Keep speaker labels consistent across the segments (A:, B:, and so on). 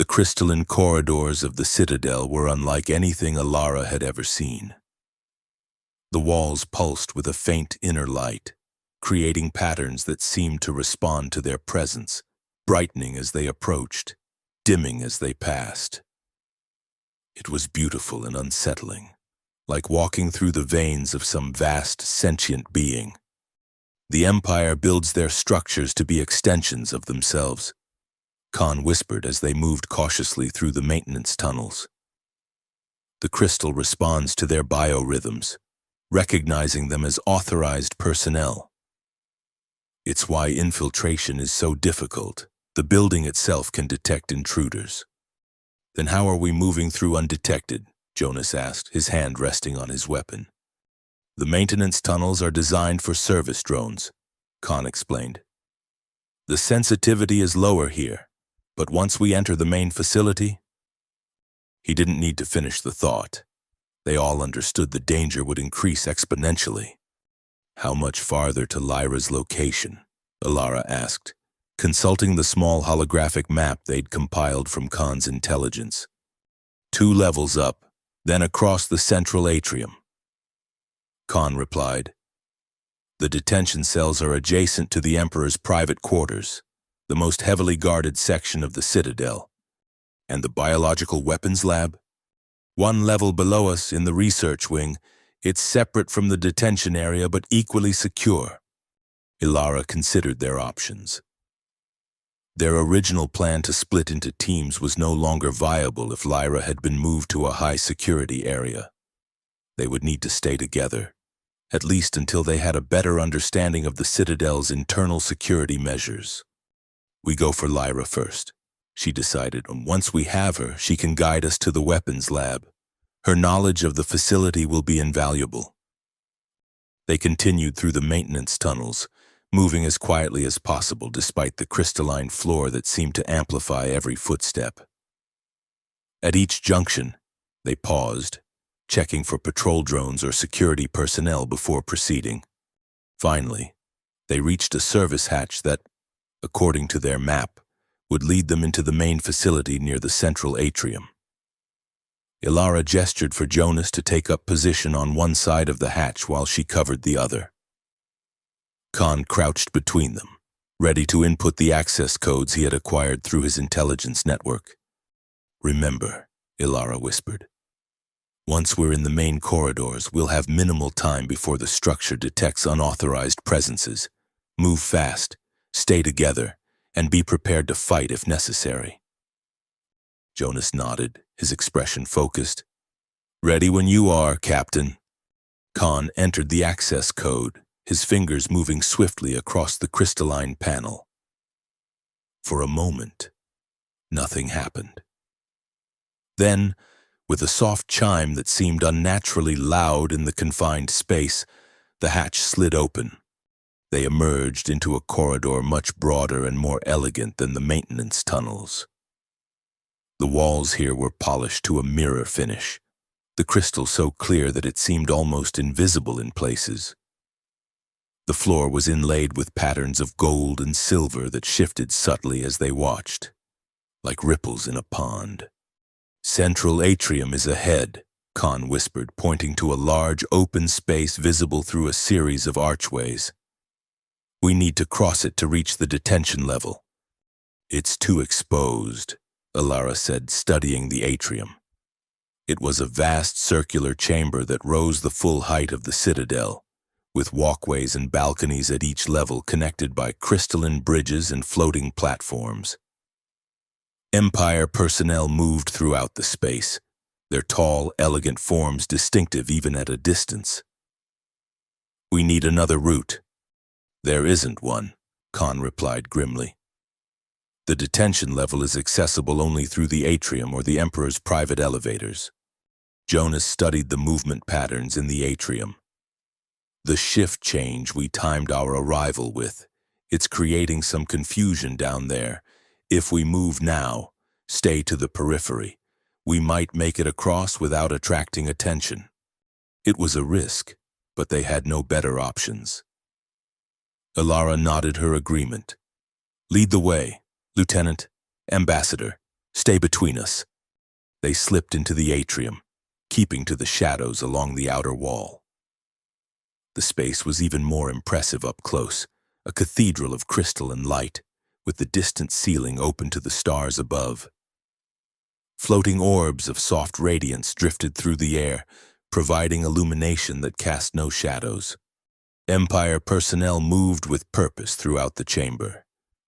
A: The crystalline corridors of the citadel were unlike anything Alara had ever seen. The walls pulsed with a faint inner light, creating patterns that seemed to respond to their presence, brightening as they approached, dimming as they passed. It was beautiful and unsettling, like walking through the veins of some vast sentient being. The Empire builds their structures to be extensions of themselves, Khan whispered as they moved cautiously through the maintenance tunnels. The crystal responds to their biorhythms, recognizing them as authorized personnel. It's why infiltration is so difficult. The building itself can detect intruders. Then how are we moving through undetected? Jonas asked, his hand resting on his weapon. The maintenance tunnels are designed for service drones, Khan explained. The sensitivity is lower here, but once we enter the main facility... He didn't need to finish the thought. They all understood the danger would increase exponentially. How much farther to Lyra's location? Alara asked, consulting the small holographic map they'd compiled from Khan's intelligence. 2 levels up, then across the central atrium. Khan replied. The detention cells are adjacent to the Emperor's private quarters, the most heavily guarded section of the Citadel. And the biological weapons lab? 1 level below us in the research wing, it's separate from the detention area but equally secure. Alara considered their options. Their original plan to split into teams was no longer viable if Lyra had been moved to a high-security area. They would need to stay together, at least until they had a better understanding of the Citadel's internal security measures. We go for Lyra first, she decided, and once we have her, she can guide us to the weapons lab. Her knowledge of the facility will be invaluable. They continued through the maintenance tunnels, moving as quietly as possible despite the crystalline floor that seemed to amplify every footstep. At each junction, they paused, checking for patrol drones or security personnel before proceeding. Finally, they reached a service hatch that, according to their map, would lead them into the main facility near the central atrium. Alara gestured for Jonas to take up position on one side of the hatch while she covered the other. Khan crouched between them, ready to input the access codes he had acquired through his intelligence network. Remember, Alara whispered. Once we're in the main corridors, we'll have minimal time before the structure detects unauthorized presences. Move fast, stay together, and be prepared to fight if necessary. Jonas nodded, his expression focused. Ready when you are, Captain. Khan entered the access code, his fingers moving swiftly across the crystalline panel. For a moment, nothing happened. Then, with a soft chime that seemed unnaturally loud in the confined space, the hatch slid open. They emerged into a corridor much broader and more elegant than the maintenance tunnels. The walls here were polished to a mirror finish, the crystal so clear that it seemed almost invisible in places. The floor was inlaid with patterns of gold and silver that shifted subtly as they watched, like ripples in a pond. Central atrium is ahead, Khan whispered, pointing to a large open space visible through a series of archways. We need to cross it to reach the detention level. It's too exposed, Alara said, studying the atrium. It was a vast circular chamber that rose the full height of the citadel, with walkways and balconies at each level connected by crystalline bridges and floating platforms. Empire personnel moved throughout the space, their tall, elegant forms distinctive even at a distance. We need another route. There isn't one, Khan replied grimly. The detention level is accessible only through the atrium or the Emperor's private elevators. Jonas studied the movement patterns in the atrium. The shift change we timed our arrival with, it's creating some confusion down there. If we move now, stay to the periphery, we might make it across without attracting attention. It was a risk, but they had no better options. Alara nodded her agreement. Lead the way, Lieutenant, Ambassador, Stay between us. They slipped into the atrium, keeping to the shadows along the outer wall. The space was even more impressive up close, a cathedral of crystal and light, with the distant ceiling open to the stars above. Floating orbs of soft radiance drifted through the air, providing illumination that cast no shadows. Empire personnel moved with purpose throughout the chamber,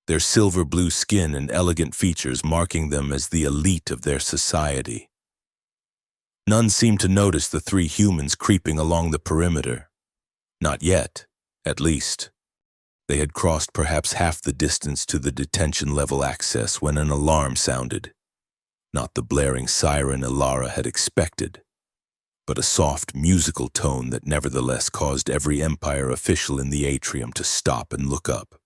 A: their silver-blue skin and elegant features marking them as the elite of their society. None seemed to notice the three humans creeping along the perimeter. Not yet, at least. They had crossed perhaps half the distance to the detention level access when an alarm sounded. Not the blaring siren Alara had expected, but a soft, musical tone that nevertheless caused every Empire official in the atrium to stop and look up.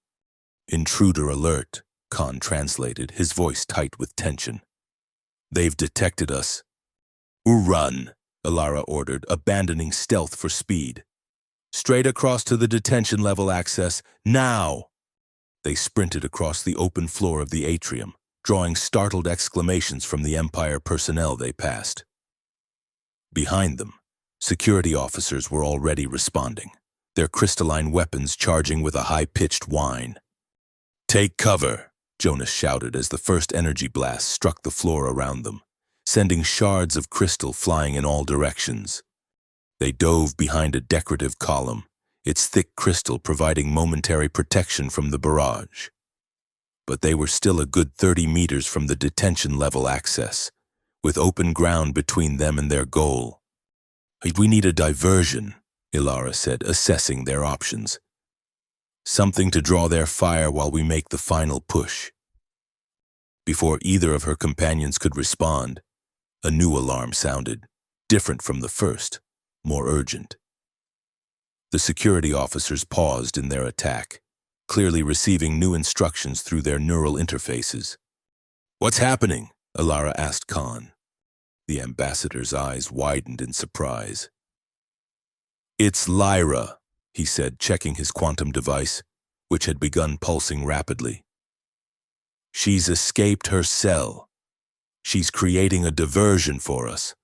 A: "Intruder alert," Khan translated, his voice tight with tension. "They've detected us." "Run," Alara ordered, abandoning stealth for speed. "Straight across to the detention level access, now!" They sprinted across the open floor of the atrium, drawing startled exclamations from the Empire personnel they passed. Behind them, security officers were already responding, their crystalline weapons charging with a high-pitched whine. "Take cover," Jonas shouted as the first energy blast struck the floor around them, sending shards of crystal flying in all directions. They dove behind a decorative column, its thick crystal providing momentary protection from the barrage. But they were still a good 30 meters from the detention level access, with open ground between them and their goal. "We need a diversion," Ilara said, assessing their options. "Something to draw their fire while we make the final push." Before either of her companions could respond, a new alarm sounded, different from the first, more urgent. The security officers paused in their attack, clearly receiving new instructions through their neural interfaces. "What's happening?" Alara asked Khan. The ambassador's eyes widened in surprise. "It's Lyra," he said, checking his quantum device, which had begun pulsing rapidly. "She's escaped her cell. She's creating a diversion for us."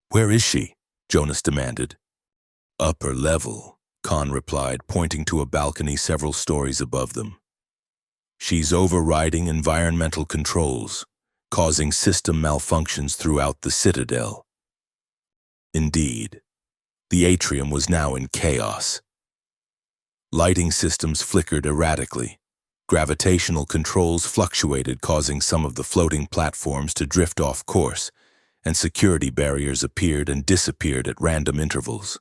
A: "Where is she?" Jonas demanded. "Upper level," Khan replied, pointing to a balcony several stories above them. "She's overriding environmental controls, causing system malfunctions throughout the Citadel." Indeed, the atrium was now in chaos. Lighting systems flickered erratically. Gravitational controls fluctuated, causing some of the floating platforms to drift off course, and security barriers appeared and disappeared at random intervals.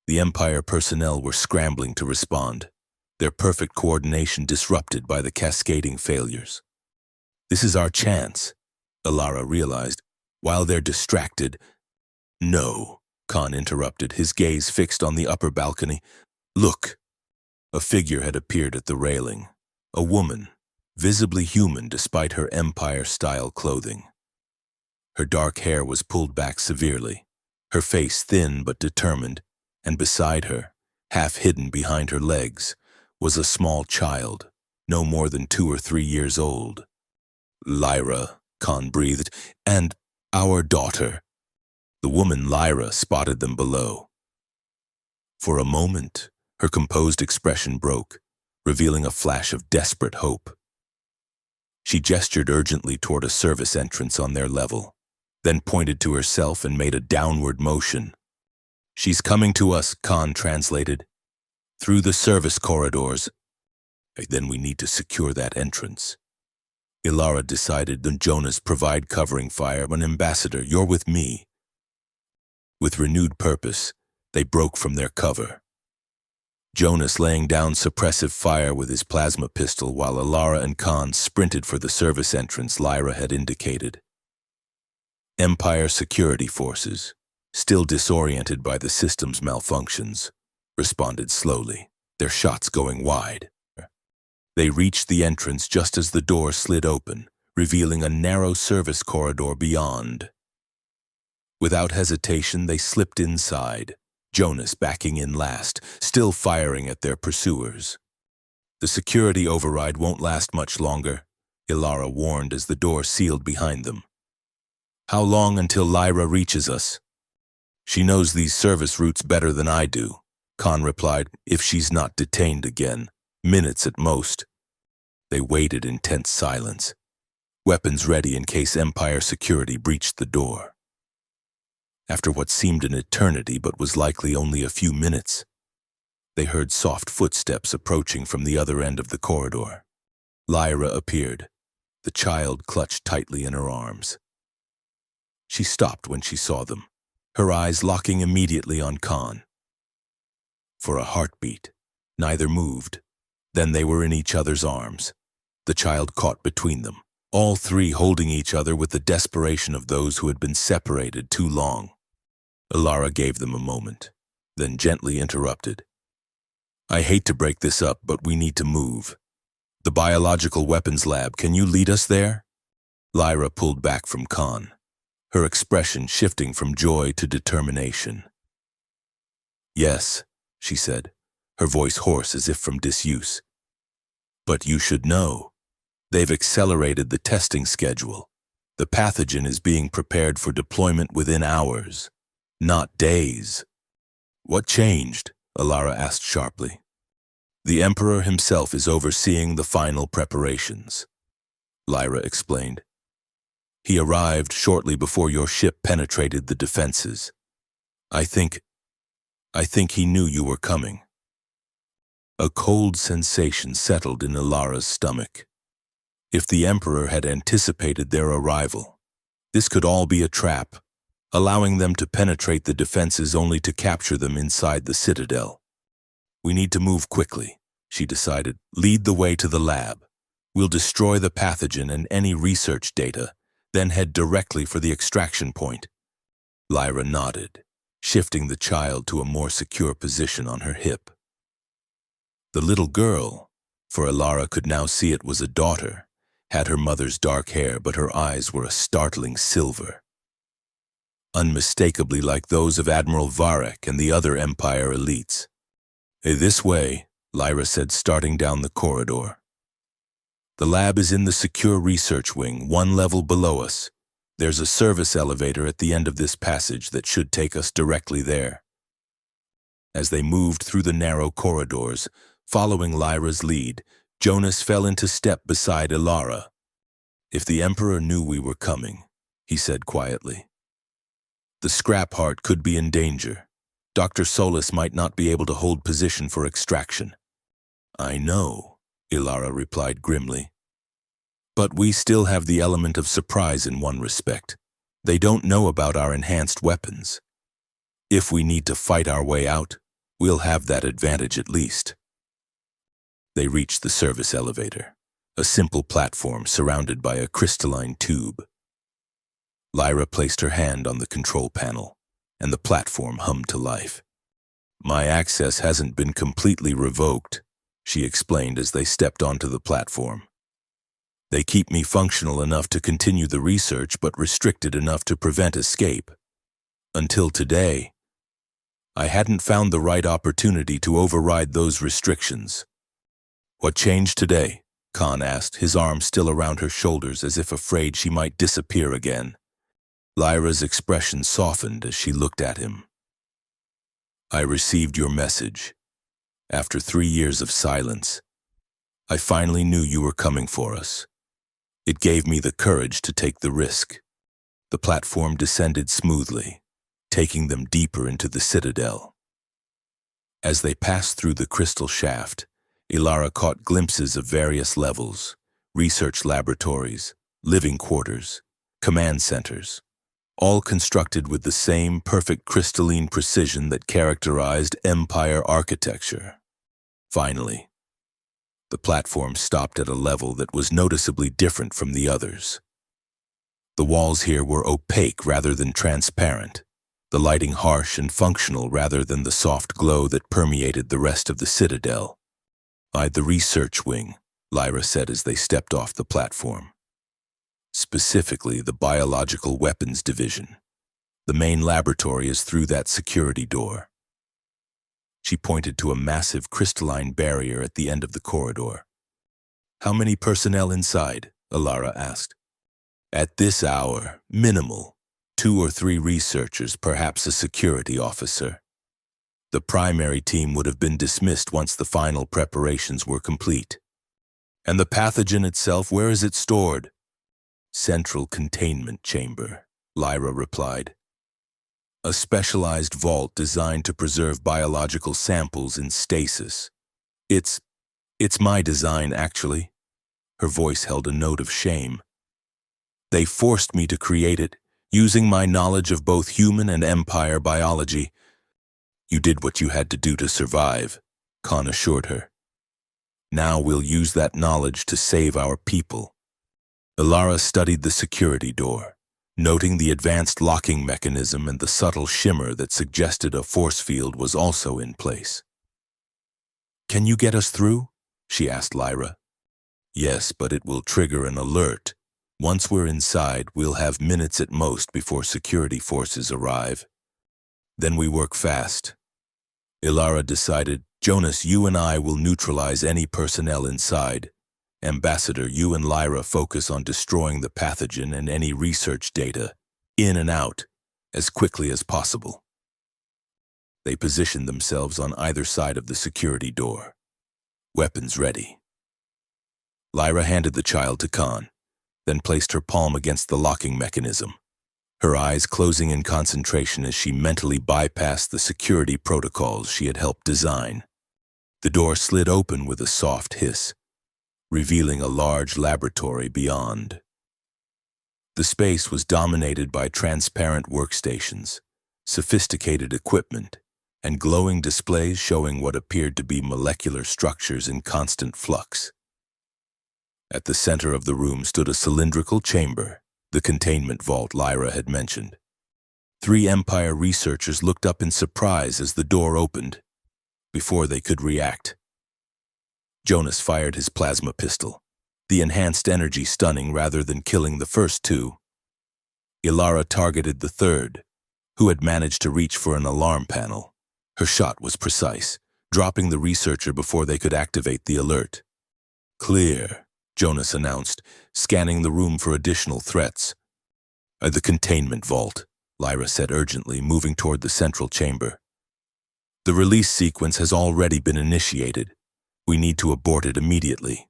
A: The Empire personnel were scrambling to respond, their perfect coordination disrupted by the cascading failures. "This is our chance," Alara realized, while they're distracted. "No," Khan interrupted, his gaze fixed on the upper balcony. "Look." A figure had appeared at the railing, a woman, visibly human despite her Empire-style clothing. Her dark hair was pulled back severely, her face thin but determined, and beside her, half hidden behind her legs, was a small child, no more than 2 or 3 years old. "Lyra," Khan breathed, "and our daughter." The woman Lyra spotted them below. For a moment, her composed expression broke, revealing a flash of desperate hope. She gestured urgently toward a service entrance on their level, then pointed to herself and made a downward motion. "She's coming to us," Khan translated. "Through the service corridors." "Then we need to secure that entrance." Ilara decided. "Then Jonas, provide covering fire. An ambassador, you're with me." With renewed purpose, they broke from their cover. Jonas laying down suppressive fire with his plasma pistol while Ilara and Khan sprinted for the service entrance Lyra had indicated. Empire security forces, still disoriented by the system's malfunctions, responded slowly, their shots going wide. They reached the entrance just as the door slid open, revealing a narrow service corridor beyond. Without hesitation, they slipped inside, Jonas backing in last, still firing at their pursuers. "The security override won't last much longer," Ilara warned as the door sealed behind them. "How long until Lyra reaches us?" "She knows these service routes better than I do," Khan replied, "if she's not detained again. Minutes at most." They waited in tense silence, weapons ready in case Empire security breached the door. After what seemed an eternity but was likely only a few minutes, they heard soft footsteps approaching from the other end of the corridor. Lyra appeared, the child clutched tightly in her arms. She stopped when she saw them, her eyes locking immediately on Khan. For a heartbeat, neither moved. Then they were in each other's arms, the child caught between them, all three holding each other with the desperation of those who had been separated too long. Ilara gave them a moment, then gently interrupted. "I hate to break this up, but we need to move. The biological weapons lab, can you lead us there?" Lyra pulled back from Khan, her expression shifting from joy to determination. "Yes," she said, her voice hoarse as if from disuse. "But you should know. They've accelerated the testing schedule. The pathogen is being prepared for deployment within hours, not days." "What changed?" Ilara asked sharply. "The Emperor himself is overseeing the final preparations," Lyra explained. "He arrived shortly before your ship penetrated the defenses. I think he knew you were coming." A cold sensation settled in Ilara's stomach. If the Emperor had anticipated their arrival, this could all be a trap, allowing them to penetrate the defenses only to capture them inside the Citadel. "We need to move quickly," she decided. "Lead the way to the lab. We'll destroy the pathogen and any research data, then head directly for the extraction point." Lyra nodded, shifting the child to a more secure position on her hip. The little girl, for Ilara could now see it was a daughter, had her mother's dark hair, but her eyes were a startling silver, unmistakably like those of Admiral Varek and the other Empire elites. "This way," Lyra said, starting down the corridor. "The lab is in the secure research wing, one level below us. There's a service elevator at the end of this passage that should take us directly there." As they moved through the narrow corridors, following Lyra's lead, Jonas fell into step beside Ilara. "If the Emperor knew we were coming," he said quietly, "the scrap heart could be in danger. Dr. Solis might not be able to hold position for extraction." "I know," Ilara replied grimly. "But we still have the element of surprise in one respect. They don't know about our enhanced weapons. If we need to fight our way out, we'll have that advantage at least." They reached the service elevator, a simple platform surrounded by a crystalline tube. Lyra placed her hand on the control panel, and the platform hummed to life. "My access hasn't been completely revoked," she explained as they stepped onto the platform. "They keep me functional enough to continue the research, but restricted enough to prevent escape. Until today, I hadn't found the right opportunity to override those restrictions." "What changed today?" Khan asked, his arm still around her shoulders as if afraid she might disappear again. Lyra's expression softened as she looked at him. "I received your message. After 3 years of silence, I finally knew you were coming for us. It gave me the courage to take the risk." The platform descended smoothly, taking them deeper into the Citadel. As they passed through the crystal shaft, Ilara caught glimpses of various levels: research laboratories, living quarters, command centers, all constructed with the same perfect crystalline precision that characterized Empire architecture. Finally, the platform stopped at a level that was noticeably different from the others. The walls here were opaque rather than transparent, the lighting harsh and functional rather than the soft glow that permeated the rest of the Citadel. "The research wing," Lyra said as they stepped off the platform. "Specifically, the biological weapons division. The main laboratory is through that security door." She pointed to a massive crystalline barrier at the end of the corridor. "How many personnel inside?" Alara asked. At this hour, minimal. 2 or 3 researchers, perhaps a security officer. The primary team would have been dismissed once the final preparations were complete. And the pathogen itself, where is it stored? Central containment chamber, Lyra replied. A specialized vault designed to preserve biological samples in stasis. It's my design, actually. Her voice held a note of shame. They forced me to create it, using my knowledge of both human and Empire biology. You did what you had to do to survive, Khan assured her. Now we'll use that knowledge to save our people. Alara studied the security door, noting the advanced locking mechanism and the subtle shimmer that suggested a force field was also in place. Can you get us through? She asked Lyra. Yes, but it will trigger an alert. Once we're inside, we'll have minutes at most before security forces arrive. Then we work fast. Ilara decided, Jonas, you and I will neutralize any personnel inside. Ambassador, you and Lyra focus on destroying the pathogen and any research data, in and out, as quickly as possible. They positioned themselves on either side of the security door, weapons ready. Lyra handed the child to Khan, then placed her palm against the locking mechanism, her eyes closing in concentration as she mentally bypassed the security protocols she had helped design. The door slid open with a soft hiss, revealing a large laboratory beyond. The space was dominated by transparent workstations, sophisticated equipment, and glowing displays showing what appeared to be molecular structures in constant flux. At the center of the room stood a cylindrical chamber, the containment vault Lyra had mentioned. 3 Empire researchers looked up in surprise as the door opened. Before they could react, Jonas fired his plasma pistol, the enhanced energy stunning rather than killing the first 2. Ilara targeted the third, who had managed to reach for an alarm panel. Her shot was precise, dropping the researcher before they could activate the alert. Clear, Jonas announced, scanning the room for additional threats. The containment vault, Lyra said urgently, moving toward the central chamber. The release sequence has already been initiated. We need to abort it immediately.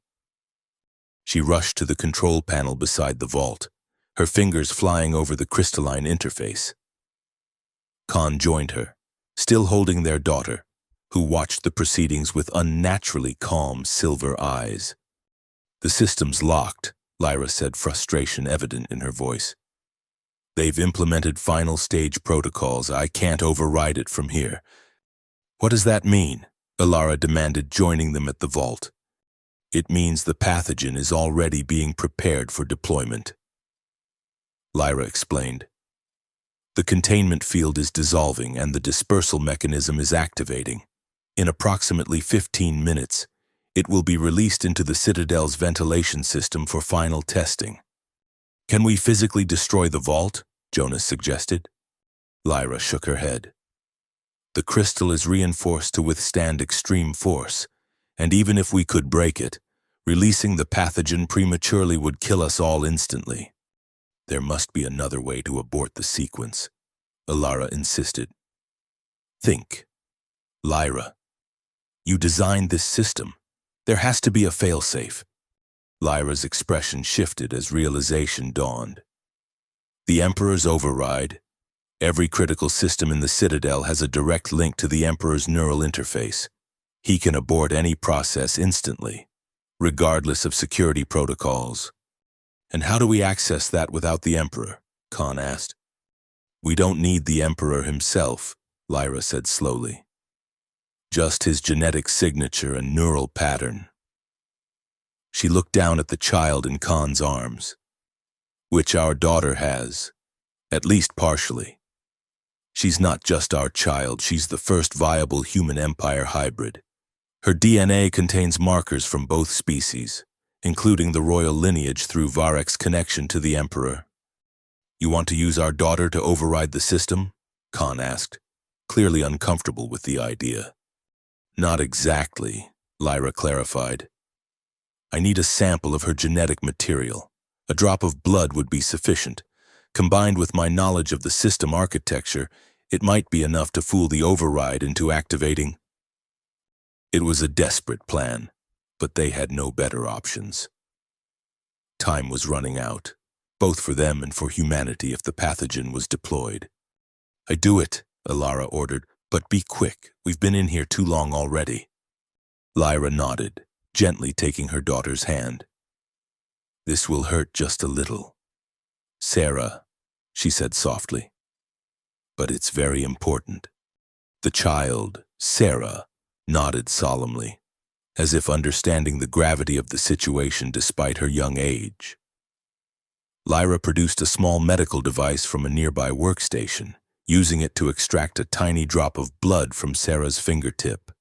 A: She rushed to the control panel beside the vault, her fingers flying over the crystalline interface. Khan joined her, still holding their daughter, who watched the proceedings with unnaturally calm silver eyes. The system's locked, Lyra said, frustration evident in her voice. They've implemented final stage protocols. I can't override it from here. What does that mean? Alara demanded, joining them at the vault. It means the pathogen is already being prepared for deployment. Lyra explained. The containment field is dissolving and the dispersal mechanism is activating. In approximately 15 minutes, it will be released into the Citadel's ventilation system for final testing. Can we physically destroy the vault? Jonas suggested. Lyra shook her head. The crystal is reinforced to withstand extreme force, and even if we could break it, releasing the pathogen prematurely would kill us all instantly. There must be another way to abort the sequence, Alara insisted. Think. Lyra, you designed this system. There has to be a failsafe. Lyra's expression shifted as realization dawned. The Emperor's override. Every critical system in the Citadel has a direct link to the Emperor's neural interface. He can abort any process instantly, regardless of security protocols. And how do we access that without the Emperor? Khan asked. We don't need the Emperor himself, Lyra said slowly. Just his genetic signature and neural pattern. She looked down at the child in Khan's arms, which our daughter has, at least partially. She's not just our child, she's the first viable human Empire hybrid. Her DNA contains markers from both species, including the royal lineage through Varek's connection to the Emperor. You want to use our daughter to override the system? Khan asked, clearly uncomfortable with the idea. Not exactly, Lyra clarified. I need a sample of her genetic material, A drop of blood would be sufficient. Combined with my knowledge of the system architecture, it might be enough to fool the override into activating. It was a desperate plan, but they had no better options. Time was running out, both for them and for humanity if the pathogen was deployed. "I do it," Alara ordered, "but be quick. We've been in here too long already." Lyra nodded, gently taking her daughter's hand. "This will hurt just a little, Sarah," she said softly. "But it's very important." The child, Sarah, nodded solemnly, as if understanding the gravity of the situation despite her young age. Lyra produced a small medical device from a nearby workstation, using it to extract a tiny drop of blood from Sarah's fingertip.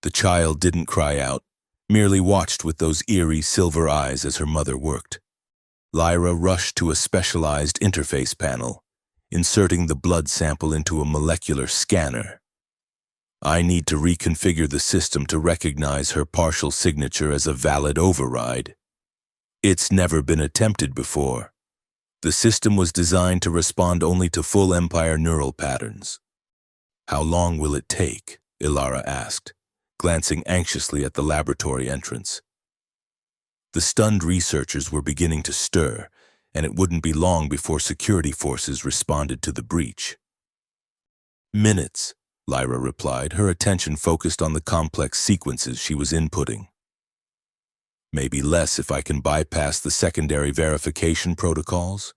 A: The child didn't cry out, merely watched with those eerie silver eyes as her mother worked. Lyra rushed to a specialized interface panel, inserting the blood sample into a molecular scanner. "I need to reconfigure the system to recognize her partial signature as a valid override. It's never been attempted before. The system was designed to respond only to full Empire neural patterns." "How long will it take?" Ilara asked, glancing anxiously at the laboratory entrance. The stunned researchers were beginning to stir, and it wouldn't be long before security forces responded to the breach. "Minutes," Lyra replied, her attention focused on the complex sequences she was inputting. "Maybe less if I can bypass the secondary verification protocols."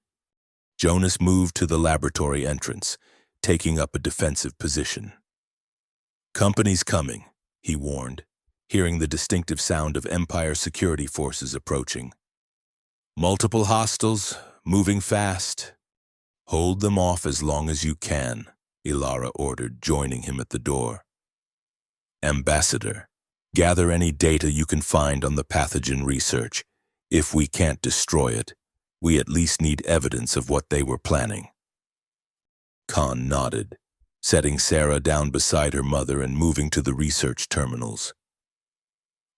A: Jonas moved to the laboratory entrance, taking up a defensive position. "Company's coming," he warned, hearing the distinctive sound of Empire security forces approaching. "Multiple hostiles, moving fast. Hold them off as long as you can," Ilara ordered, joining him at the door. "Ambassador, gather any data you can find on the pathogen research. If we can't destroy it, we at least need evidence of what they were planning." Khan nodded, setting Sarah down beside her mother and moving to the research terminals.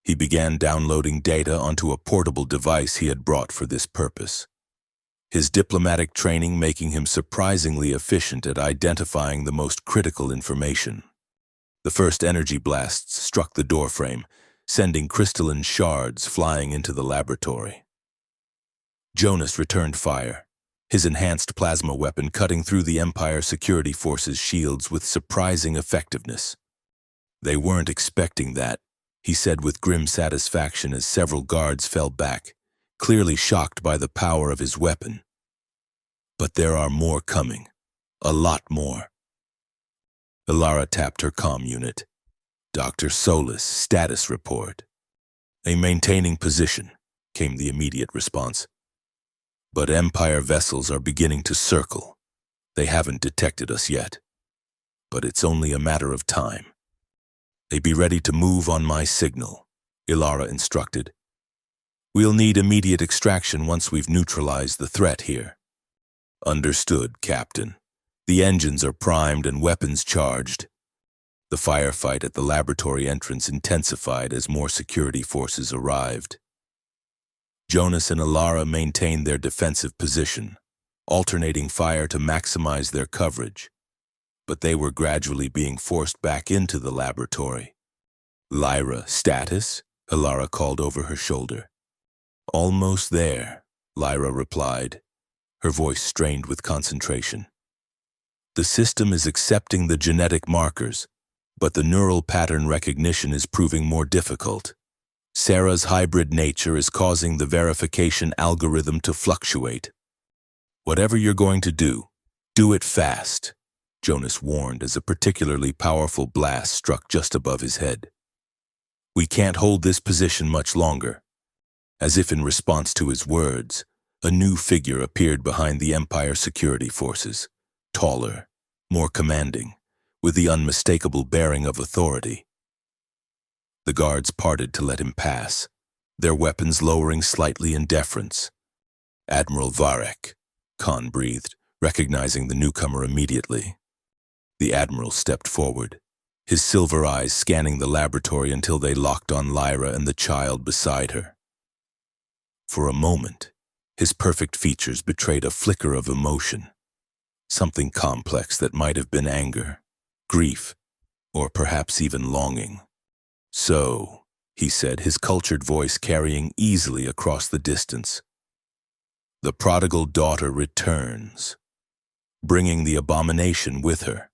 A: He began downloading data onto a portable device he had brought for this purpose, his diplomatic training making him surprisingly efficient at identifying the most critical information. The first energy blasts struck the doorframe, sending crystalline shards flying into the laboratory. Jonas returned fire, his enhanced plasma weapon cutting through the Empire security forces' shields with surprising effectiveness. "They weren't expecting that," he said with grim satisfaction as several guards fell back, clearly shocked by the power of his weapon. "But there are more coming. A lot more." Ilara tapped her comm unit. "Dr. Solis, status report." "A maintaining position," came the immediate response. "But Empire vessels are beginning to circle. They haven't detected us yet. But it's only a matter of time. They be ready to move on my signal," Ilara instructed. "We'll need immediate extraction once we've neutralized the threat here." "Understood, Captain. The engines are primed and weapons charged." The firefight at the laboratory entrance intensified as more security forces arrived. Jonas and Ilara maintained their defensive position, alternating fire to maximize their coverage. But they were gradually being forced back into the laboratory. "Lyra, status?" Ilara called over her shoulder. "Almost there," Lyra replied, her voice strained with concentration. "The system is accepting the genetic markers, but the neural pattern recognition is proving more difficult. Sarah's hybrid nature is causing the verification algorithm to fluctuate. Whatever you're going to do it fast," Jonas warned as a particularly powerful blast struck just above his head. "We can't hold this position much longer." As if in response to his words, a new figure appeared behind the Empire security forces, taller, more commanding, with the unmistakable bearing of authority. The guards parted to let him pass, their weapons lowering slightly in deference. "Admiral Varek," Khan breathed, recognizing the newcomer immediately. The Admiral stepped forward, his silver eyes scanning the laboratory until they locked on Lyra and the child beside her. For a moment, his perfect features betrayed a flicker of emotion, something complex that might have been anger, grief, or perhaps even longing. "So," he said, his cultured voice carrying easily across the distance, "the prodigal daughter returns, bringing the abomination with her."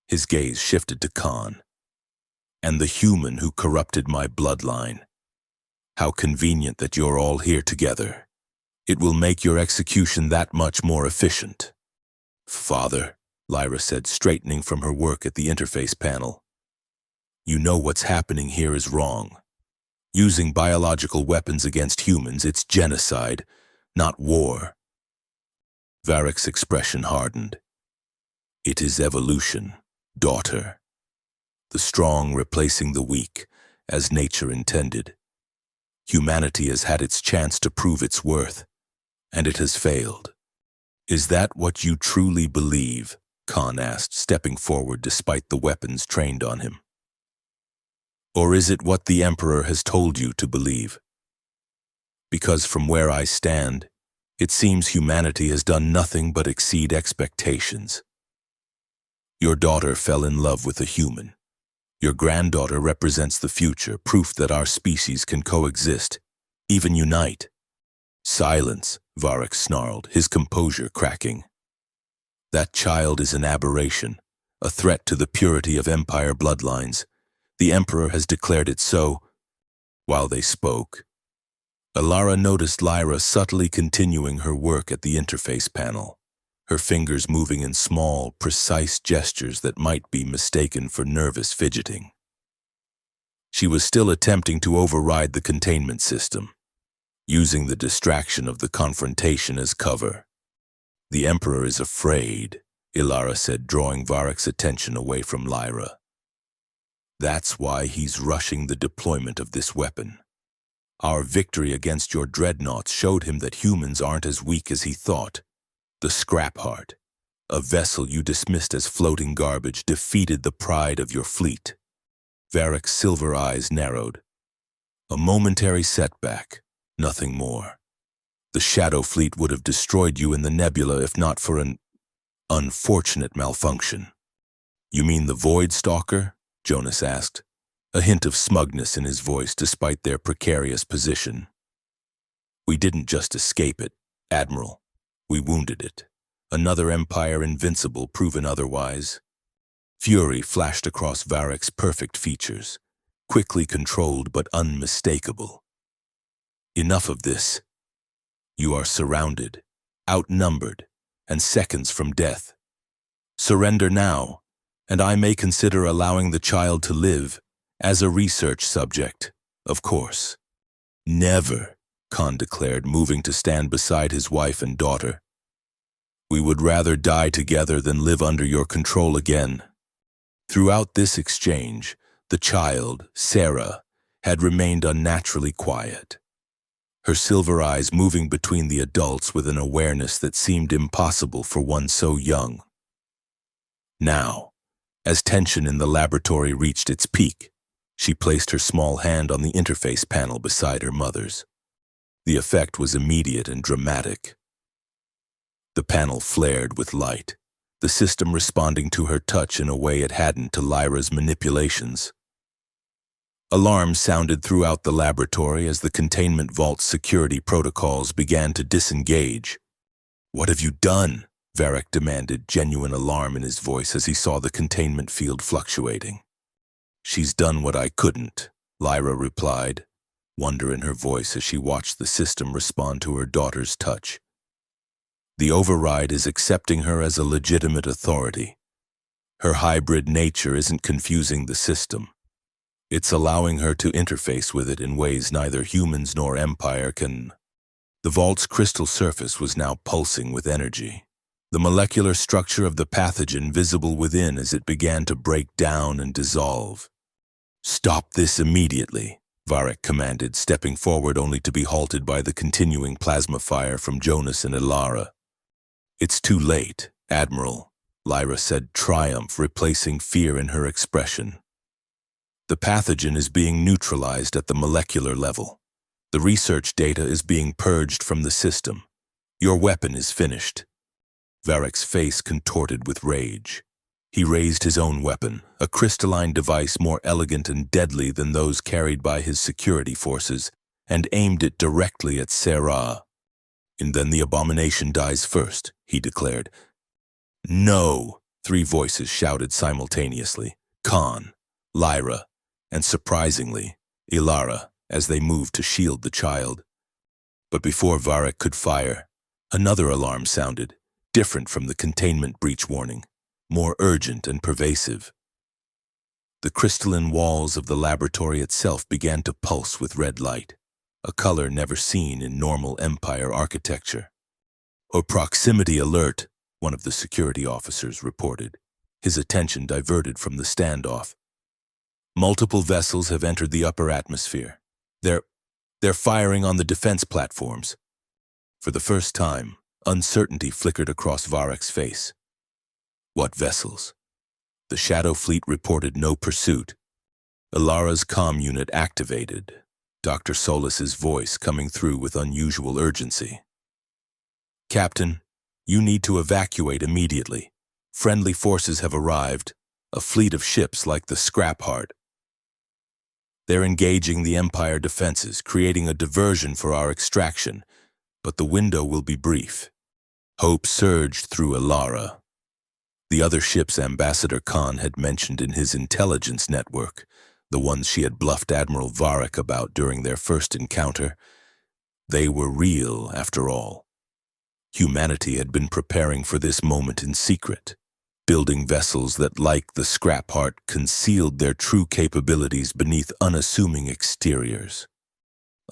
A: His gaze shifted to Khan. "And the human who corrupted my bloodline. How convenient that you're all here together. It will make your execution that much more efficient." "Father," Lyra said, straightening from her work at the interface panel, "you know what's happening here is wrong. Using biological weapons against humans, it's genocide, not war." Varick's expression hardened. "It is evolution, daughter. The strong replacing the weak, as nature intended. Humanity has had its chance to prove its worth, and it has failed." "Is that what you truly believe?" Khan asked, stepping forward despite the weapons trained on him. "Or is it what the Emperor has told you to believe? Because from where I stand, it seems humanity has done nothing but exceed expectations. Your daughter fell in love with a human. Your granddaughter represents the future, proof that our species can coexist, even unite." "Silence," Varick snarled, his composure cracking. "That child is an aberration, a threat to the purity of Empire bloodlines. The Emperor has declared it so." While they spoke, Alara noticed Lyra subtly continuing her work at the interface panel, her fingers moving in small, precise gestures that might be mistaken for nervous fidgeting. She was still attempting to override the containment system, using the distraction of the confrontation as cover. "The Emperor is afraid," Ilara said, drawing Varick's attention away from Lyra. "That's why he's rushing the deployment of this weapon. Our victory against your dreadnoughts showed him that humans aren't as weak as he thought. The Scrap Heart, a vessel you dismissed as floating garbage, defeated the pride of your fleet." Varick's silver eyes narrowed. "A momentary setback, nothing more. The Shadow Fleet would have destroyed you in the nebula if not for an unfortunate malfunction." "You mean the Void Stalker?" Jonas asked, a hint of smugness in his voice despite their precarious position. "We didn't just escape it, Admiral. We wounded it. Another Empire invincible proven otherwise." Fury flashed across Varick's perfect features, quickly controlled but unmistakable. "Enough of this. You are surrounded, outnumbered, and seconds from death. Surrender now, and I may consider allowing the child to live as a research subject, of course." "Never," Khan declared, moving to stand beside his wife and daughter. "We would rather die together than live under your control again." Throughout this exchange, the child, Sarah, had remained unnaturally quiet, her silver eyes moving between the adults with an awareness that seemed impossible for one so young. Now, as tension in the laboratory reached its peak, she placed her small hand on the interface panel beside her mother's. The effect was immediate and dramatic. The panel flared with light, the system responding to her touch in a way it hadn't to Lyra's manipulations. Alarms sounded throughout the laboratory as the containment vault's security protocols began to disengage. "What have you done?" Varick demanded, genuine alarm in his voice as he saw the containment field fluctuating. "She's done what I couldn't," Lyra replied, wonder in her voice as she watched the system respond to her daughter's touch. "The override is accepting her as a legitimate authority. Her hybrid nature isn't confusing the system. It's allowing her to interface with it in ways neither humans nor Empire can." The vault's crystal surface was now pulsing with energy, the molecular structure of the pathogen visible within as it began to break down and dissolve. "Stop this immediately," Varick commanded, stepping forward only to be halted by the continuing plasma fire from Jonas and Ilara. "It's too late, Admiral," Lyra said, triumph replacing fear in her expression. "The pathogen is being neutralized at the molecular level. The research data is being purged from the system. Your weapon is finished. Varek's face contorted with rage. He raised his own weapon, a crystalline device more elegant and deadly than those carried by his security forces, and aimed it directly at Sarah. "And then the abomination dies first," he declared. "No!" 3 voices shouted simultaneously. Khan, Lyra, and surprisingly, Ilara, as they moved to shield the child. But before Varek could fire, another alarm sounded, different from the containment breach warning, more urgent and pervasive. The crystalline walls of the laboratory itself began to pulse with red light, a color never seen in normal Empire architecture. "A proximity alert," one of the security officers reported, his attention diverted from the standoff. "Multiple vessels have entered the upper atmosphere. They're firing on the defense platforms." For the first time, uncertainty flickered across Varek's face. "What vessels?" The Shadow Fleet reported no pursuit. Ilara's comm unit activated, Dr. Solis's voice coming through with unusual urgency. "Captain, you need to evacuate immediately. Friendly forces have arrived, a fleet of ships like the Scrap Heart. They're engaging the Empire defenses, creating a diversion for our extraction, but the window will be brief." Hope surged through Ilara. The other ships Ambassador Khan had mentioned in his intelligence network, the ones she had bluffed Admiral Varek about during their first encounter, they were real after all. Humanity had been preparing for this moment in secret, building vessels that, like the Scrap Heart, concealed their true capabilities beneath unassuming exteriors.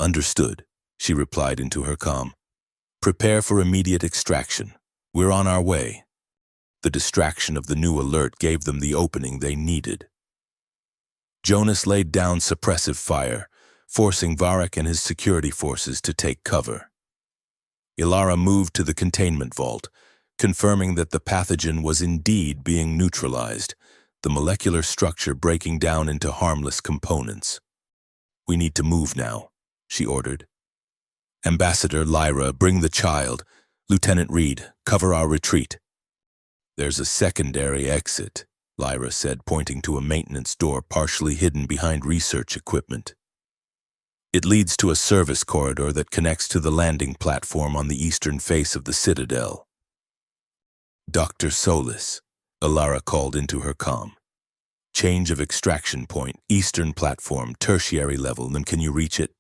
A: "Understood," she replied into her comm. "Prepare for immediate extraction. We're on our way." The distraction of the new alert gave them the opening they needed. Jonas laid down suppressive fire, forcing Varek and his security forces to take cover. Ilara moved to the containment vault, confirming that the pathogen was indeed being neutralized, the molecular structure breaking down into harmless components. "We need to move now," she ordered. "Ambassador Lyra, bring the child. Lieutenant Reed, cover our retreat." "There's a secondary exit," Lyra said, pointing to a maintenance door partially hidden behind research equipment. "It leads to a service corridor that connects to the landing platform on the eastern face of the Citadel." "Dr. Solis," Ilara called into her comm. "Change of extraction point, eastern platform, tertiary level, then can you reach it?"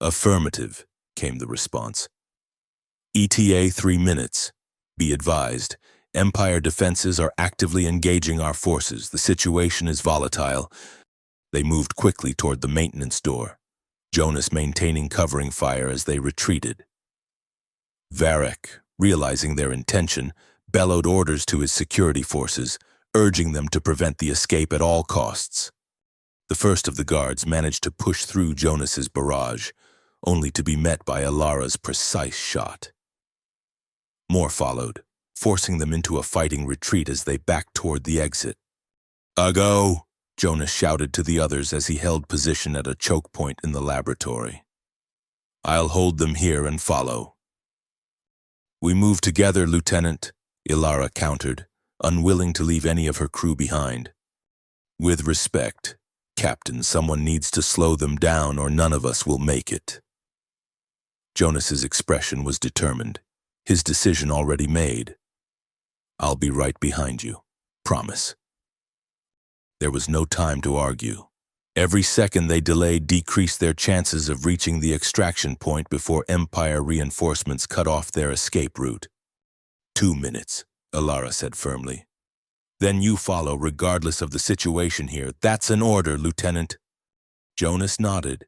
A: "Affirmative," came the response. "ETA 3 minutes. Be advised, Empire defenses are actively engaging our forces. The situation is volatile." They moved quickly toward the maintenance door, Jonas maintaining covering fire as they retreated. Varek, realizing their intention, bellowed orders to his security forces, urging them to prevent the escape at all costs. The first of the guards managed to push through Jonas's barrage, only to be met by Ilara's precise shot. More followed, forcing them into a fighting retreat as they backed toward the exit. "Go!" Jonas shouted to the others as he held position at a choke point in the laboratory. "I'll hold them here and follow." "We move together, Lieutenant," Ilara countered, unwilling to leave any of her crew behind. "With respect, Captain, someone needs to slow them down or none of us will make it." Jonas's expression was determined, his decision already made. "I'll be right behind you. Promise." There was no time to argue. Every second they delayed decreased their chances of reaching the extraction point before Empire reinforcements cut off their escape route. 2 minutes, Ilara said firmly. "Then you follow regardless of the situation here. That's an order, Lieutenant." Jonas nodded,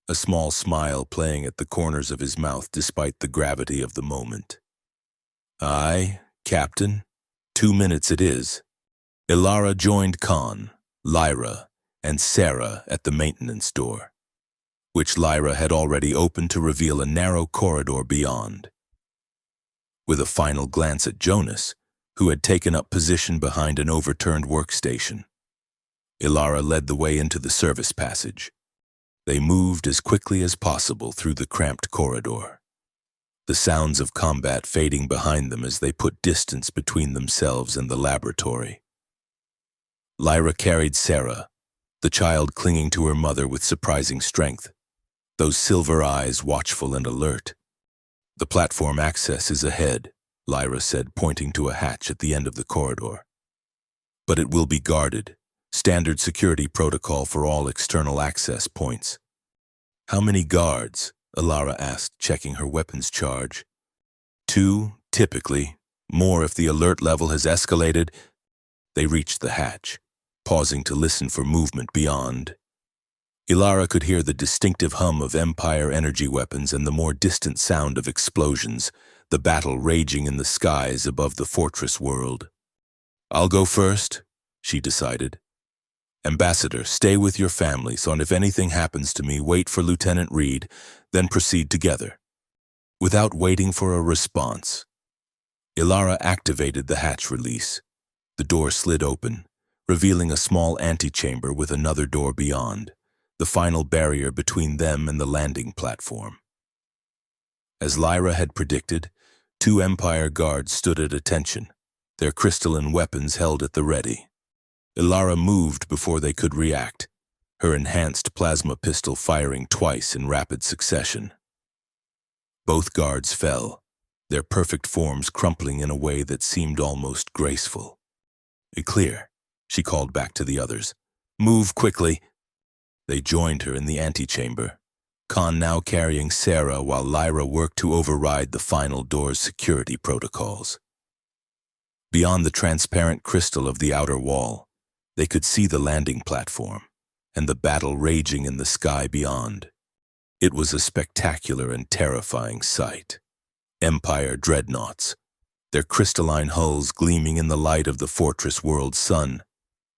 A: a small smile playing at the corners of his mouth despite the gravity of the moment. "Aye, Captain. 2 minutes it is." Ilara joined Khan, Lyra, and Sarah at the maintenance door, which Lyra had already opened to reveal a narrow corridor beyond. With a final glance at Jonas, who had taken up position behind an overturned workstation, Ilara led the way into the service passage. They moved as quickly as possible through the cramped corridor, the sounds of combat fading behind them as they put distance between themselves and the laboratory. Lyra carried Sarah, the child clinging to her mother with surprising strength, those silver eyes watchful and alert. "The platform access is ahead," Lyra said, pointing to a hatch at the end of the corridor. "But it will be guarded. Standard security protocol for all external access points." "How many guards?" Alara asked, checking her weapons charge. "2, typically. More if the alert level has escalated." They reached the hatch, pausing to listen for movement beyond. Ilara could hear the distinctive hum of Empire energy weapons and the more distant sound of explosions, the battle raging in the skies above the fortress world. "I'll go first," she decided. "Ambassador, stay with your family, so if anything happens to me, wait for Lieutenant Reed, then proceed together." Without waiting for a response, Ilara activated the hatch release. The door slid open, revealing a small antechamber with another door beyond, the final barrier between them and the landing platform. As Lyra had predicted, 2 Empire guards stood at attention, their crystalline weapons held at the ready. Ilara moved before they could react, her enhanced plasma pistol firing twice in rapid succession. Both guards fell, their perfect forms crumpling in a way that seemed almost graceful. "Clear," she called back to the others. "Move quickly." They joined her in the antechamber, Khan now carrying Sarah while Lyra worked to override the final door's security protocols. Beyond the transparent crystal of the outer wall, they could see the landing platform and the battle raging in the sky beyond. It was a spectacular and terrifying sight. Empire dreadnoughts, their crystalline hulls gleaming in the light of the fortress world's sun,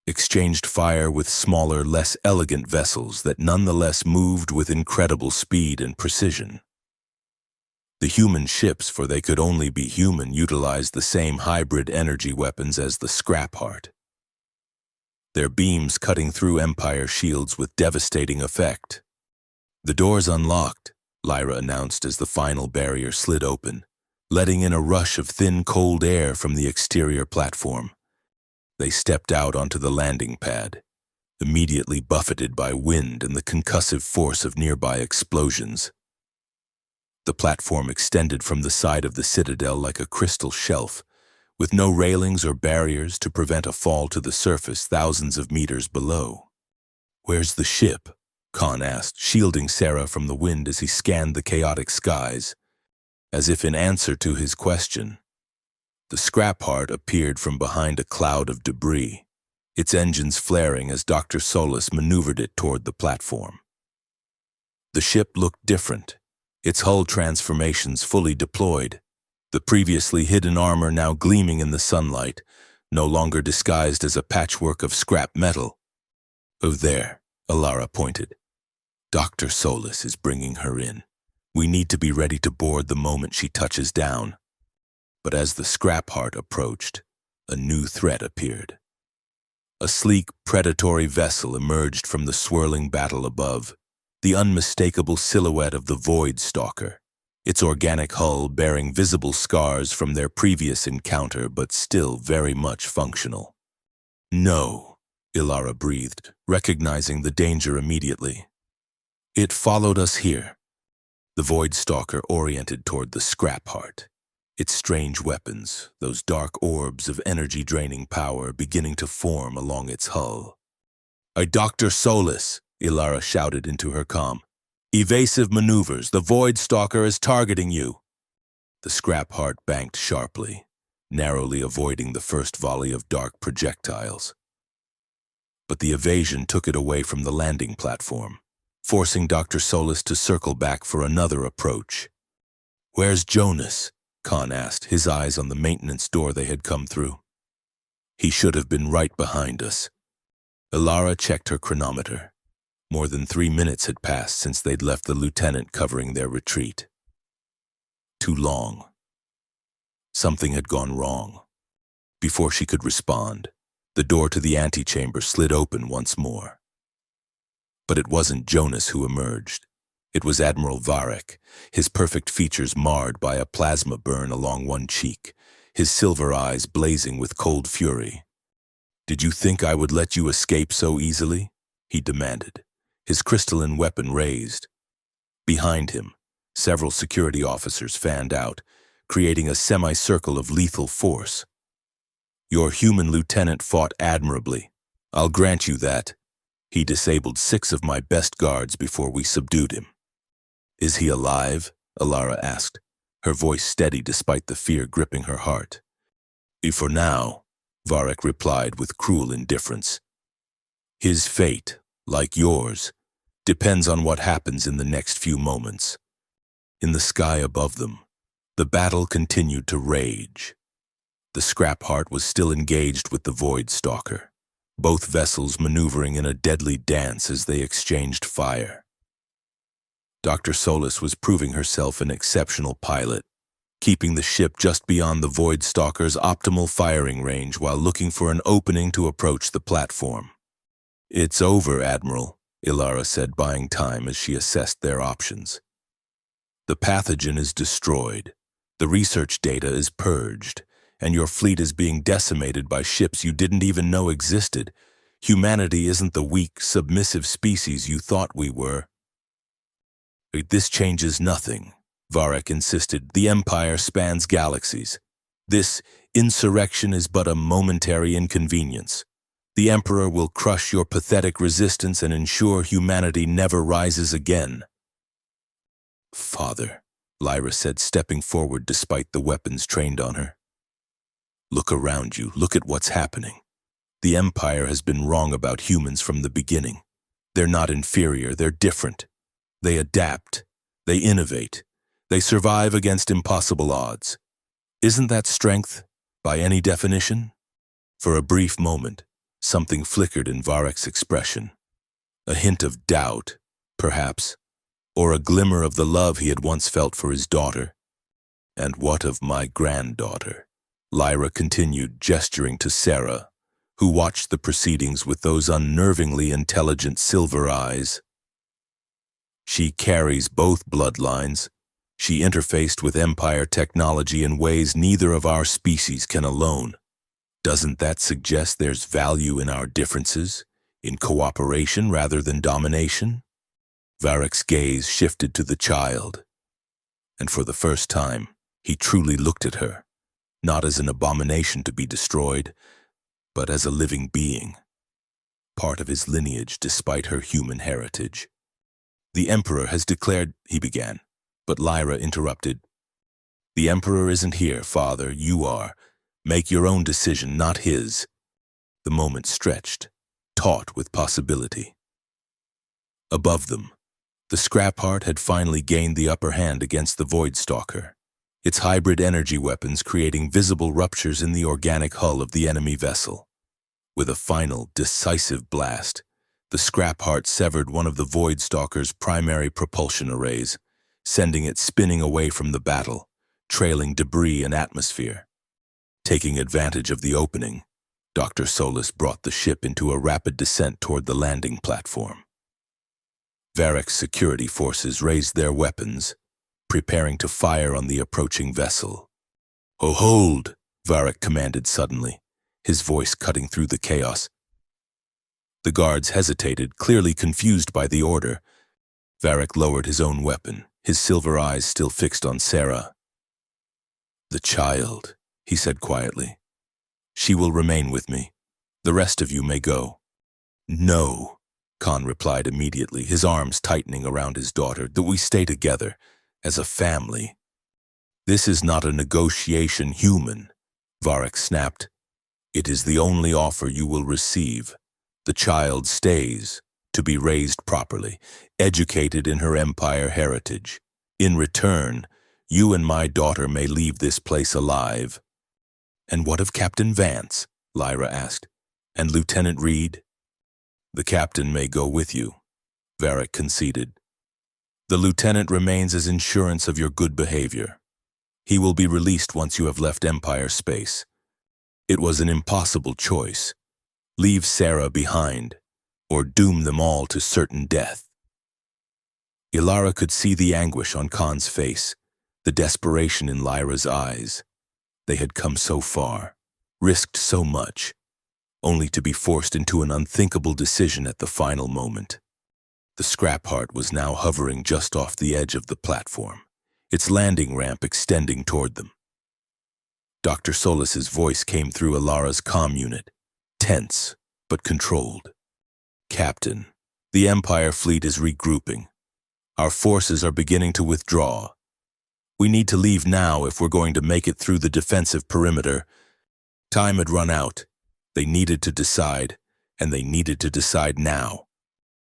A: exchanged fire with smaller, less elegant vessels that nonetheless moved with incredible speed and precision. The human ships, for they could only be human, utilized the same hybrid energy weapons as the Scrap Heart, their beams cutting through Empire shields with devastating effect. "The door's unlocked," Lyra announced as the final barrier slid open, letting in a rush of thin, cold air from the exterior platform. They stepped out onto the landing pad, immediately buffeted by wind and the concussive force of nearby explosions. The platform extended from the side of the citadel like a crystal shelf, with no railings or barriers to prevent a fall to the surface thousands of meters below. "Where's the ship?" Khan asked, shielding Sarah from the wind as he scanned the chaotic skies. As if in answer to his question, the Scrap Heart appeared from behind a cloud of debris, its engines flaring as Dr. Solus maneuvered it toward the platform. The ship looked different, its hull transformations fully deployed, the previously hidden armor now gleaming in the sunlight, no longer disguised as a patchwork of scrap metal. "Oh, there," Alara pointed. "Dr. Solus is bringing her in. We need to be ready to board the moment she touches down." But as the Scrap Heart approached, a new threat appeared. A sleek, predatory vessel emerged from the swirling battle above, the unmistakable silhouette of the Void Stalker, its organic hull bearing visible scars from their previous encounter but still very much functional. "No," Ilara breathed, recognizing the danger immediately. "It followed us here." The Void Stalker oriented toward the Scrap Heart, its strange weapons, those dark orbs of energy-draining power beginning to form along its hull. Dr. Solus," Ilara shouted into her comm. "Evasive maneuvers. The Void Stalker is targeting you." The Scrap Heart banked sharply, narrowly avoiding the first volley of dark projectiles. But the evasion took it away from the landing platform, forcing Dr. Solus to circle back for another approach. "Where's Jonas?" Khan asked, his eyes on the maintenance door they had come through. "He should have been right behind us." Ilara checked her chronometer. More than 3 minutes had passed since they'd left the lieutenant covering their retreat. Too long. Something had gone wrong. Before she could respond, the door to the antechamber slid open once more. But it wasn't Jonas who emerged. It was Admiral Varek, his perfect features marred by a plasma burn along one cheek, his silver eyes blazing with cold fury. "Did you think I would let you escape so easily?" he demanded, his crystalline weapon raised. Behind him, several security officers fanned out, creating a semicircle of lethal force. "Your human lieutenant fought admirably. I'll grant you that. He disabled 6 of my best guards before we subdued him." "Is he alive?" Alara asked, her voice steady despite the fear gripping her heart. "For now," Varek replied with cruel indifference. "His fate, like yours, depends on what happens in the next few moments." In the sky above them, the battle continued to rage. The Scrap Heart was still engaged with the Void Stalker, both vessels maneuvering in a deadly dance as they exchanged fire. Dr. Solis was proving herself an exceptional pilot, keeping the ship just beyond the Void Stalker's optimal firing range while looking for an opening to approach the platform. "It's over, Admiral," Ilara said, buying time as she assessed their options. "The pathogen is destroyed, the research data is purged, and your fleet is being decimated by ships you didn't even know existed. Humanity isn't the weak, submissive species you thought we were." "This changes nothing," Varek insisted. "The Empire spans galaxies. This insurrection is but a momentary inconvenience. The Emperor will crush your pathetic resistance and ensure humanity never rises again." "Father," Lyra said, stepping forward despite the weapons trained on her. "Look around you. Look at what's happening. The Empire has been wrong about humans from the beginning. They're not inferior, they're different. They adapt. They innovate. They survive against impossible odds. Isn't that strength, by any definition?" For a brief moment, something flickered in Varek's expression. A hint of doubt, perhaps, or a glimmer of the love he had once felt for his daughter. "And what of my granddaughter?" Lyra continued, gesturing to Sarah, who watched the proceedings with those unnervingly intelligent silver eyes. "She carries both bloodlines. She interfaced with Empire technology in ways neither of our species can alone. Doesn't that suggest there's value in our differences, in cooperation rather than domination?" Varek's gaze shifted to the child, and for the first time, he truly looked at her, not as an abomination to be destroyed, but as a living being, part of his lineage despite her human heritage. "The Emperor has declared," he began, but Lyra interrupted. "The Emperor isn't here, Father, you are. Make your own decision, not his." The moment stretched, taut with possibility. Above them, the Scrap Heart had finally gained the upper hand against the Void Stalker, its hybrid energy weapons creating visible ruptures in the organic hull of the enemy vessel. With a final, decisive blast, the Scrap Heart severed one of the Void Stalker's primary propulsion arrays, sending it spinning away from the battle, trailing debris and atmosphere. Taking advantage of the opening, Dr. Solis brought the ship into a rapid descent toward the landing platform. Varek's security forces raised their weapons, preparing to fire on the approaching vessel. "Oh, hold!" Varek commanded suddenly, his voice cutting through the chaos. The guards hesitated, clearly confused by the order. Varek lowered his own weapon, his silver eyes still fixed on Sarah. "The child," he said quietly. "She will remain with me. The rest of you may go." "No," Khan replied immediately, his arms tightening around his daughter, "that we stay together, as a family." "This is not a negotiation, human," Varek snapped. "It is the only offer you will receive. The child stays, to be raised properly, educated in her Empire heritage. In return, you and my daughter may leave this place alive." "And what of Captain Vance?" Lyra asked. "And Lieutenant Reed?" "The captain may go with you," Varek conceded. "The lieutenant remains as insurance of your good behavior. He will be released once you have left Empire space. It was an impossible choice. Leave Sarah behind. or doom them all to certain death. Ilara could see the anguish on Khan's face, the desperation in Lyra's eyes. They had come so far, risked so much, only to be forced into an unthinkable decision at the final moment. The scrap heart was now hovering just off the edge of the platform, its landing ramp extending toward them. Dr. Solis's voice came through Ilara's comm unit, tense but controlled. "Captain, the Empire fleet is regrouping. Our forces are beginning to withdraw. We need to leave now if we're going to make it through the defensive perimeter." Time had run out. They needed to decide, and they needed to decide now.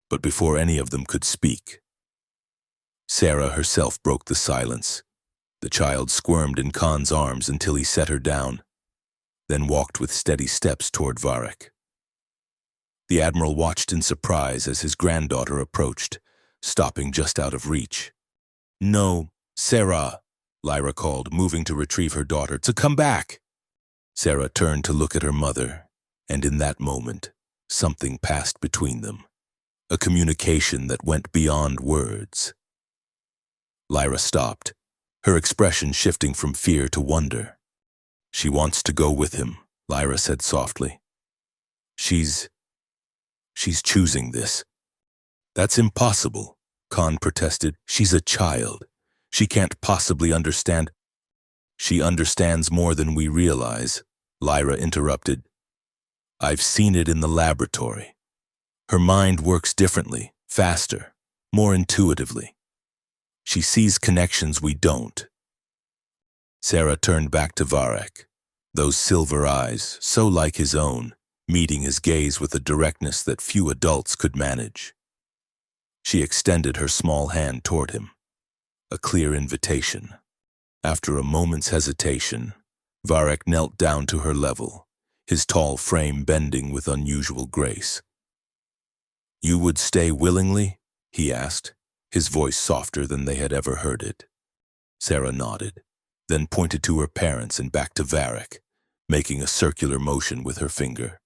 A: But before any of them could speak, Sarah herself broke the silence. The child squirmed in Khan's arms until he set her down, then walked with steady steps toward Varek. The Admiral watched in surprise as his granddaughter approached, stopping just out of reach. "No, Sarah," Lyra called, moving to retrieve her daughter, "to come back." Sarah turned to look at her mother, and in that moment, something passed between them. A communication that went beyond words. Lyra stopped, her expression shifting from fear to wonder. "She wants to go with him," Lyra said softly. She's choosing this." "That's impossible," Khan protested. "She's a child. She can't possibly understand." "She understands more than we realize," Lyra interrupted. "I've seen it in the laboratory. Her mind works differently, faster, more intuitively. She sees connections we don't." Sarah turned back to Varek, those silver eyes, so like his own, meeting his gaze with a directness that few adults could manage. She extended her small hand toward him, a clear invitation. After a moment's hesitation, Varek knelt down to her level, his tall frame bending with unusual grace. "You would stay willingly?" he asked, his voice softer than they had ever heard it. Sarah nodded, then pointed to her parents and back to Varek, making a circular motion with her finger.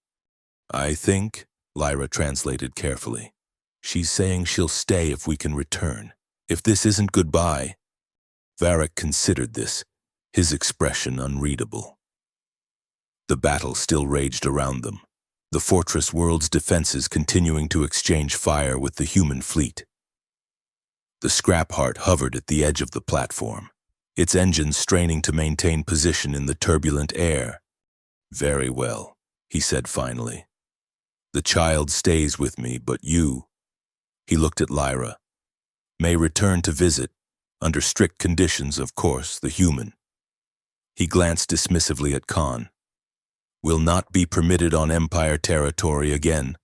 A: "I think," Lyra translated carefully, "she's saying she'll stay if we can return. If this isn't goodbye." Varek considered this, his expression unreadable. The battle still raged around them, the fortress world's defenses continuing to exchange fire with the human fleet. The scrap heart hovered at the edge of the platform, its engines straining to maintain position in the turbulent air. "Very well," he said finally. "The child stays with me, but you," he looked at Lyra, "may return to visit, under strict conditions, of course, the human." He glanced dismissively at Khan. "Will not be permitted on Empire territory again.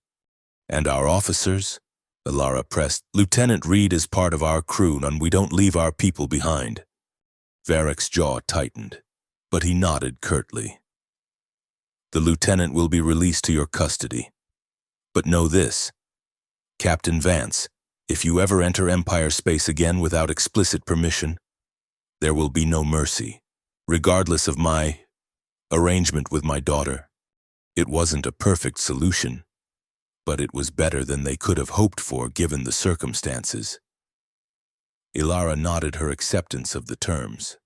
A: And our officers?" Ilara pressed. "Lieutenant Reed is part of our crew, and we don't leave our people behind." Varek's jaw tightened, but he nodded curtly. "The lieutenant will be released to your custody. But know this, Captain Vance, if you ever enter Empire space again without explicit permission, there will be no mercy, regardless of my arrangement with my daughter. It wasn't a perfect solution, but it was better than they could have hoped for given the circumstances." Ilara nodded her acceptance of the terms.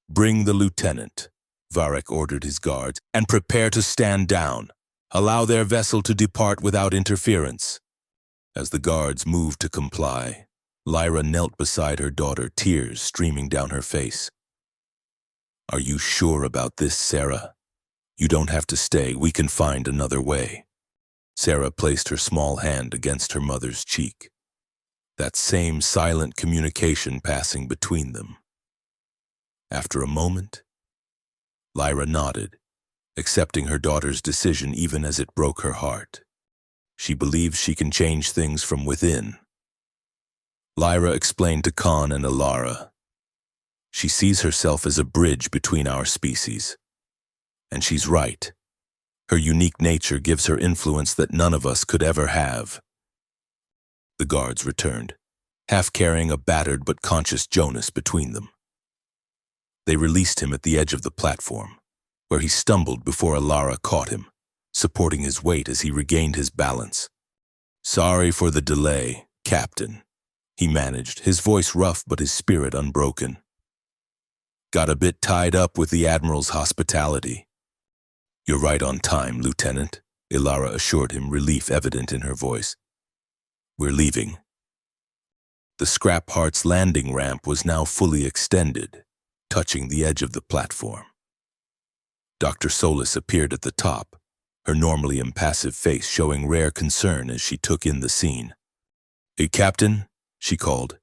A: "Bring the lieutenant," Varek ordered his guards, "and prepare to stand down. Allow their vessel to depart without interference." As the guards moved to comply, Lyra knelt beside her daughter, tears streaming down her face. "Are you sure about this, Sarah? You don't have to stay. We can find another way." Sarah placed her small hand against her mother's cheek, that same silent communication passing between them. After a moment, Lyra nodded, accepting her daughter's decision even as it broke her heart. She believes she can change things from within. Lyra explained to Khan and Ilara. She sees herself as a bridge between our species. And she's right. Her unique nature gives her influence that none of us could ever have. The guards returned, half carrying a battered but conscious Jonas between them. They released him at the edge of the platform, where he stumbled before Ilara caught him, supporting his weight as he regained his balance. Sorry for the delay, Captain, he managed, his voice rough but his spirit unbroken. Got a bit tied up with the Admiral's hospitality. You're right on time, Lieutenant, Ilara assured him, relief evident in her voice. We're leaving. The Scrap Heart's landing ramp was now fully extended, touching the edge of the platform. Dr. Solis appeared at the top, her normally impassive face showing rare concern as she took in the scene. Hey, Captain, she called.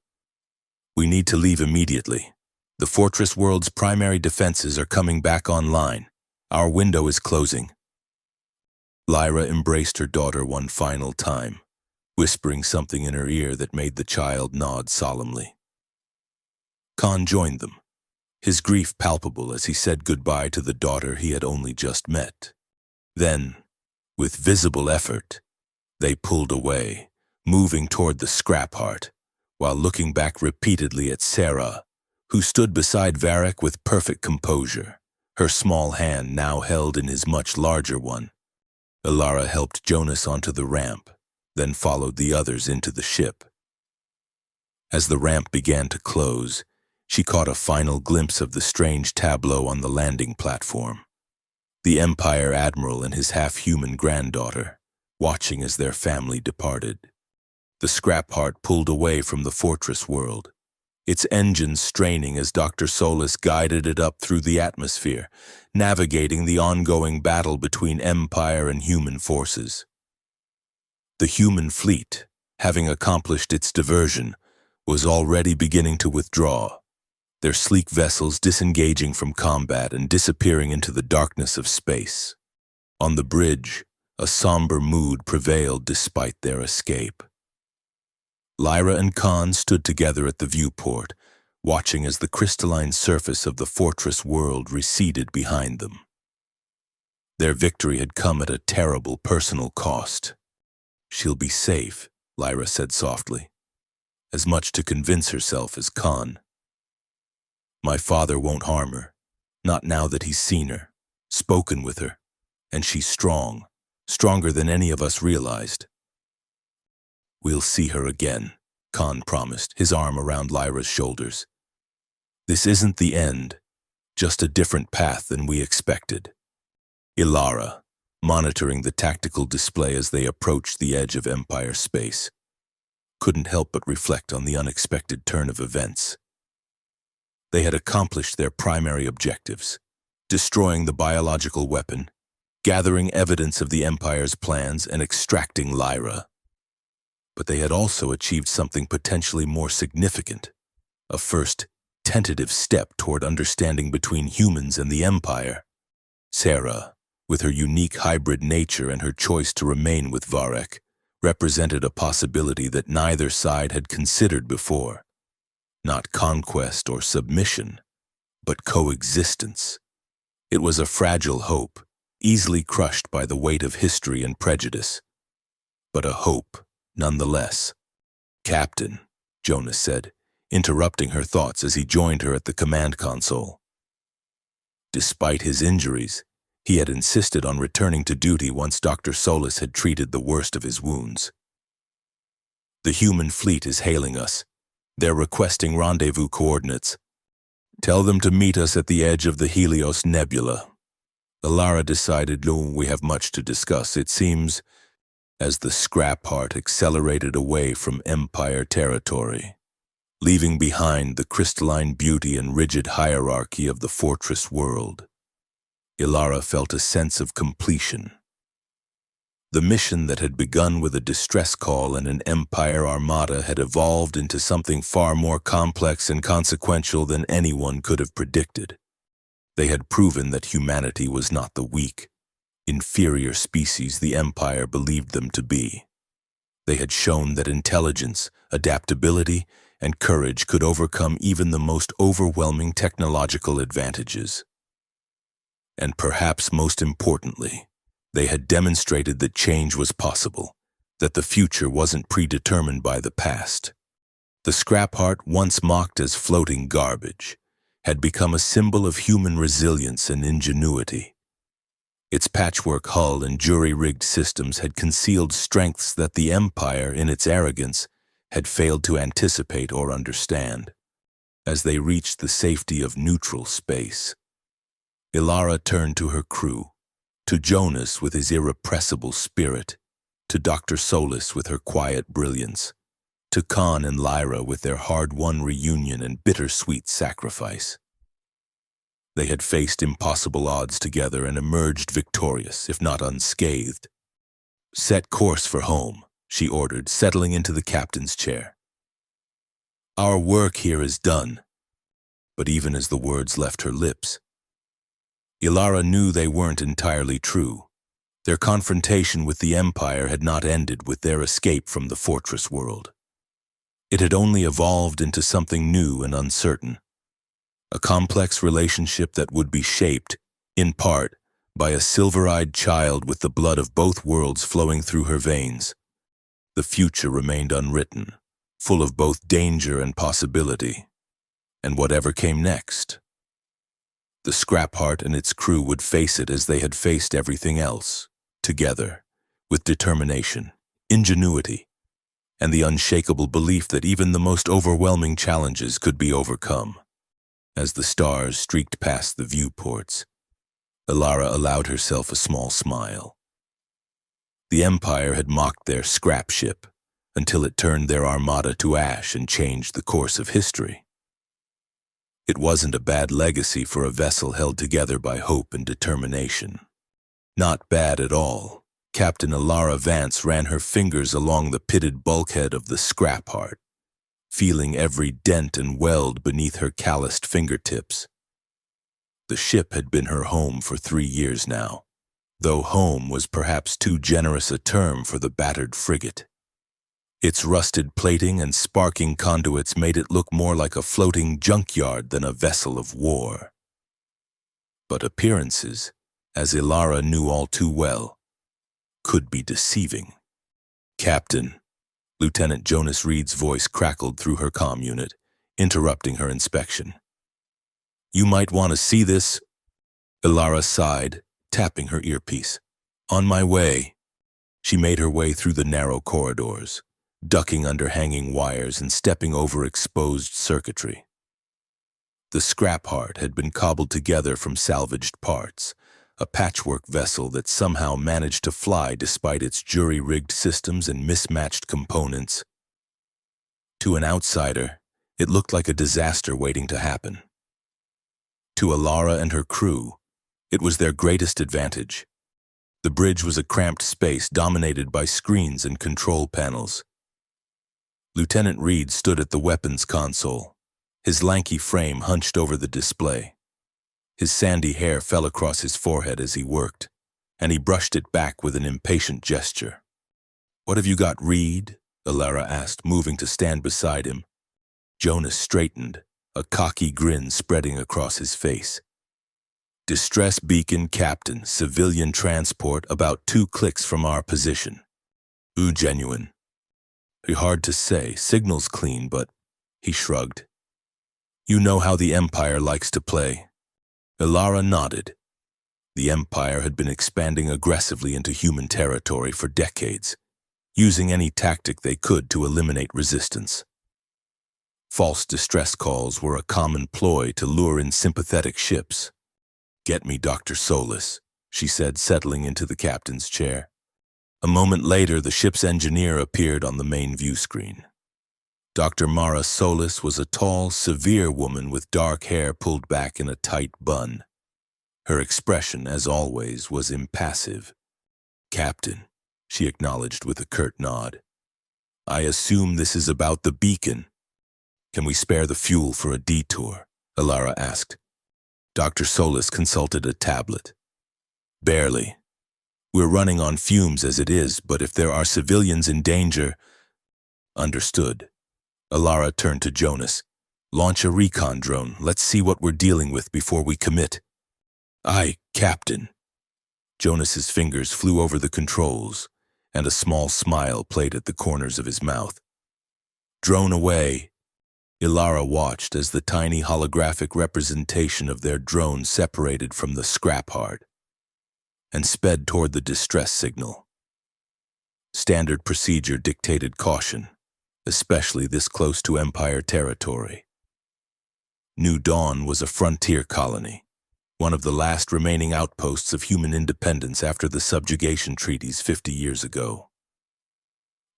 A: We need to leave immediately. The Fortress World's primary defenses are coming back online. Our window is closing. Lyra embraced her daughter one final time, whispering something in her ear that made the child nod solemnly. Khan joined them, his grief palpable as he said goodbye to the daughter he had only just met. Then, with visible effort, they pulled away, moving toward the Scrap Heart, while looking back repeatedly at Sarah, who stood beside Varric with perfect composure, her small hand now held in his much larger one. Ilara helped Jonas onto the ramp, then followed the others into the ship. As the ramp began to close, she caught a final glimpse of the strange tableau on the landing platform. The Empire Admiral and his half-human granddaughter, watching as their family departed. The Scrap Heart pulled away from the Fortress World, its engines straining as Dr. Solis guided it up through the atmosphere, navigating the ongoing battle between Empire and human forces. The human fleet, having accomplished its diversion, was already beginning to withdraw, their sleek vessels disengaging from combat and disappearing into the darkness of space. On the bridge, a somber mood prevailed despite their escape. Lyra and Khan stood together at the viewport, watching as the crystalline surface of the Fortress World receded behind them. Their victory had come at a terrible personal cost. She'll be safe, Lyra said softly, as much to convince herself as Khan. My father won't harm her, not now that he's seen her, spoken with her, and she's strong, stronger than any of us realized. We'll see her again, Khan promised, his arm around Lyra's shoulders. This isn't the end, just a different path than we expected. Ilara, monitoring the tactical display as they approached the edge of Empire space, couldn't help but reflect on the unexpected turn of events. They had accomplished their primary objectives, destroying the biological weapon, gathering evidence of the Empire's plans, and extracting Lyra. But they had also achieved something potentially more significant, a first, tentative step toward understanding between humans and the Empire. Sarah, with her unique hybrid nature and her choice to remain with Varric, represented a possibility that neither side had considered before. Not conquest or submission, but coexistence. It was a fragile hope, easily crushed by the weight of history and prejudice. But a hope, nonetheless. Captain, Jonas said, interrupting her thoughts as he joined her at the command console. Despite his injuries, he had insisted on returning to duty once Dr. Solis had treated the worst of his wounds. The human fleet is hailing us. They're requesting rendezvous coordinates. Tell them to meet us at the edge of the Helios Nebula. Ilara decided, we have much to discuss, it seems, as the Scrap Heart accelerated away from Empire territory, leaving behind the crystalline beauty and rigid hierarchy of the Fortress World. Ilara felt a sense of completion. The mission that had begun with a distress call and an Empire Armada had evolved into something far more complex and consequential than anyone could have predicted. They had proven that humanity was not the weak, inferior species the Empire believed them to be. They had shown that intelligence, adaptability, and courage could overcome even the most overwhelming technological advantages. And perhaps most importantly, they had demonstrated that change was possible, that the future wasn't predetermined by the past. The Scrap Heart, once mocked as floating garbage, had become a symbol of human resilience and ingenuity. Its patchwork hull and jury-rigged systems had concealed strengths that the Empire, in its arrogance, had failed to anticipate or understand. As they reached the safety of neutral space, Ilara turned to her crew, to Jonas with his irrepressible spirit, to Dr. Solis with her quiet brilliance, to Khan and Lyra with their hard-won reunion and bittersweet sacrifice. They had faced impossible odds together and emerged victorious, if not unscathed. "Set course for home," she ordered, settling into the captain's chair. "Our work here is done." But even as the words left her lips, Ilara knew they weren't entirely true. Their confrontation with the Empire had not ended with their escape from the fortress world. It had only evolved into something new and uncertain. A complex relationship that would be shaped, in part, by a silver-eyed child with the blood of both worlds flowing through her veins. The future remained unwritten, full of both danger and possibility. And whatever came next, the Scrapheart and its crew would face it as they had faced everything else, together, with determination, ingenuity, and the unshakable belief that even the most overwhelming challenges could be overcome. As the stars streaked past the viewports, Ilara allowed herself a small smile. The Empire had mocked their scrap ship until it turned their Armada to ash and changed the course of history. It wasn't a bad legacy for a vessel held together by hope and determination. Not bad at all. Captain Ilara Vance ran her fingers along the pitted bulkhead of the Scrapheart, feeling every dent and weld beneath her calloused fingertips. The ship had been her home for 3 years now, though home was perhaps too generous a term for the battered frigate. Its rusted plating and sparking conduits made it look more like a floating junkyard than a vessel of war. But appearances, as Ilara knew all too well, could be deceiving. "Captain," Lieutenant Jonas Reed's voice crackled through her comm unit, interrupting her inspection. "You might want to see this." Ilara sighed, tapping her earpiece. "On my way." She made her way through the narrow corridors, ducking under hanging wires and stepping over exposed circuitry. The Scrapheart had been cobbled together from salvaged parts, a patchwork vessel that somehow managed to fly despite its jury-rigged systems and mismatched components. To an outsider, it looked like a disaster waiting to happen. To Ilara and her crew, it was their greatest advantage. The bridge was a cramped space dominated by screens and control panels. Lieutenant Reed stood at the weapons console, his lanky frame hunched over the display. His sandy hair fell across his forehead as he worked, and he brushed it back with an impatient gesture. "What have you got, Reed?" Ilara asked, moving to stand beside him. Jonas straightened, a cocky grin spreading across his face. "Distress beacon, Captain, civilian transport about 2 clicks from our position." "Ooh, genuine." "Hard to say, signal's clean, but..." He shrugged. "You know how the Empire likes to play." Ilara nodded. The Empire had been expanding aggressively into human territory for decades, using any tactic they could to eliminate resistance. False distress calls were a common ploy to lure in sympathetic ships. "Get me Dr. Solis," she said, settling into the captain's chair. A moment later, the ship's engineer appeared on the main view screen. Dr. Mara Solis was a tall, severe woman with dark hair pulled back in a tight bun. Her expression, as always, was impassive. "Captain," she acknowledged with a curt nod. "I assume this is about the beacon." "Can we spare the fuel for a detour?" Ilara asked. Dr. Solis consulted a tablet. "Barely. We're running on fumes as it is, but if there are civilians in danger..." "Understood." Ilara turned to Jonas. "Launch a recon drone. Let's see what we're dealing with before we commit." "Aye, Captain." Jonas's fingers flew over the controls, and a small smile played at the corners of his mouth. "Drone away." Ilara watched as the tiny holographic representation of their drone separated from the Scrapheart. and sped toward the distress signal. Standard procedure dictated caution, especially this close to Empire territory. New Dawn was a frontier colony, one of the last remaining outposts of human independence after the subjugation treaties 50 years ago.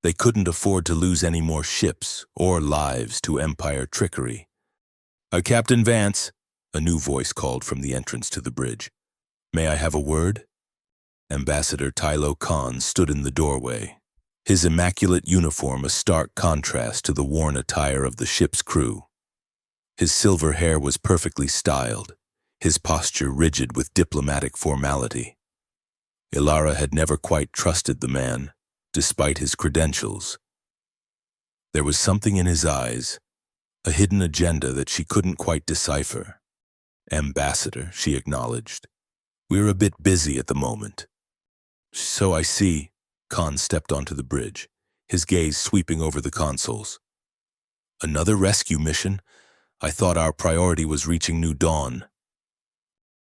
A: They couldn't afford to lose any more ships or lives to Empire trickery. Captain Vance, a new voice called from the entrance to the bridge. May I have a word? Ambassador Tylo Khan stood in the doorway, his immaculate uniform a stark contrast to the worn attire of the ship's crew. His silver hair was perfectly styled, his posture rigid with diplomatic formality. Ilara had never quite trusted the man, despite his credentials. There was something in his eyes, a hidden agenda that she couldn't quite decipher. Ambassador, she acknowledged. We're a bit busy at the moment. So I see. Khan stepped onto the bridge, his gaze sweeping over the consoles. Another rescue mission? I thought our priority was reaching New Dawn.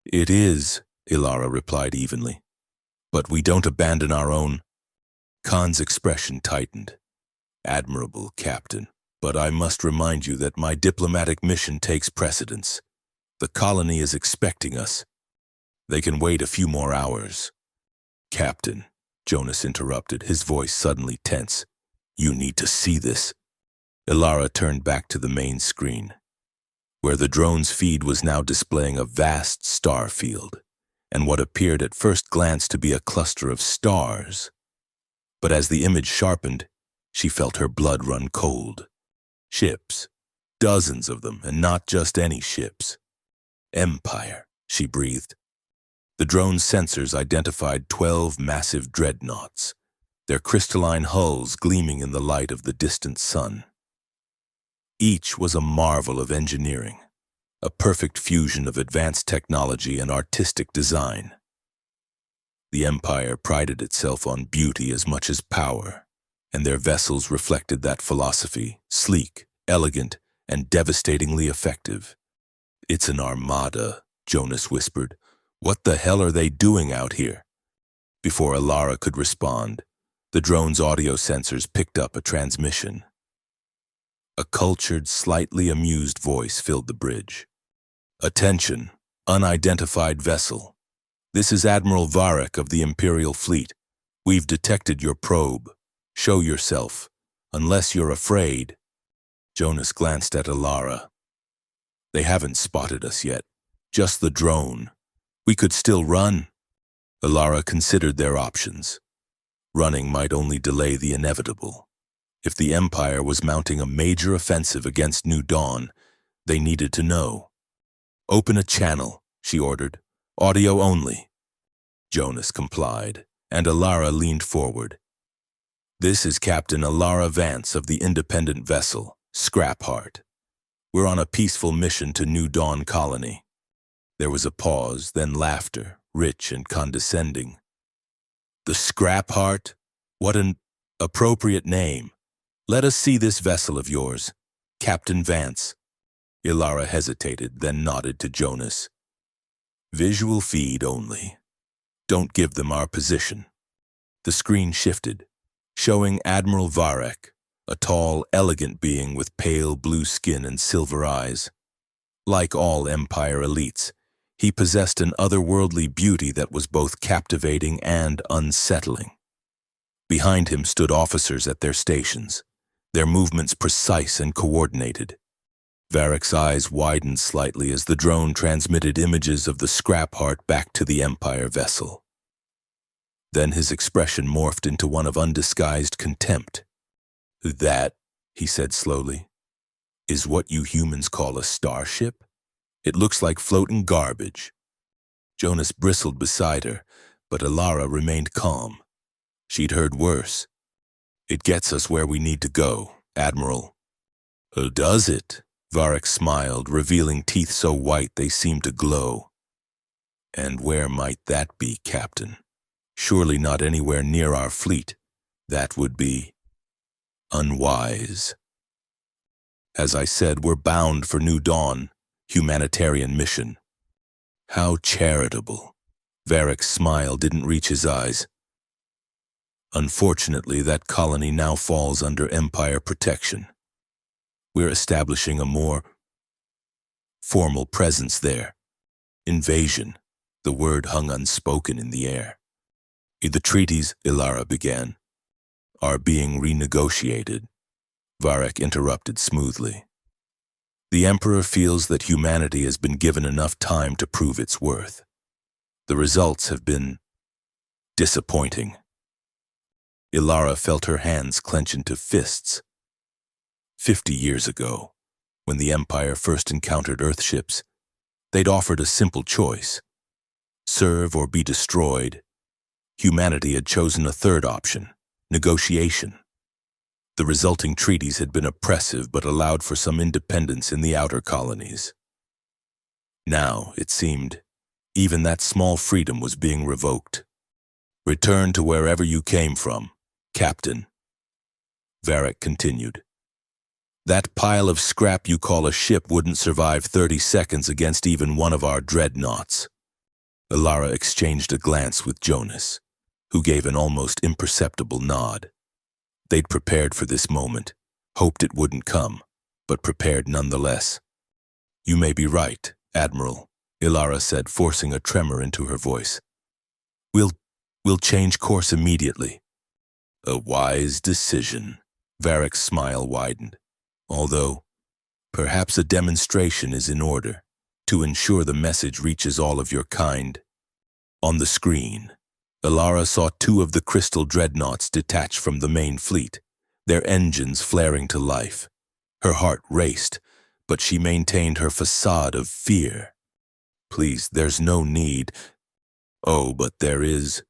A: It is, Ilara replied evenly. But we don't abandon our own. Khan's expression tightened. Admirable, Captain, but I must remind you that my diplomatic mission takes precedence. The colony is expecting us. They can wait a few more hours. Captain, Jonas interrupted, his voice suddenly tense. You need to see this. Ilara turned back to the main screen, where the drone's feed was now displaying a vast star field, and what appeared at first glance to be a cluster of stars. But as the image sharpened, she felt her blood run cold. Ships, dozens of them, and not just any ships. Empire, she breathed. The drone's sensors identified 12 massive dreadnoughts, their crystalline hulls gleaming in the light of the distant sun. Each was a marvel of engineering, a perfect fusion of advanced technology and artistic design. The Empire prided itself on beauty as much as power, and their vessels reflected that philosophy, sleek, elegant, and devastatingly effective. It's an Armada, Jonas whispered. What the hell are they doing out here? Before Ilara could respond, the drone's audio sensors picked up a transmission. A cultured, slightly amused voice filled the bridge. Attention, unidentified vessel. This is Admiral Varek of the Imperial Fleet. We've detected your probe. Show yourself, unless you're afraid. Jonas glanced at Ilara. They haven't spotted us yet, just the drone. We could still run. Ilara considered their options. Running might only delay the inevitable. If the Empire was mounting a major offensive against New Dawn, they needed to know. Open a channel, she ordered. Audio only. Jonas complied, and Ilara leaned forward. This is Captain Ilara Vance of the independent vessel, Scrapheart. We're on a peaceful mission to New Dawn Colony. There was a pause, then laughter, rich and condescending. The Scrapheart? What an appropriate name. Let us see this vessel of yours, Captain Vance. Ilara hesitated, then nodded to Jonas. Visual feed only. Don't give them our position. The screen shifted, showing Admiral Varek, a tall, elegant being with pale blue skin and silver eyes. Like all Empire elites, he possessed an otherworldly beauty that was both captivating and unsettling. Behind him stood officers at their stations, their movements precise and coordinated. Varek's eyes widened slightly as the drone transmitted images of the Scrapheart back to the Empire vessel. Then his expression morphed into one of undisguised contempt. That, he said slowly, is what you humans call a starship? It looks like floating garbage. Jonas bristled beside her, but Ilara remained calm. She'd heard worse. It gets us where we need to go, Admiral. Does it? Varek smiled, revealing teeth so white they seemed to glow. And where might that be, Captain? Surely not anywhere near our fleet. That would be unwise. As I said, we're bound for New Dawn, humanitarian mission. How charitable. Varric's smile didn't reach his eyes. Unfortunately, that colony now falls under Empire protection. We're establishing a more formal presence there. Invasion. The word hung unspoken in the air. The treaties, Ilara began, are being renegotiated. Varric interrupted smoothly. The Emperor feels that humanity has been given enough time to prove its worth. The results have been disappointing. Ilara felt her hands clench into fists. 50 years ago, when the Empire first encountered Earthships, they'd offered a simple choice: serve or be destroyed. Humanity had chosen a third option: negotiation. The resulting treaties had been oppressive but allowed for some independence in the outer colonies. Now, it seemed, even that small freedom was being revoked. Return to wherever you came from, Captain. Varric continued. That pile of scrap you call a ship wouldn't survive 30 seconds against even one of our dreadnoughts. Ilara exchanged a glance with Jonas, who gave an almost imperceptible nod. They'd prepared for this moment, hoped it wouldn't come, but prepared nonetheless. You may be right, Admiral, Ilara said, forcing a tremor into her voice. We'll change course immediately. A wise decision. Varric's smile widened. Although, perhaps a demonstration is in order to ensure the message reaches all of your kind. On the screen, Ilara saw 2 of the crystal dreadnoughts detach from the main fleet, their engines flaring to life. Her heart raced, but she maintained her facade of fear. Please, there's no need. Oh, but there is,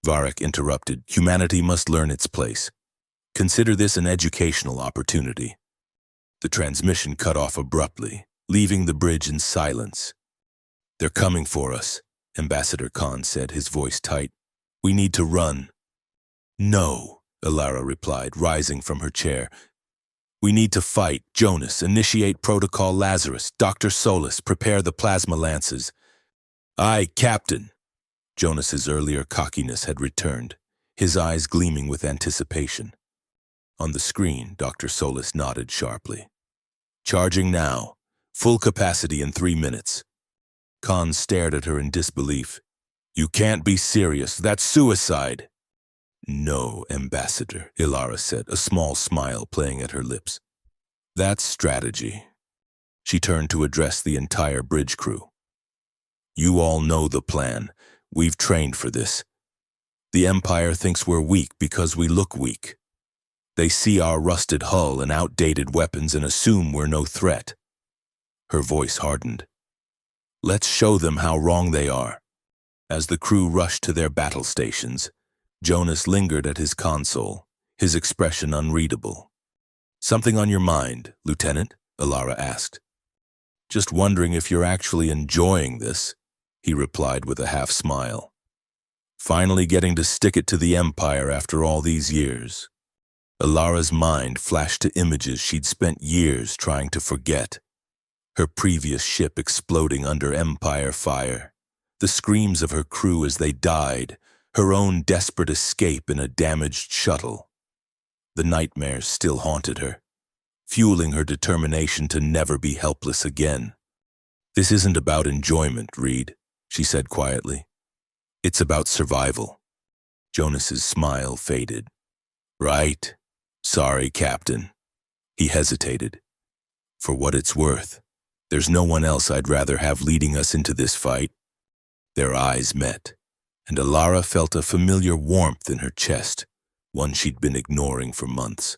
A: Varric interrupted. Humanity must learn its place. Consider this an educational opportunity. The transmission cut off abruptly, leaving the bridge in silence. They're coming for us, Ambassador Khan said, his voice tight. We need to run. No, Ilara replied, rising from her chair. We need to fight. Jonas, initiate Protocol Lazarus. Dr. Solus, prepare the plasma lances. Aye, Captain. Jonas's earlier cockiness had returned, his eyes gleaming with anticipation. On the screen, Dr. Solus nodded sharply. Charging now. Full capacity in 3 minutes. Khan stared at her in disbelief. You can't be serious. That's suicide. No, Ambassador, Ilara said, a small smile playing at her lips. That's strategy. She turned to address the entire bridge crew. You all know the plan. We've trained for this. The Empire thinks we're weak because we look weak. They see our rusted hull and outdated weapons and assume we're no threat. Her voice hardened. Let's show them how wrong they are. As the crew rushed to their battle stations, Jonas lingered at his console, his expression unreadable. Something on your mind, Lieutenant? Ilara asked. Just wondering if you're actually enjoying this, he replied with a half-smile. Finally getting to stick it to the Empire after all these years. Ilara's mind flashed to images she'd spent years trying to forget. Her previous ship exploding under Empire fire, the screams of her crew as they died, her own desperate escape in a damaged shuttle. The nightmares still haunted her, fueling her determination to never be helpless again. This isn't about enjoyment, Reed, she said quietly. It's about survival. Jonas's smile faded. Right. Sorry, Captain. He hesitated. For what it's worth, there's no one else I'd rather have leading us into this fight. Their eyes met, and Ilara felt a familiar warmth in her chest, one she'd been ignoring for months.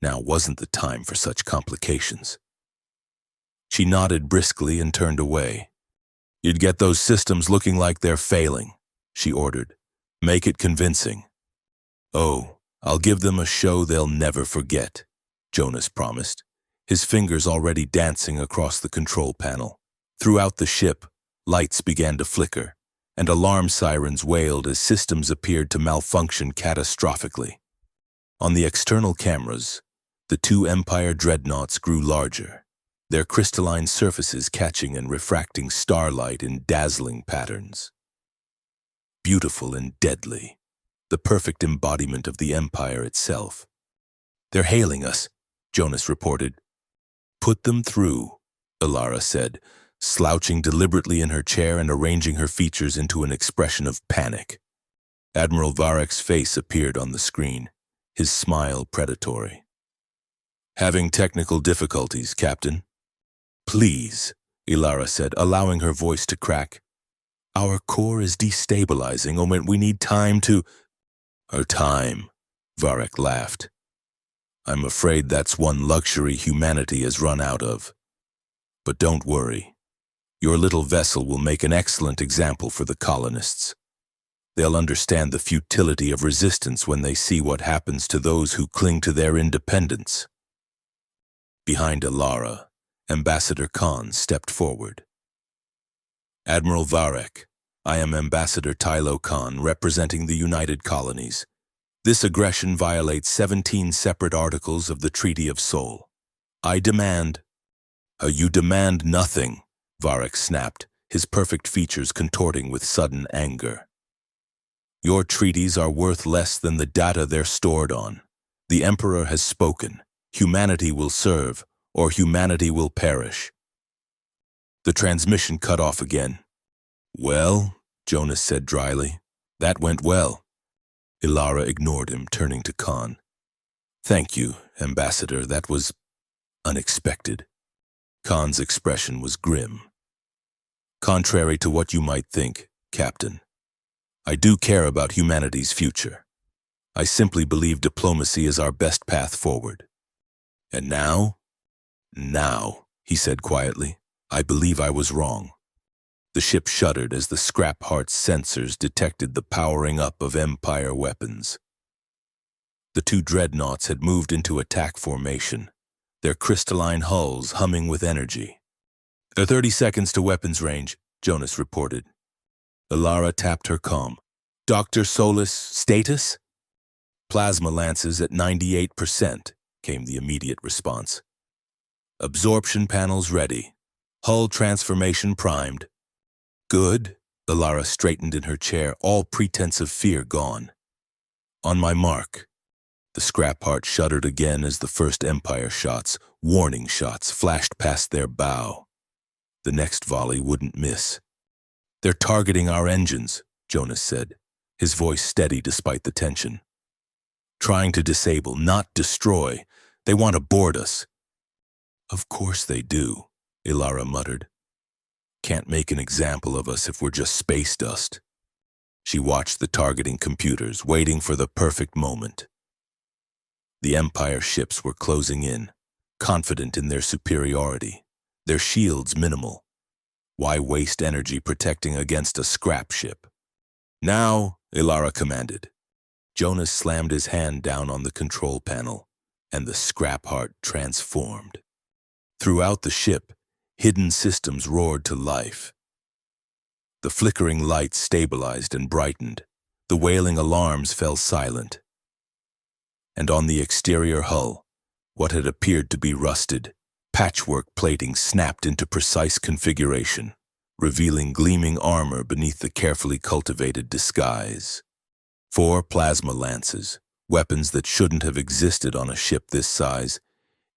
A: Now wasn't the time for such complications. She nodded briskly and turned away. You'd get those systems looking like they're failing, she ordered. Make it convincing. Oh, I'll give them a show they'll never forget, Jonas promised, his fingers already dancing across the control panel. Throughout the ship, lights began to flicker, and alarm sirens wailed as systems appeared to malfunction catastrophically. On the external cameras, the 2 Empire dreadnoughts grew larger, their crystalline surfaces catching and refracting starlight in dazzling patterns. beautiful and deadly, the perfect embodiment of the Empire itself. "They're hailing us," Jonas reported. "Put them through," Ilara said, slouching deliberately in her chair and arranging her features into an expression of panic. Admiral Varek's face appeared on the screen, his smile predatory. "Having technical difficulties, Captain." "Please," Ilara said, allowing her voice to crack. "Our core is destabilizing, and we need time to—" "Our time," Varek laughed. "I'm afraid that's one luxury humanity has run out of. But don't worry. Your little vessel will make an excellent example for the colonists. They'll understand the futility of resistance when they see what happens to those who cling to their independence." Behind Ilara, Ambassador Khan stepped forward. "Admiral Varek, I am Ambassador Tylo Khan, representing the United Colonies. This aggression violates 17 separate articles of the Treaty of Seoul. I demand—" "You demand nothing," Varek snapped, his perfect features contorting with sudden anger. "Your treaties are worth less than the data they're stored on. The Emperor has spoken. Humanity will serve, or humanity will perish." The transmission cut off again. "Well," Jonas said dryly, "that went well." Ilara ignored him, turning to Khan. "Thank you, Ambassador, that was unexpected." Khan's expression was grim. "Contrary to what you might think, Captain, I do care about humanity's future. I simply believe diplomacy is our best path forward. And now?" "Now," he said quietly, "I believe I was wrong." The ship shuddered as the scrap heart's sensors detected the powering up of Empire weapons. The two dreadnoughts had moved into attack formation, their crystalline hulls humming with energy. "They're 30 seconds to weapons range," Jonas reported. Ilara tapped her comm. "Dr. Solis, status?" "Plasma lances at 98%, came the immediate response. "Absorption panels ready. Hull transformation primed." "Good." Ilara straightened in her chair, all pretense of fear gone. "On my mark." The scrap heart shuddered again as the first Empire shots, warning shots, flashed past their bow. The next volley wouldn't miss. "They're targeting our engines," Jonas said, his voice steady despite the tension. "Trying to disable, not destroy. They want to board us." "Of course they do," Ilara muttered. "Can't make an example of us if we're just space dust." She watched the targeting computers, waiting for the perfect moment. The Empire ships were closing in, confident in their superiority, their shields minimal. Why waste energy protecting against a scrap ship? "Now," Ilara commanded. Jonas slammed his hand down on the control panel, and the scrap heart transformed. Throughout the ship, hidden systems roared to life. The flickering lights stabilized and brightened. The wailing alarms fell silent. And on the exterior hull, what had appeared to be rusted, patchwork plating snapped into precise configuration, revealing gleaming armor beneath the carefully cultivated disguise. 4 plasma lances, weapons that shouldn't have existed on a ship this size,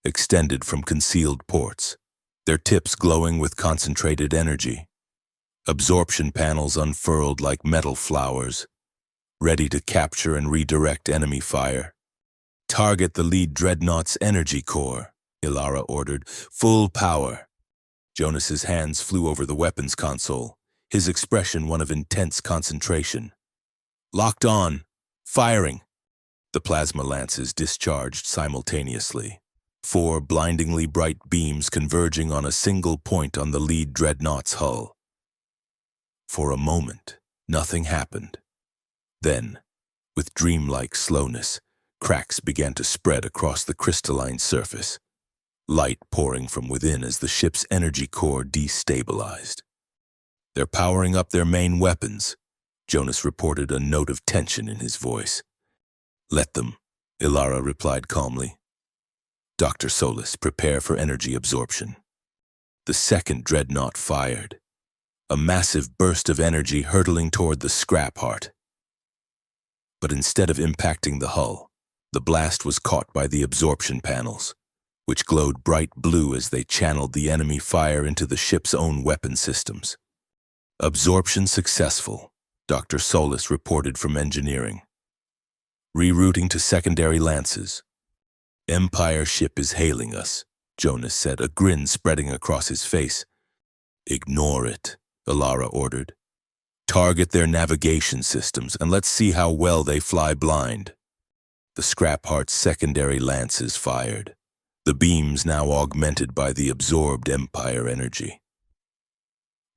A: extended from concealed ports, their tips glowing with concentrated energy. Absorption panels unfurled like metal flowers, ready to capture and redirect enemy fire. "Target the lead dreadnought's energy core," Ilara ordered. "Full power." Jonas's hands flew over the weapons console, his expression one of intense concentration. "Locked on. Firing." The plasma lances discharged simultaneously. 4 blindingly bright beams converging on a single point on the lead dreadnought's hull. For a moment, nothing happened. Then, with dreamlike slowness, cracks began to spread across the crystalline surface, light pouring from within as the ship's energy core destabilized. "They're powering up their main weapons," Jonas reported, a note of tension in his voice. "Let them," Ilara replied calmly. "Dr. Solis, prepare for energy absorption." The second dreadnought fired. a massive burst of energy hurtling toward the scrap heart. But instead of impacting the hull, the blast was caught by the absorption panels, which glowed bright blue as they channeled the enemy fire into the ship's own weapon systems. Absorption successful, Dr. Solis reported from engineering. Rerouting to secondary lances. Empire ship is hailing us, Jonas said, a grin spreading across his face. Ignore it, Alara ordered. Target their navigation systems and let's see how well they fly blind. The Scrap Heart's secondary lances fired, the beams now augmented by the absorbed Empire energy.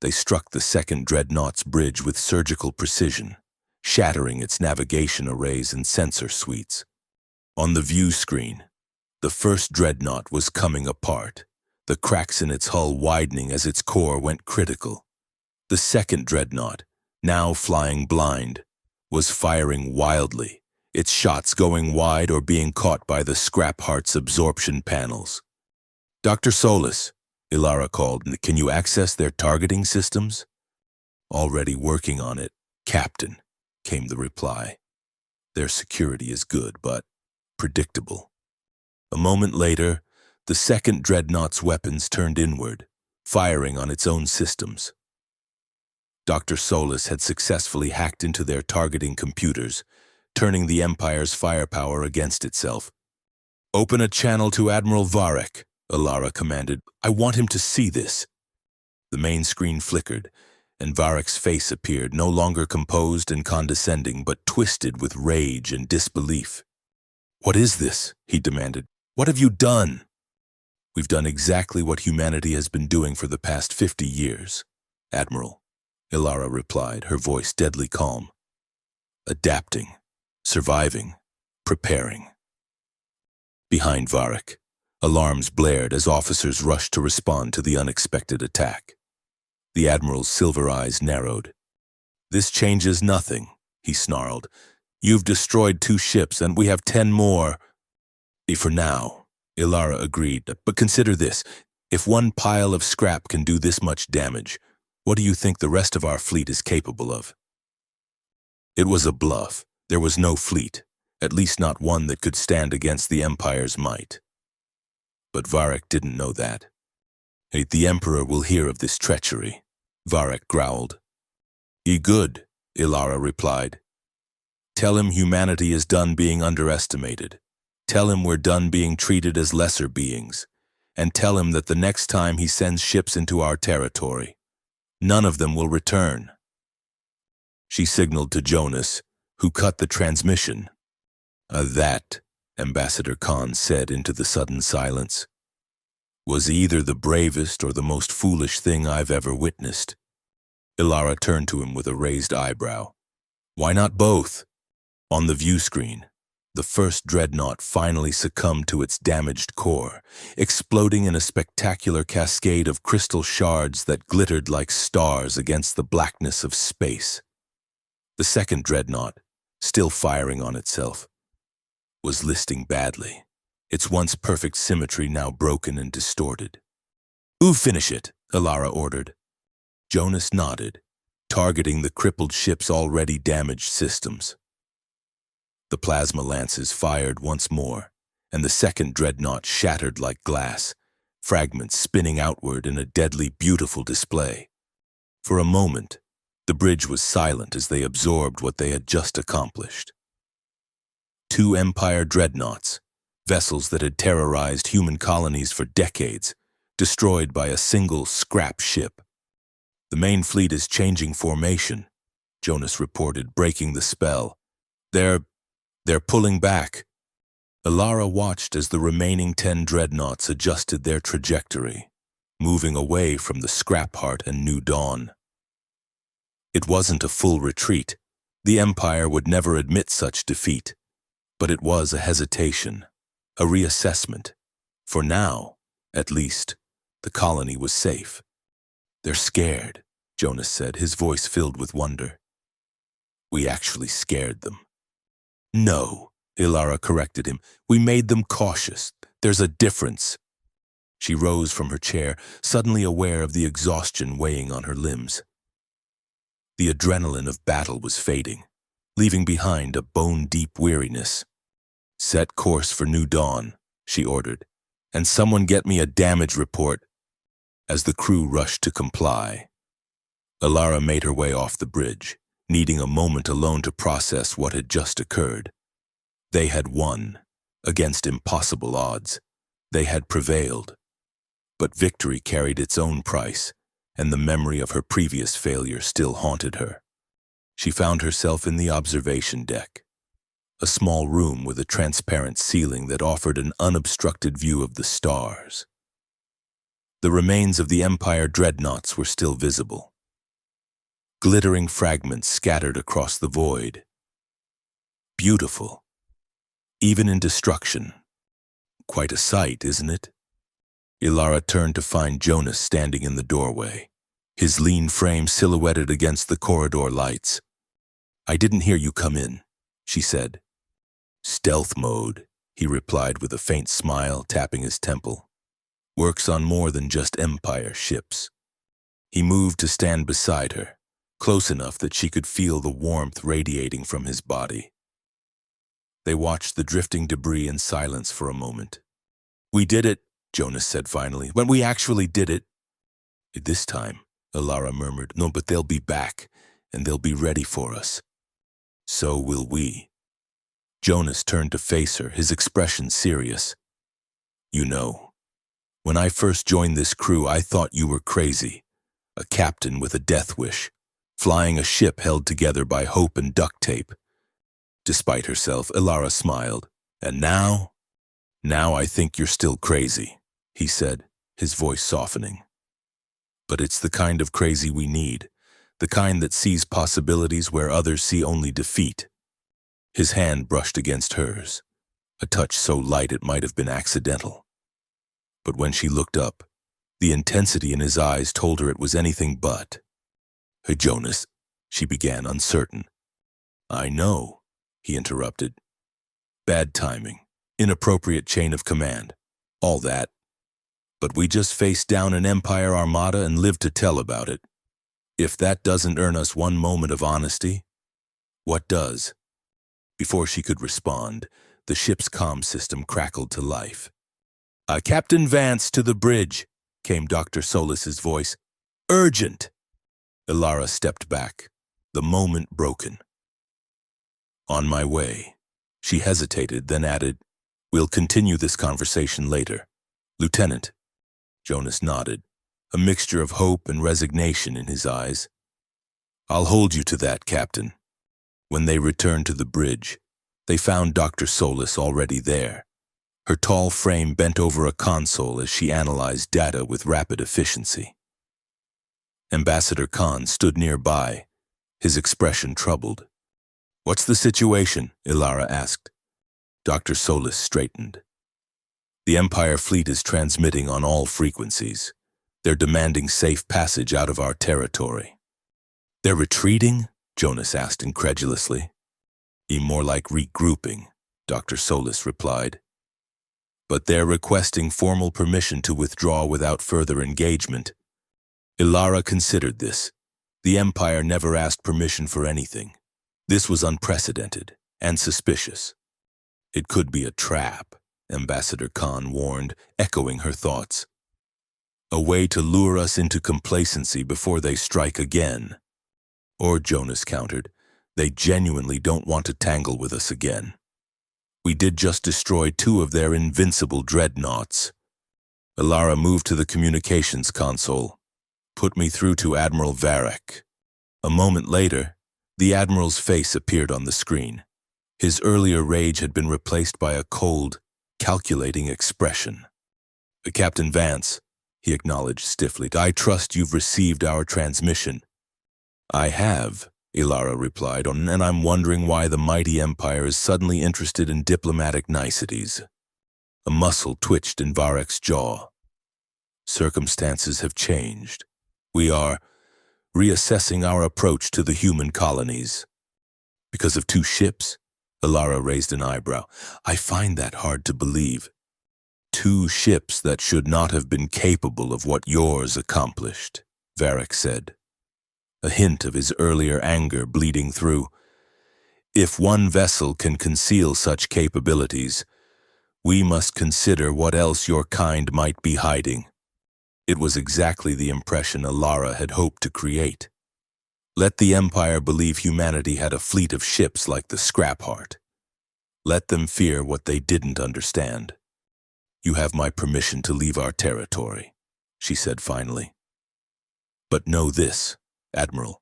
A: They struck the second Dreadnought's bridge with surgical precision, shattering its navigation arrays and sensor suites. On the view screen, the first Dreadnought was coming apart, the cracks in its hull widening as its core went critical. The second Dreadnought, now flying blind, was firing wildly, its shots going wide or being caught by the Scrap Heart's absorption panels. Dr. Solis, Ilara called, can you access their targeting systems? Already working on it, Captain, came the reply. Their security is good, but predictable. A moment later, the second Dreadnought's weapons turned inward, firing on its own systems. Dr. Solis had successfully hacked into their targeting computers, turning the Empire's firepower against itself. Open a channel to Admiral Varek, Alara commanded. I want him to see this. The main screen flickered, and Varek's face appeared, no longer composed and condescending, but twisted with rage and disbelief. What is this? He demanded. What have you done? We've done exactly what humanity has been doing for the past 50 years, Admiral, Ilara replied, her voice deadly calm. Adapting, surviving, preparing. Behind Varek, alarms blared as officers rushed to respond to the unexpected attack. The Admiral's silver eyes narrowed. This changes nothing, he snarled. You've destroyed 2 ships and we have 10 more. For now, Ilara agreed, but consider this. If one pile of scrap can do this much damage, what do you think the rest of our fleet is capable of? It was a bluff. There was no fleet, at least not one that could stand against the Empire's might. But Varek didn't know that. The Emperor will hear of this treachery, Varek growled. Good, Ilara replied. Tell him humanity is done being underestimated. Tell him we're done being treated as lesser beings. And tell him that the next time he sends ships into our territory, none of them will return. She signaled to Jonas, who cut the transmission. That, Ambassador Khan said into the sudden silence, was either the bravest or the most foolish thing I've ever witnessed. Ilara turned to him with a raised eyebrow. Why not both? On the view screen, the first Dreadnought finally succumbed to its damaged core, exploding in a spectacular cascade of crystal shards that glittered like stars against the blackness of space. The second Dreadnought, still firing on itself, was listing badly, its once perfect symmetry now broken and distorted. Finish it, Ilara ordered. Jonas nodded, targeting the crippled ship's already damaged systems. The plasma lances fired once more, and the second Dreadnought shattered like glass, fragments spinning outward in a deadly beautiful display. For a moment, the bridge was silent as they absorbed what they had just accomplished. 2 Empire Dreadnoughts, vessels that had terrorized human colonies for decades, destroyed by a single scrap ship. The main fleet is changing formation, Jonas reported, breaking the spell. They're pulling back. Ilara watched as the remaining 10 Dreadnoughts adjusted their trajectory, moving away from the Scrap Heart and New Dawn. It wasn't a full retreat. The Empire would never admit such defeat. But it was a hesitation, a reassessment. For now, at least, the colony was safe. They're scared, Jonas said, his voice filled with wonder. We actually scared them. No, Ilara corrected him. We made them cautious. There's a difference. She rose from her chair, suddenly aware of the exhaustion weighing on her limbs. The adrenaline of battle was fading, leaving behind a bone-deep weariness. "Set course for New Dawn," she ordered, "and someone get me a damage report." As the crew rushed to comply, Alara made her way off the bridge, needing a moment alone to process what had just occurred. They had won, against impossible odds. They had prevailed. But victory carried its own price, and the memory of her previous failure still haunted her. She found herself in the observation deck, a small room with a transparent ceiling that offered an unobstructed view of the stars. The remains of the Empire dreadnoughts were still visible, glittering fragments scattered across the void. Beautiful, even in destruction. Quite a sight, isn't it? Ilara turned to find Jonas standing in the doorway, his lean frame silhouetted against the corridor lights. "I didn't hear you come in," she said. "Stealth mode," he replied with a faint smile, tapping his temple. "Works on more than just Empire ships." He moved to stand beside her, close enough that she could feel the warmth radiating from his body. They watched the drifting debris in silence for a moment. "We did it," Jonas said finally. "When we actually did it." "This time," Alara murmured. "No, but they'll be back, and they'll be ready for us. So will we." Jonas turned to face her, his expression serious. "You know, when I first joined this crew, I thought you were crazy. A captain with a death wish, flying a ship held together by hope and duct tape." Despite herself, Ilara smiled. "And now? Now I think you're still crazy," he said, his voice softening. "But it's the kind of crazy we need, the kind that sees possibilities where others see only defeat." His hand brushed against hers, a touch so light it might have been accidental. But when she looked up, the intensity in his eyes told her it was anything but. "Hey, Jonas," she began, uncertain. "I know," he interrupted. "Bad timing, inappropriate chain of command, all that. But we just faced down an Empire Armada and lived to tell about it. If that doesn't earn us one moment of honesty, what does?" Before she could respond, the ship's comm system crackled to life. "Captain Vance to the bridge," came Dr. Solis's voice. "Urgent!" Ilara stepped back, the moment broken. "On my way." She hesitated, then added, "We'll continue this conversation later. Lieutenant." Jonas nodded, a mixture of hope and resignation in his eyes. "I'll hold you to that, Captain." When they returned to the bridge, they found Dr. Solis already there, her tall frame bent over a console as she analyzed data with rapid efficiency. Ambassador Khan stood nearby, his expression troubled. "What's the situation?" Ilara asked. Dr. Solis straightened. "The Empire fleet is transmitting on all frequencies. They're demanding safe passage out of our territory." "They're retreating?" Jonas asked incredulously. "More like regrouping," Dr. Solis replied. "But they're requesting formal permission to withdraw without further engagement." Ilara considered this. The Empire never asked permission for anything. This was unprecedented and suspicious. "It could be a trap," Ambassador Khan warned, echoing her thoughts. "A way to lure us into complacency before they strike again." Or, Jonas countered, "they genuinely don't want to tangle with us again. We did just destroy 2 of their invincible dreadnoughts." Ilara moved to the communications console. "Put me through to Admiral Varek." A moment later, the Admiral's face appeared on the screen. His earlier rage had been replaced by a cold, calculating expression. "Captain Vance," he acknowledged stiffly, "I trust you've received our transmission." "I have," Ilara replied, "and I'm wondering why the mighty Empire is suddenly interested in diplomatic niceties." A muscle twitched in Varek's jaw. "Circumstances have changed. We are reassessing our approach to the human colonies." "Because of 2 ships?" Ilara raised an eyebrow. "I find that hard to believe." 2 ships that should not have been capable of what yours accomplished," Varek said. a hint of his earlier anger bleeding through. If one vessel can conceal such capabilities, we must consider what else your kind might be hiding. It was exactly the impression Alara had hoped to create. Let the Empire believe humanity had a fleet of ships like the Scrapheart. Let them fear what they didn't understand. You have my permission to leave our territory, she said finally. But know this, Admiral.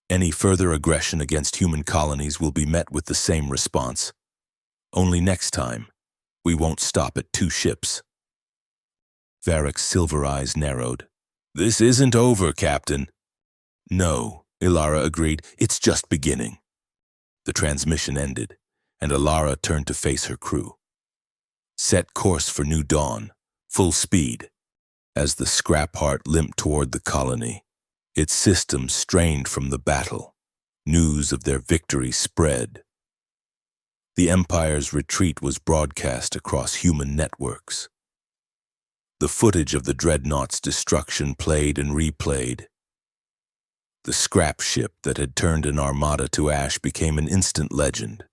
A: Any further aggression against human colonies will be met with the same response. Only next time, we won't stop at 2 ships. Varric's silver eyes narrowed. This isn't over, Captain. No, Alara agreed. It's just beginning. The transmission ended, and Alara turned to face her crew. Set course for New Dawn, full speed. As the Scrapheart limped toward the colony, its systems strained from the battle. News of their victory spread. The Empire's retreat was broadcast across human networks. The footage of the dreadnought's destruction played and replayed. The scrap ship that had turned an Armada to ash became an instant legend,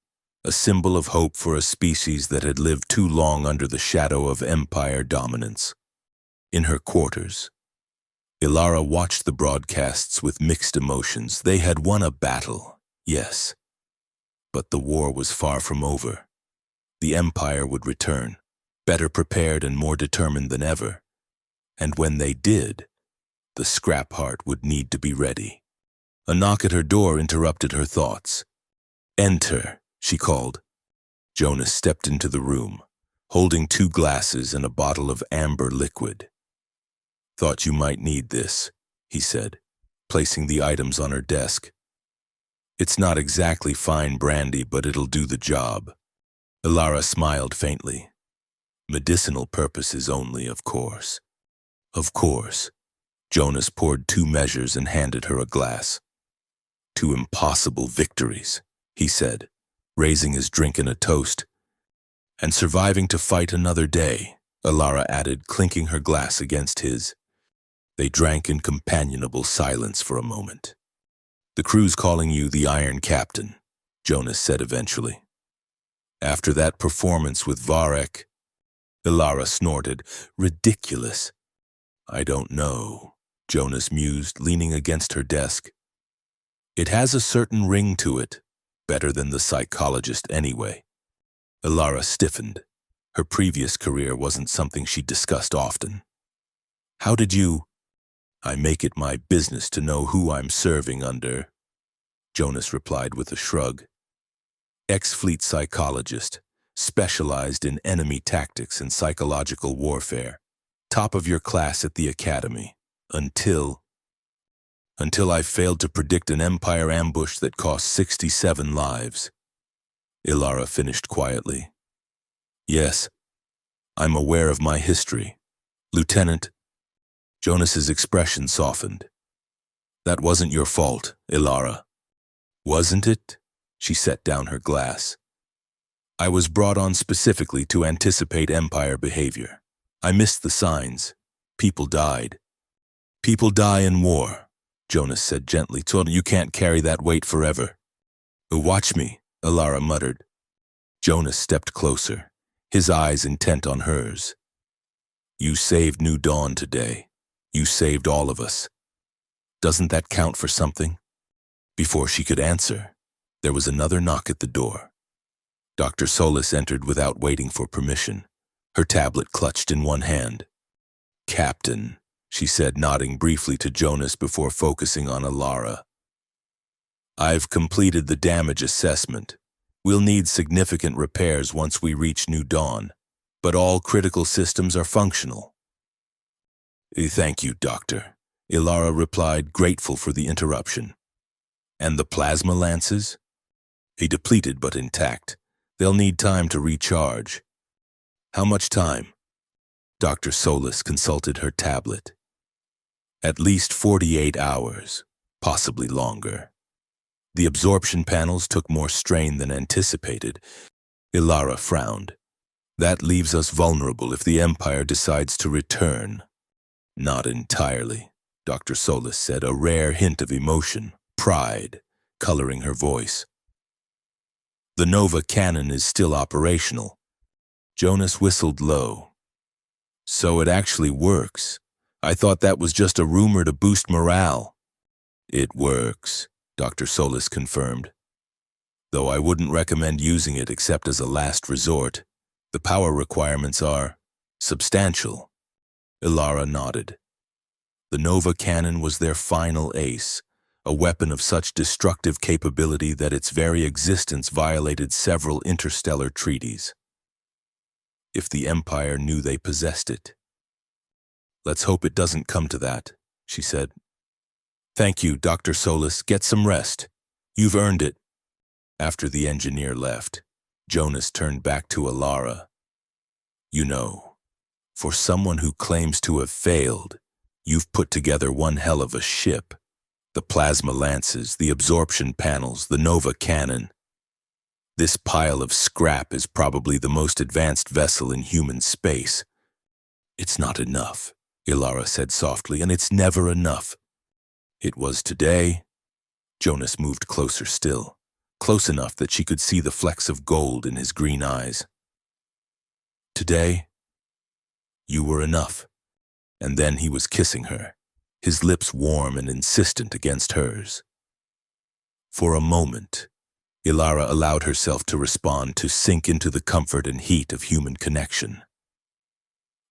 A: a symbol of hope for a species that had lived too long under the shadow of Empire dominance. In her quarters, Alara watched the broadcasts with mixed emotions. They had won a battle, yes, but the war was far from over. The Empire would return, better prepared and more determined than ever. And when they did, the Scrapheart would need to be ready. A knock at her door interrupted her thoughts. Enter, she called. Jonas stepped into the room, holding 2 glasses and a bottle of amber liquid. Thought you might need this, he said, placing the items on her desk. It's not exactly fine brandy, but it'll do the job. Alara smiled faintly. Medicinal purposes only, of course. Of course. Jonas poured 2 measures and handed her a glass. 2 impossible victories, he said, raising his drink in a toast. And surviving to fight another day, Alara added, clinking her glass against his. They drank in companionable silence for a moment. The crew's calling you the Iron Captain, Jonas said eventually. After that performance with Varric, Alara snorted. Ridiculous. I don't know, Jonas mused, leaning against her desk. It has a certain ring to it, better than the psychologist anyway. Alara stiffened. Her previous career wasn't something she discussed often. How did you? I make it my business to know who I'm serving under, Jonas replied with a shrug. Ex-fleet psychologist, specialized in enemy tactics and psychological warfare. Top of your class at the academy. Until I failed to predict an Empire ambush that cost 67 lives. Alara finished quietly. Yes, I'm aware of my history. Lieutenant. Jonas's expression softened. That wasn't your fault, Alara. Wasn't it? She set down her glass. I was brought on specifically to anticipate Empire behavior. I missed the signs. People died. People die in war, Jonas said gently. You can't carry that weight forever. Watch me, Alara muttered. Jonas stepped closer, his eyes intent on hers. You saved New Dawn today. You saved all of us. Doesn't that count for something? Before she could answer, there was another knock at the door. Dr. Solis entered without waiting for permission, her tablet clutched in one hand. Captain, she said, nodding briefly to Jonas before focusing on Alara. I've completed the damage assessment. We'll need significant repairs once we reach New Dawn, but all critical systems are functional. Thank you, Doctor, Alara replied, grateful for the interruption. And the plasma lances? Depleted but intact. They'll need time to recharge. How much time? Dr. Solis consulted her tablet. At least 48 hours, possibly longer. The absorption panels took more strain than anticipated. Alara frowned. That leaves us vulnerable if the Empire decides to return. Not entirely, Dr. Solis said, a rare hint of emotion, pride, coloring her voice. The Nova cannon is still operational. Jonas whistled low. So it actually works. I thought that was just a rumor to boost morale. It works, Dr. Solis confirmed. Though I wouldn't recommend using it except as a last resort. The power requirements are substantial. Ilara nodded. The Nova cannon was their final ace, a weapon of such destructive capability that its very existence violated several interstellar treaties. If the Empire knew they possessed it. Let's hope it doesn't come to that, she said. Thank you, Dr. Solis. Get some rest. You've earned it. After the engineer left, Jonas turned back to Ilara. You know, for someone who claims to have failed, you've put together one hell of a ship. The plasma lances, the absorption panels, the Nova cannon. This pile of scrap is probably the most advanced vessel in human space. It's not enough, Ilara said softly, and it's never enough. It was today. Jonas moved closer still, close enough that she could see the flecks of gold in his green eyes. Today, you were enough. And then he was kissing her, his lips warm and insistent against hers. For a moment, Ilara allowed herself to respond, to sink into the comfort and heat of human connection.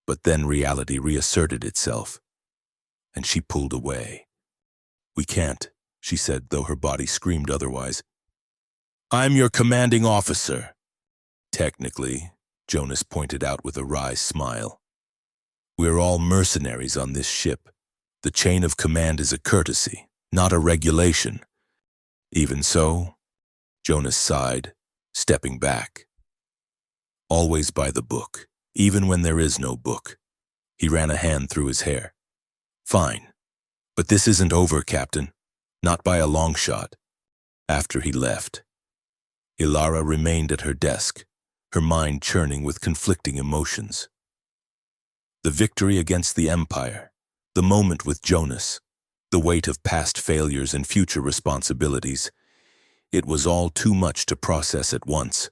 A: But then reality reasserted itself, and she pulled away. We can't, she said, though her body screamed otherwise. I'm your commanding officer. Technically, Jonas pointed out with a wry smile. We're all mercenaries on this ship. The chain of command is a courtesy, not a regulation. Even so, Jonas sighed, stepping back. Always by the book, even when there is no book. He ran a hand through his hair. Fine, but this isn't over, Captain. Not by a long shot. After he left, Ilara remained at her desk, her mind churning with conflicting emotions. The victory against the Empire, the moment with Jonas, the weight of past failures and future responsibilities. It was all too much to process at once.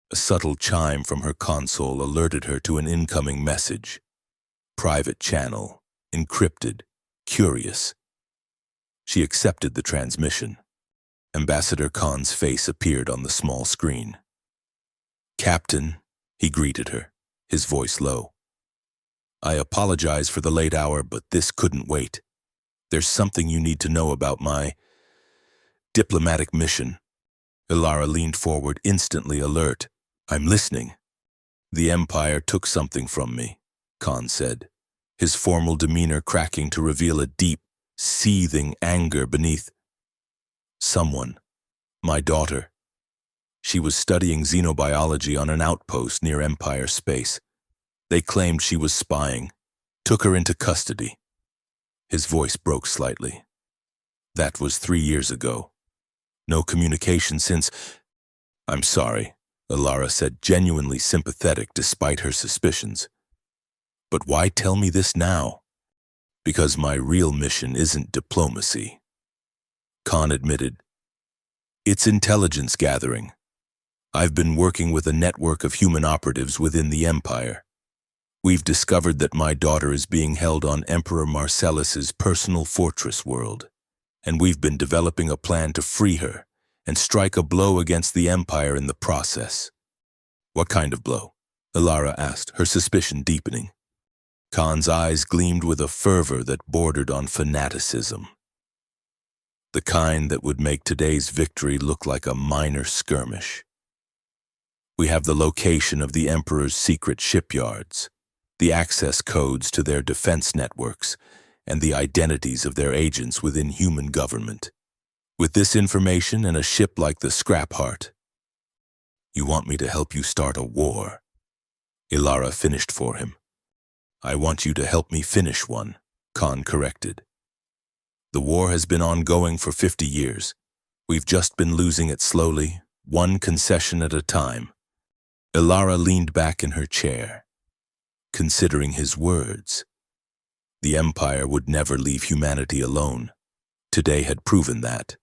A: A subtle chime from her console alerted her to an incoming message. Private channel, encrypted, curious. She accepted the transmission. Ambassador Khan's face appeared on the small screen. Captain, he greeted her, his voice low. I apologize for the late hour, but this couldn't wait. There's something you need to know about my diplomatic mission. Ilara leaned forward, instantly alert. I'm listening. The Empire took something from me, Khan said, his formal demeanor cracking to reveal a deep, seething anger beneath. Someone, my daughter. She was studying xenobiology on an outpost near Empire space. They claimed she was spying, took her into custody. His voice broke slightly. That was 3 years ago. No communication since. I'm sorry, Ilara said, genuinely sympathetic despite her suspicions. But why tell me this now? Because my real mission isn't diplomacy. Khan admitted. It's intelligence gathering. I've been working with a network of human operatives within the Empire. We've discovered that my daughter is being held on Emperor Marcellus's personal fortress world, and we've been developing a plan to free her and strike a blow against the Empire in the process. What kind of blow? Ilara asked, her suspicion deepening. Khan's eyes gleamed with a fervor that bordered on fanaticism. The kind that would make today's victory look like a minor skirmish. We have the location of the Emperor's secret shipyards, the access codes to their defense networks, and the identities of their agents within human government. With this information and a ship like the Scrapheart, you want me to help you start a war? Ilara finished for him. I want you to help me finish one, Khan corrected. The war has been ongoing for 50 years. We've just been losing it slowly, one concession at a time. Ilara leaned back in her chair, considering his words. The Empire would never leave humanity alone. Today had proven that.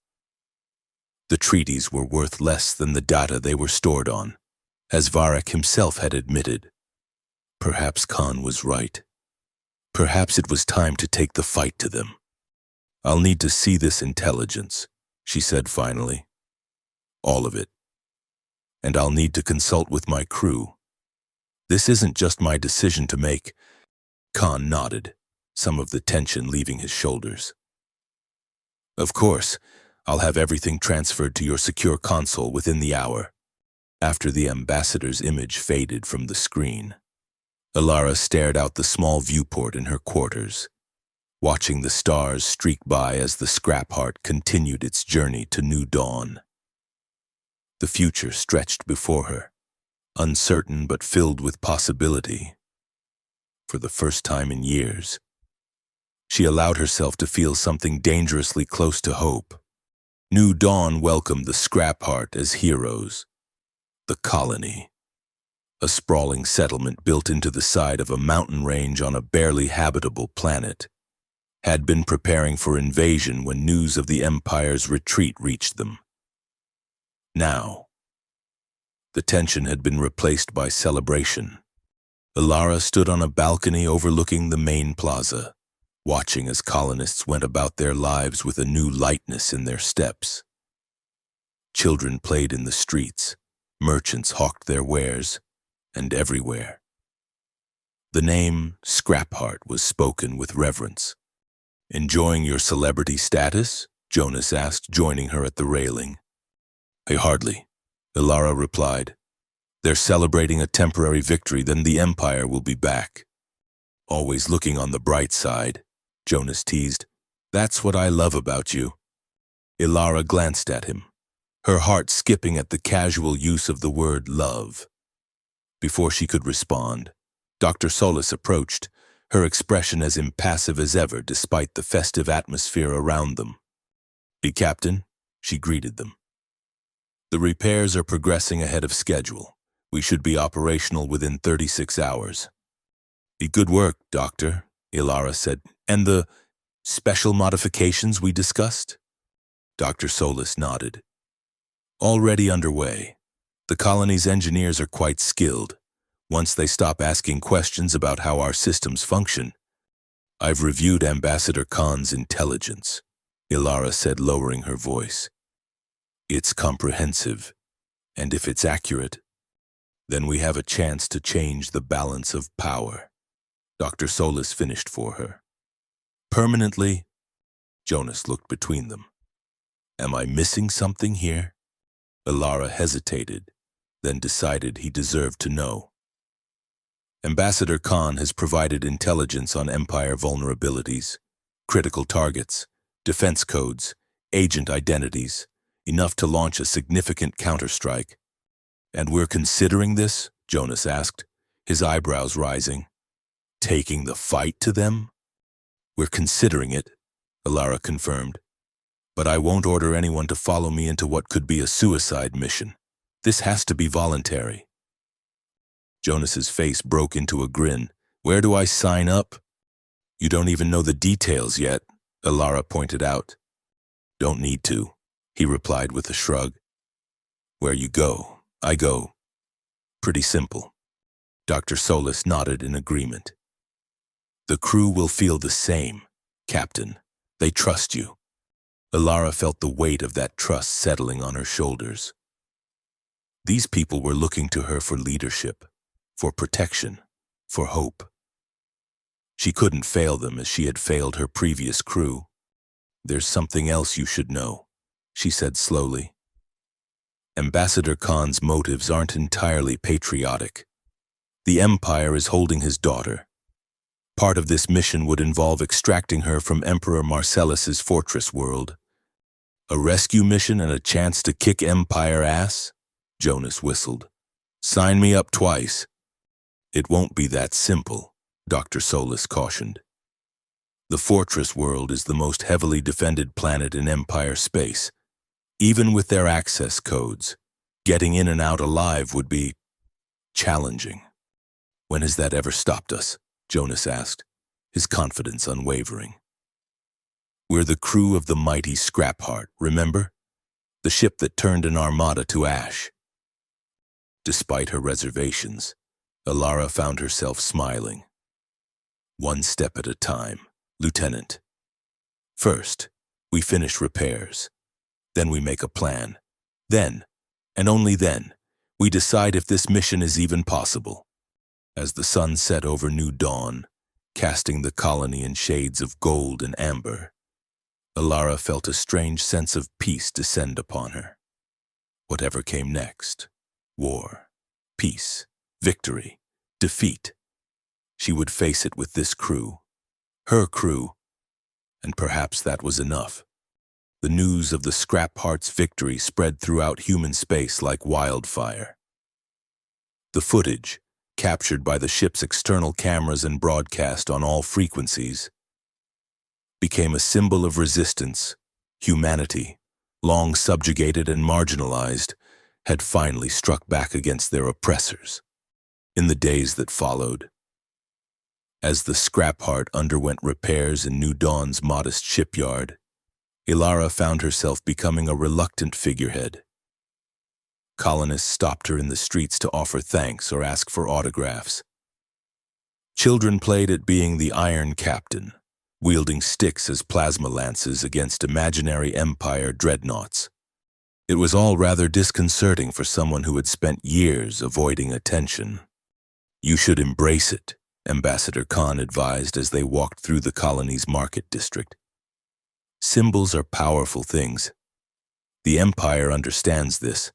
A: The treaties were worth less than the data they were stored on, as Varric himself had admitted. Perhaps Khan was right. Perhaps it was time to take the fight to them. "I'll need to see this intelligence," she said finally. "All of it. And I'll need to consult with my crew. This isn't just my decision to make." Khan nodded, some of the tension leaving his shoulders. "Of course, I'll have everything transferred to your secure console within the hour." After the ambassador's image faded from the screen, Alara stared out the small viewport in her quarters, watching the stars streak by as the scrap heart continued its journey to new dawn. The future stretched before her, uncertain but filled with possibility. For the first time in years, she allowed herself to feel something dangerously close to hope. New dawn welcomed the scrap heart as heroes. The colony, a sprawling settlement built into the side of a mountain range on a barely habitable planet, had been preparing for invasion when news of the Empire's retreat reached them. Now, the tension had been replaced by celebration. Alara stood on a balcony overlooking the main plaza, watching as colonists went about their lives with a new lightness in their steps. Children played in the streets, merchants hawked their wares, and everywhere. The name Scrapheart was spoken with reverence. "Enjoying your celebrity status?" Jonas asked, joining her at the railing. Hardly," Alara replied. "They're celebrating a temporary victory, then the Empire will be back." "Always looking on the bright side," Jonas teased. "That's what I love about you." Alara glanced at him, her heart skipping at the casual use of the word love. Before she could respond, Dr. Solis approached, her expression as impassive as ever despite the festive atmosphere around them. "Captain," she greeted them. "The repairs are progressing ahead of schedule. We should be operational within 36 hours. Good work, Doctor," Alara said. "And the special modifications we discussed?" Dr. Solis nodded. "Already underway. The colony's engineers are quite skilled. Once they stop asking questions about how our systems function." "I've reviewed Ambassador Khan's intelligence," Alara said, lowering her voice. "It's comprehensive, and if it's accurate, then we have a chance to change the balance of power." Dr. Solis finished for her. "Permanently?" Jonas looked between them. "Am I missing something here?" Alara hesitated, then decided he deserved to know. "Ambassador Khan has provided intelligence on Empire vulnerabilities, critical targets, defense codes, agent identities, enough to launch a significant counterstrike." "And we're considering this?" Jonas asked, his eyebrows rising. "Taking the fight to them?" "We're considering it," Alara confirmed. "But I won't order anyone to follow me into what could be a suicide mission. This has to be voluntary." Jonas's face broke into a grin. "Where do I sign up?" "You don't even know the details yet," Alara pointed out. "Don't need to," he replied with a shrug. "Where you go, I go. Pretty simple." Dr. Solis nodded in agreement. "The crew will feel the same, Captain. They trust you." Alara felt the weight of that trust settling on her shoulders. These people were looking to her for leadership, for protection, for hope. She couldn't fail them as she had failed her previous crew. "There's something else you should know," she said slowly. "Ambassador Khan's motives aren't entirely patriotic. The Empire is holding his daughter. Part of this mission would involve extracting her from Emperor Marcellus's fortress world. A rescue mission and a chance to kick Empire ass?" Jonas whistled. "Sign me up twice." "It won't be that simple," Dr. Solis cautioned. "The fortress world is the most heavily defended planet in Empire space. Even with their access codes, getting in and out alive would be challenging." "When has that ever stopped us?" Jonas asked, his confidence unwavering. "We're the crew of the mighty Scrapheart, remember? The ship that turned an Armada to ash." Despite her reservations, Alara found herself smiling. "One step at a time, Lieutenant. First, we finish repairs. Then we make a plan. Then, and only then, we decide if this mission is even possible." As the sun set over New Dawn, casting the colony in shades of gold and amber, Alara felt a strange sense of peace descend upon her. Whatever came next, war, peace, victory, defeat, she would face it with this crew, her crew, and perhaps that was enough. The news of the Scrapheart's victory spread throughout human space like wildfire. The footage, captured by the ship's external cameras and broadcast on all frequencies, became a symbol of resistance. Humanity, long subjugated and marginalized, had finally struck back against their oppressors. In the days that followed, as the Scrapheart underwent repairs in New Dawn's modest shipyard, Alara found herself becoming a reluctant figurehead. Colonists stopped her in the streets to offer thanks or ask for autographs. Children played at being the Iron Captain, wielding sticks as plasma lances against imaginary Empire dreadnoughts. It was all rather disconcerting for someone who had spent years avoiding attention. "You should embrace it," Ambassador Khan advised as they walked through the colony's market district. "Symbols are powerful things. The Empire understands this.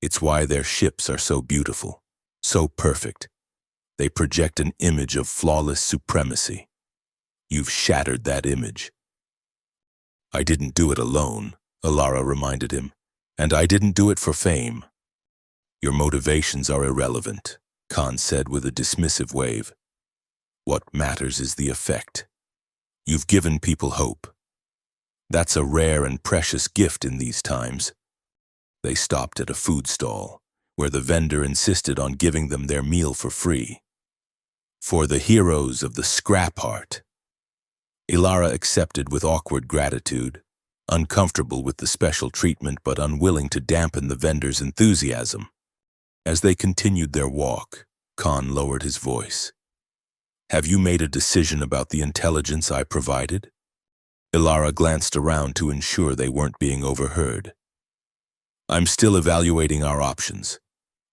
A: It's why their ships are so beautiful, so perfect. They project an image of flawless supremacy. You've shattered that image." "I didn't do it alone," Alara reminded him, "and I didn't do it for fame." "Your motivations are irrelevant," Khan said with a dismissive wave. "What matters is the effect. You've given people hope. That's a rare and precious gift in these times." They stopped at a food stall, where the vendor insisted on giving them their meal for free. "For the heroes of the Scrapheart." Alara accepted with awkward gratitude, uncomfortable with the special treatment but unwilling to dampen the vendor's enthusiasm. As they continued their walk, Khan lowered his voice. "Have you made a decision about the intelligence I provided?" Alara glanced around to ensure they weren't being overheard. "I'm still evaluating our options,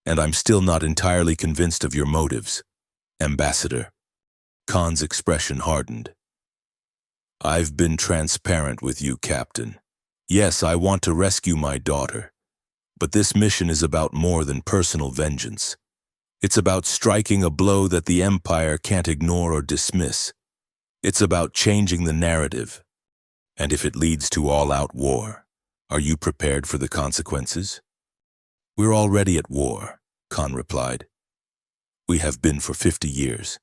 A: and I'm still not entirely convinced of your motives, Ambassador." Khan's expression hardened. "I've been transparent with you, Captain. Yes, I want to rescue my daughter, but this mission is about more than personal vengeance. It's about striking a blow that the Empire can't ignore or dismiss. It's about changing the narrative. And if it leads to all-out war, are you prepared for the consequences?" "We're already at war," Khan replied. "We have been for 50 years.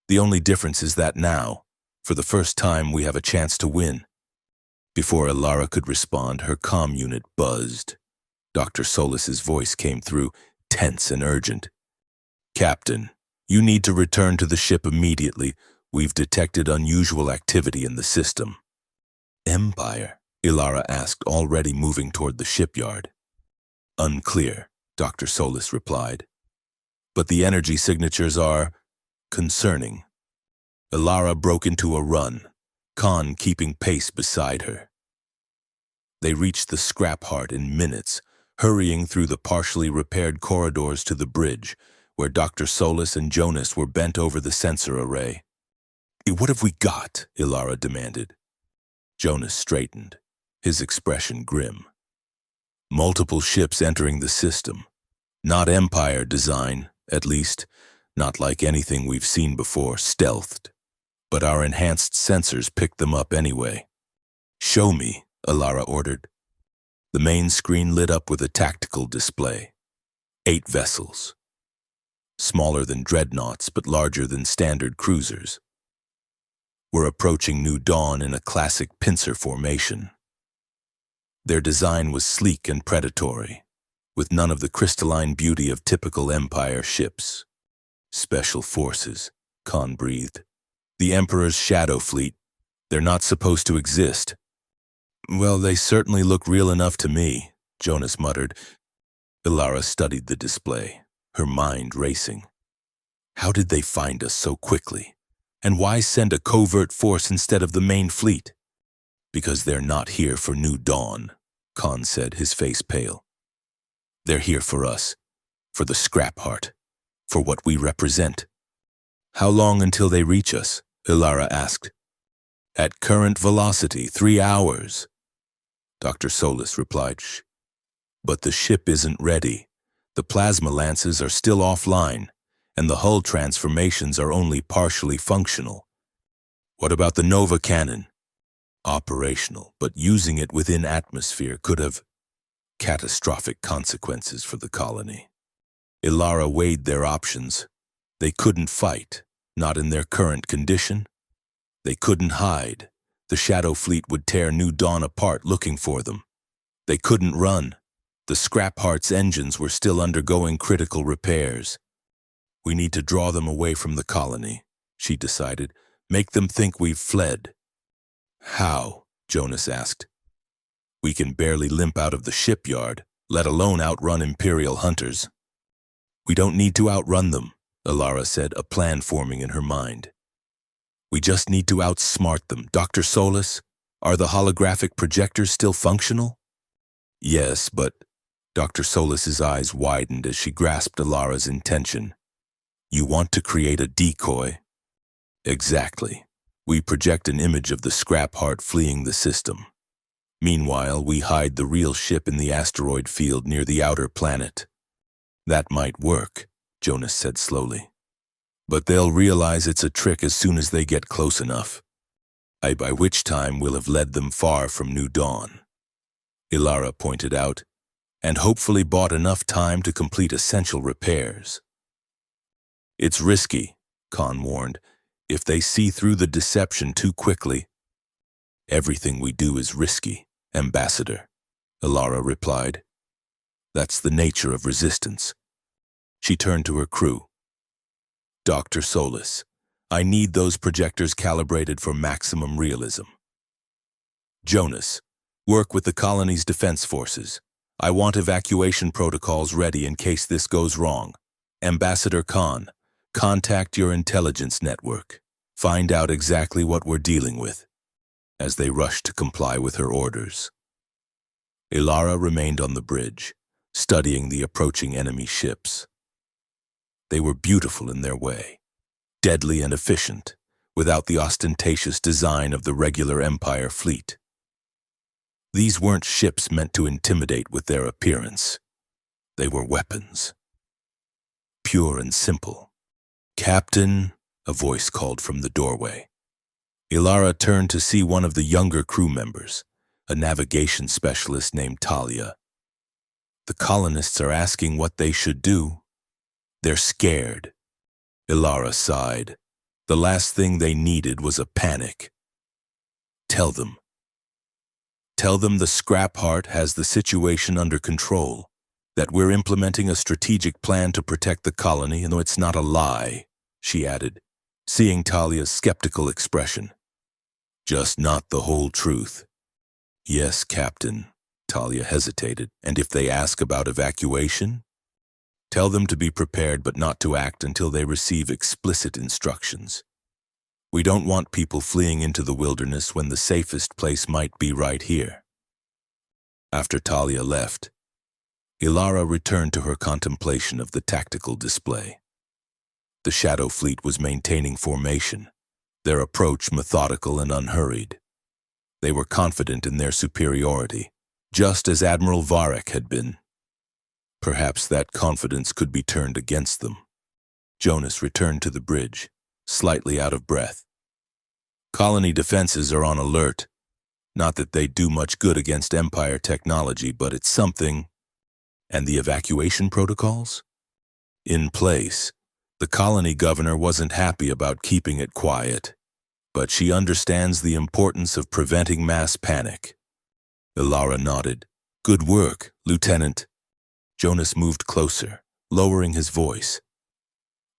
A: The only difference is that now, for the first time, we have a chance to win." Before Alara could respond, her comm unit buzzed. Dr. Solis's voice came through, tense and urgent. "Captain, you need to return to the ship immediately. We've detected unusual activity in the system." "Empire?" Alara asked, already moving toward the shipyard. "Unclear," Dr. Solis replied. "But the energy signatures are concerning." Alara broke into a run, Khan keeping pace beside her. They reached the Scrapheart in minutes, hurrying through the partially repaired corridors to the bridge, where Dr. Solis and Jonas were bent over the sensor array. "What have we got?" Alara demanded. Jonas straightened, his expression grim. "Multiple ships entering the system. Not Empire design, at least, not like anything we've seen before, stealthed. But our enhanced sensors picked them up anyway." "Show me," Alara ordered. The main screen lit up with a tactical display. 8 vessels. Smaller than dreadnoughts, but larger than standard cruisers. Were approaching New Dawn in a classic pincer formation. Their design was sleek and predatory, with none of the crystalline beauty of typical Empire ships. "Special forces," Khan breathed. The Emperor's shadow fleet. They're not supposed to exist. Well, they certainly look real enough to me, Jonas muttered. Ilara studied the display, her mind racing. How did they find us so quickly? And why send a covert force instead of the main fleet? Because they're not here for New Dawn, Khan said, his face pale. They're here for us, for the scrap heart, for what we represent. How long until they reach us? Ilara asked. At current velocity, 3 hours. Dr. Solis replied, Shh. But the ship isn't ready. The plasma lances are still offline, and the hull transformations are only partially functional. What about the Nova cannon? Operational, but using it within atmosphere could have catastrophic consequences for the colony. Ilara weighed their options. They couldn't fight, not in their current condition. They couldn't hide. The Shadow Fleet would tear New Dawn apart looking for them. They couldn't run. The Scrap Heart's engines were still undergoing critical repairs. We need to draw them away from the colony, she decided. Make them think we've fled. How? Jonas asked. We can barely limp out of the shipyard, let alone outrun Imperial hunters. We don't need to outrun them, Ilara said, a plan forming in her mind. We just need to outsmart them. Dr. Solis, are the holographic projectors still functional? Yes, but Dr. Solis's eyes widened as she grasped Ilara's intention. You want to create a decoy? Exactly. We project an image of the scrap heart fleeing the system. Meanwhile, we hide the real ship in the asteroid field near the outer planet. That might work, Jonas said slowly. But they'll realize it's a trick as soon as they get close enough. By which time we'll have led them far from New Dawn. Ilara pointed out, and hopefully bought enough time to complete essential repairs. It's risky, Khan warned, if they see through the deception too quickly. Everything we do is risky, Ambassador, Ilara replied. That's the nature of resistance. She turned to her crew. Dr. Solis, I need those projectors calibrated for maximum realism. Jonas, work with the colony's defense forces. I want evacuation protocols ready in case this goes wrong. Ambassador Khan, contact your intelligence network. Find out exactly what we're dealing with. As they rushed to comply with her orders. Ilara remained on the bridge, studying the approaching enemy ships. They were beautiful in their way, deadly and efficient, without the ostentatious design of the regular Empire fleet. These weren't ships meant to intimidate with their appearance. They were weapons. Pure and simple. Captain, a voice called from the doorway. Ilara turned to see one of the younger crew members, a navigation specialist named Talia. The colonists are asking what they should do. They're scared. Ilara sighed. The last thing they needed was a panic. Tell them. Tell them the Scrap Heart has the situation under control, that we're implementing a strategic plan to protect the colony, and though it's not a lie, she added, seeing Talia's skeptical expression. Just not the whole truth. Yes, Captain, Talia hesitated. And if they ask about evacuation? Tell them to be prepared but not to act until they receive explicit instructions. We don't want people fleeing into the wilderness when the safest place might be right here. After Talia left, Ilara returned to her contemplation of the tactical display. The Shadow Fleet was maintaining formation, their approach methodical and unhurried. They were confident in their superiority, just as Admiral Varek had been. Perhaps that confidence could be turned against them. Jonas returned to the bridge, slightly out of breath. Colony defenses are on alert. Not that they do much good against Empire technology, but it's something. And the evacuation protocols? In place. The colony governor wasn't happy about keeping it quiet, but she understands the importance of preventing mass panic. Ilara nodded. Good work, Lieutenant. Jonas moved closer, lowering his voice.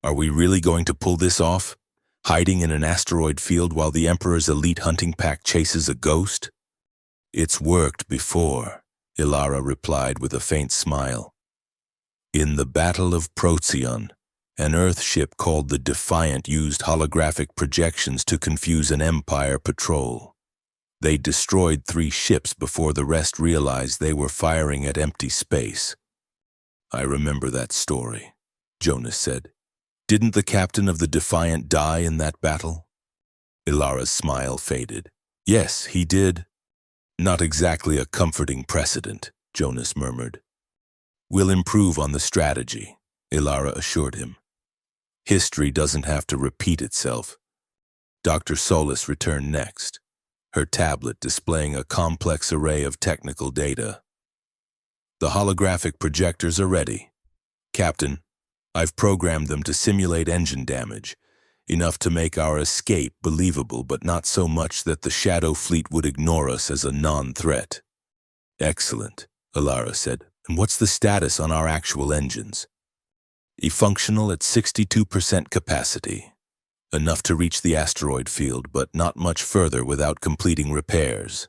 A: Are we really going to pull this off? Hiding in an asteroid field while the Emperor's elite hunting pack chases a ghost? It's worked before, Ilara replied with a faint smile. In the Battle of Procyon, an Earth ship called the Defiant used holographic projections to confuse an Empire patrol. They destroyed 3 ships before the rest realized they were firing at empty space. I remember that story, Jonas said. Didn't the captain of the Defiant die in that battle? Ilara's smile faded. Yes, he did. Not exactly a comforting precedent, Jonas murmured. We'll improve on the strategy, Ilara assured him. History doesn't have to repeat itself. Dr. Solis returned next, her tablet displaying a complex array of technical data. The holographic projectors are ready. Captain, I've programmed them to simulate engine damage, enough to make our escape believable, but not so much that the Shadow Fleet would ignore us as a non-threat. Excellent, Ilara said. And what's the status on our actual engines? Functional at 62% capacity. Enough to reach the asteroid field, but not much further without completing repairs.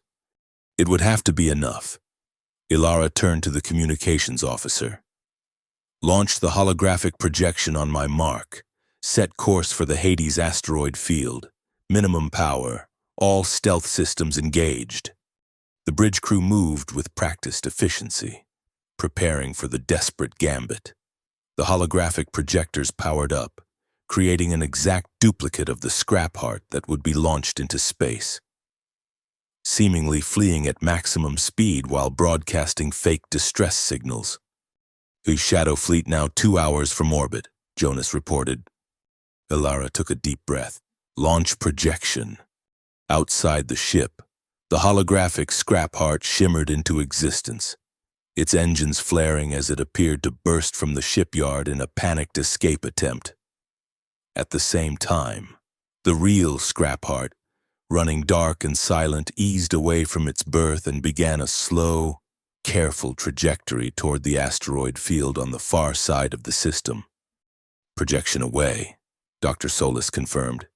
A: It would have to be enough. Ilara turned to the communications officer. Launch the holographic projection on my mark. Set course for the Hades asteroid field. Minimum power. All stealth systems engaged. The bridge crew moved with practiced efficiency, preparing for the desperate gambit. The holographic projectors powered up, creating an exact duplicate of the scrap heart that would be launched into space, seemingly fleeing at maximum speed while broadcasting fake distress signals. The Shadow Fleet now 2 hours from orbit, Jonas reported. Ilara took a deep breath. Launch projection. Outside the ship, the holographic scrap heart shimmered into existence, its engines flaring as it appeared to burst from the shipyard in a panicked escape attempt. At the same time, the real scrap heart, running dark and silent, eased away from its berth and began a slow, careful trajectory toward the asteroid field on the far side of the system. Projection away, Dr. Solis confirmed.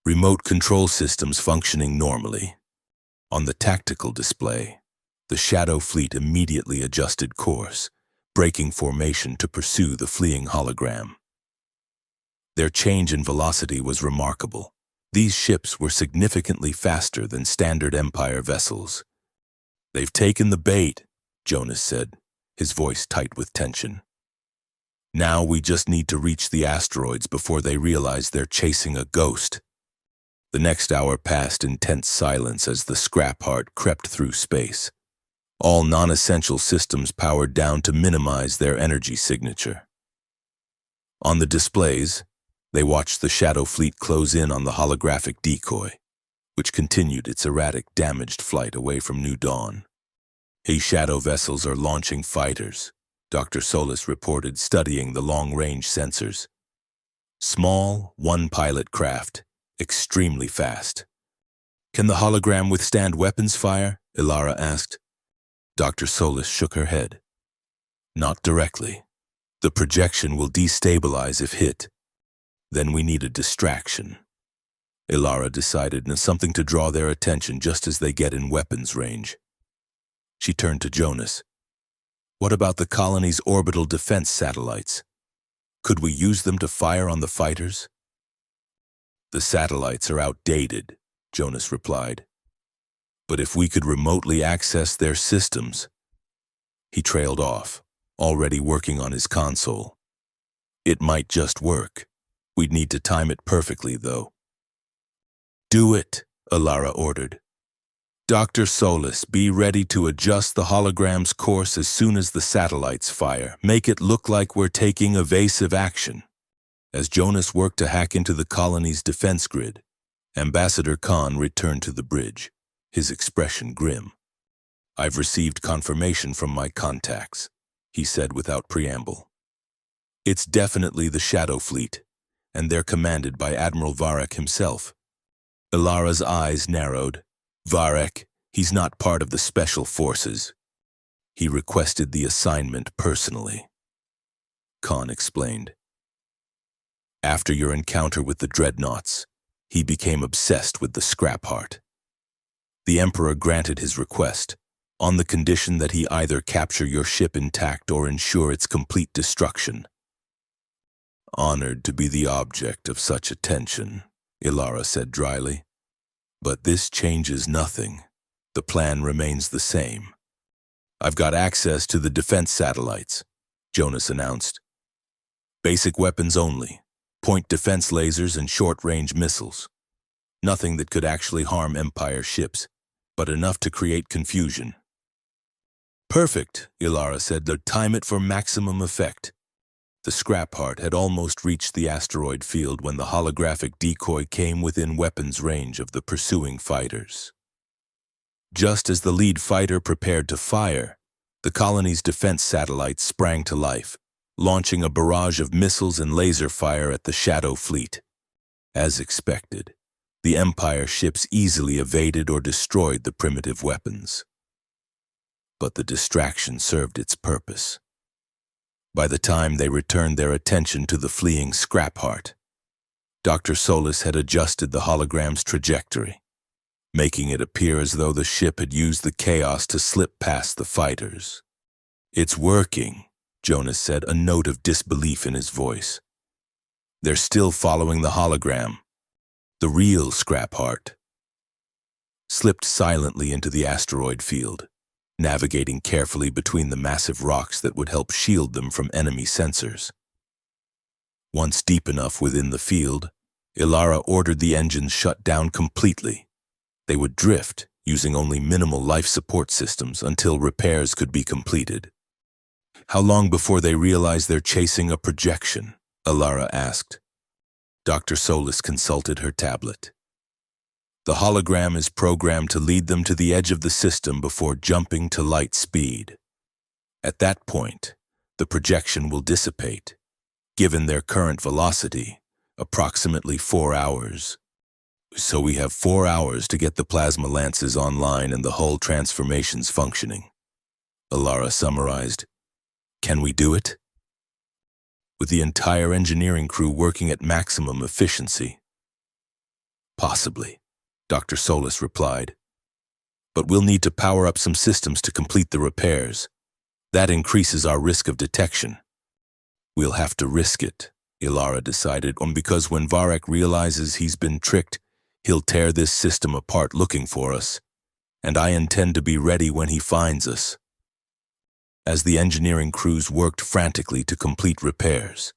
A: Remote control systems functioning normally. On the tactical display, the Shadow Fleet immediately adjusted course, breaking formation to pursue the fleeing hologram. Their change in velocity was remarkable. These ships were significantly faster than standard Empire vessels. They've taken the bait, Jonas said, his voice tight with tension. Now we just need to reach the asteroids before they realize they're chasing a ghost. The next hour passed in tense silence as the scrap heart crept through space. All non-essential systems powered down to minimize their energy signature. On the displays, they watched the Shadow Fleet close in on the holographic decoy, which continued its erratic, damaged flight away from New Dawn. Shadow vessels are launching fighters, Dr. Solis reported, studying the long-range sensors. Small, one-pilot craft, extremely fast. Can the hologram withstand weapons fire? Ilara asked. Dr. Solis shook her head. Not directly. The projection will destabilize if hit. Then we need a distraction. Ilara decided, and something to draw their attention just as they get in weapons range. She turned to Jonas. What about the colony's orbital defense satellites? Could we use them to fire on the fighters? The satellites are outdated, Jonas replied. But if we could remotely access their systems... He trailed off, already working on his console. It might just work. We'd need to time it perfectly, though. Do it, Ilara ordered. Dr. Solis, be ready to adjust the hologram's course as soon as the satellites fire. Make it look like we're taking evasive action. As Jonas worked to hack into the colony's defense grid, Ambassador Khan returned to the bridge, his expression grim. I've received confirmation from my contacts, he said without preamble. It's definitely the Shadow Fleet, and they're commanded by Admiral Varek himself. Ilara's eyes narrowed. Varek, he's not part of the Special Forces. He requested the assignment personally. Khan explained. After your encounter with the dreadnoughts, he became obsessed with the scrap heart. The Emperor granted his request, on the condition that he either capture your ship intact or ensure its complete destruction. Honored to be the object of such attention, Ilara said dryly. But this changes nothing. The plan remains the same. I've got access to the defense satellites, Jonas announced. Basic weapons only, point defense lasers and short-range missiles. Nothing that could actually harm Empire ships, but enough to create confusion. Perfect, Ilara said. Time it for maximum effect. The scrap heart had almost reached the asteroid field when the holographic decoy came within weapons range of the pursuing fighters. Just as the lead fighter prepared to fire, the colony's defense satellites sprang to life, launching a barrage of missiles and laser fire at the Shadow Fleet. As expected, the Empire ships easily evaded or destroyed the primitive weapons. But the distraction served its purpose. By the time they returned their attention to the fleeing scrap heart, Dr. Solis had adjusted the hologram's trajectory, making it appear as though the ship had used the chaos to slip past the fighters. It's working, Jonas said, a note of disbelief in his voice. They're still following the hologram. The real scrap heart slipped silently into the asteroid field, navigating carefully between the massive rocks that would help shield them from enemy sensors. Once deep enough within the field, Ilara ordered the engines shut down completely. They would drift, using only minimal life support systems until repairs could be completed. How long before they realize they're chasing a projection? Ilara asked. Dr. Solis consulted her tablet. The hologram is programmed to lead them to the edge of the system before jumping to light speed. At that point, the projection will dissipate. Given their current velocity, approximately 4 hours. So we have 4 hours to get the plasma lances online and the hull transformations functioning. Ilara summarized. Can we do it? With the entire engineering crew working at maximum efficiency? Possibly, Dr. Solis replied. But we'll need to power up some systems to complete the repairs. That increases our risk of detection. We'll have to risk it, Ilara decided, because when Varek realizes he's been tricked, he'll tear this system apart looking for us, and I intend to be ready when he finds us. As the engineering crews worked frantically to complete repairs,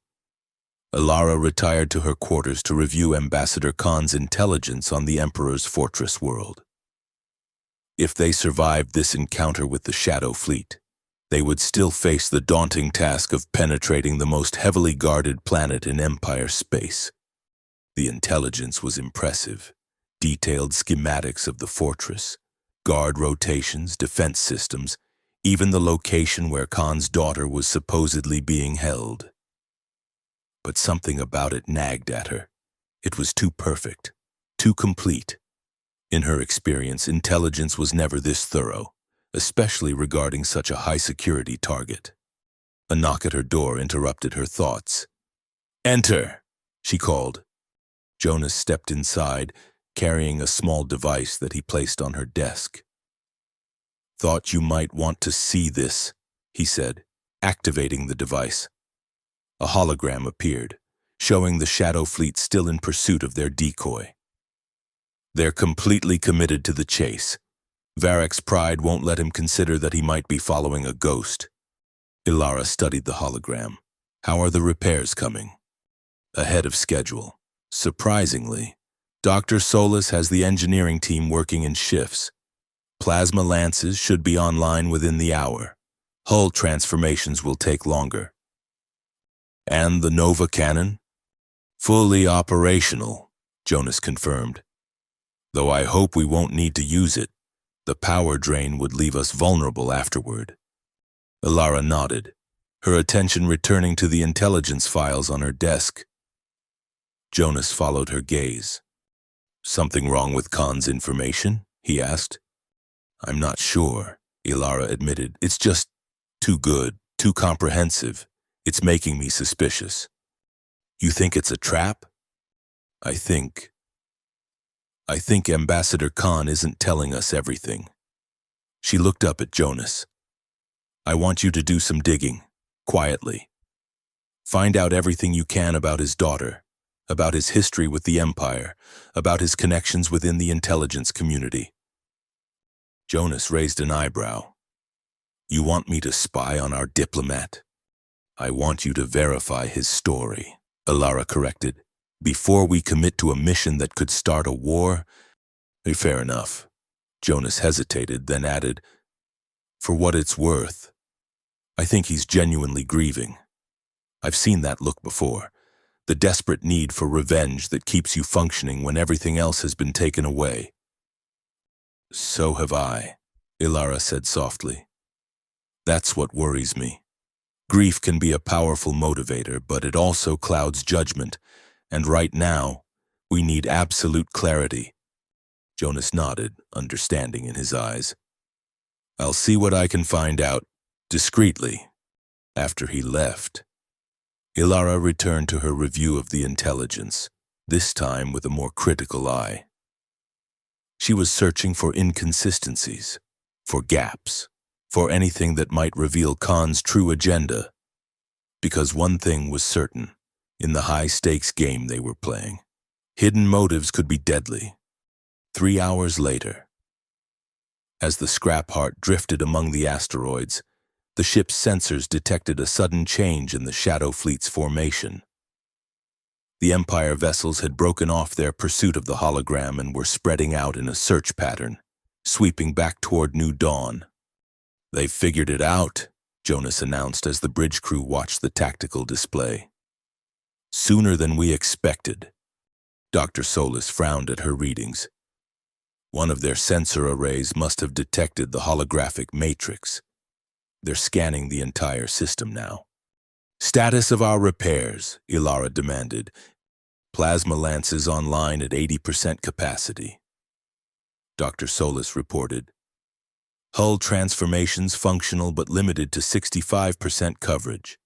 A: Ilara retired to her quarters to review Ambassador Khan's intelligence on the Emperor's fortress world. If they survived this encounter with the Shadow Fleet, they would still face the daunting task of penetrating the most heavily guarded planet in Empire space. The intelligence was impressive. Detailed schematics of the fortress, guard rotations, defense systems, even the location where Khan's daughter was supposedly being held. But something about it nagged at her. It was too perfect, too complete. In her experience, intelligence was never this thorough, especially regarding such a high-security target. A knock at her door interrupted her thoughts. "Enter," she called. Jonas stepped inside, carrying a small device that he placed on her desk. "Thought you might want to see this," he said, activating the device. A hologram appeared, showing the Shadow Fleet still in pursuit of their decoy. They're completely committed to the chase. Varek's pride won't let him consider that he might be following a ghost. Ilara studied the hologram. How are the repairs coming? Ahead of schedule. Surprisingly, Dr. Solis has the engineering team working in shifts. Plasma lances should be online within the hour. Hull transformations will take longer. And the Nova cannon? Fully operational, Jonas confirmed. Though I hope we won't need to use it. The power drain would leave us vulnerable afterward. Ilara nodded, her attention returning to the intelligence files on her desk. Jonas followed her gaze. Something wrong with Khan's information? He asked. I'm not sure, Ilara admitted. It's just too good, too comprehensive. It's making me suspicious. You think it's a trap? I think... I think Ambassador Khan isn't telling us everything. She looked up at Jonas. I want you to do some digging, quietly. Find out everything you can about his daughter, about his history with the Empire, about his connections within the intelligence community. Jonas raised an eyebrow. You want me to spy on our diplomat? I want you to verify his story, Alara corrected. Before we commit to a mission that could start a war? Fair enough. Jonas hesitated, then added, for what it's worth, I think he's genuinely grieving. I've seen that look before. The desperate need for revenge that keeps you functioning when everything else has been taken away. So have I, Ilara said softly. That's what worries me. Grief can be a powerful motivator, but it also clouds judgment, and right now, we need absolute clarity. Jonas nodded, understanding in his eyes. I'll see what I can find out, discreetly. After he left, Ilara returned to her review of the intelligence, this time with a more critical eye. She was searching for inconsistencies, for gaps, for anything that might reveal Khan's true agenda. Because one thing was certain, in the high-stakes game they were playing, hidden motives could be deadly. 3 hours later, as the scrap heart drifted among the asteroids, the ship's sensors detected a sudden change in the Shadow Fleet's formation. The Empire vessels had broken off their pursuit of the hologram and were spreading out in a search pattern, sweeping back toward New Dawn. They figured it out, Jonas announced as the bridge crew watched the tactical display. Sooner than we expected. Dr. Solis frowned at her readings. One of their sensor arrays must have detected the holographic matrix. They're scanning the entire system now. Status of our repairs, Ilara demanded. Plasma lances online at 80% capacity. Dr. Solis reported. Hull transformations functional but limited to 65% coverage.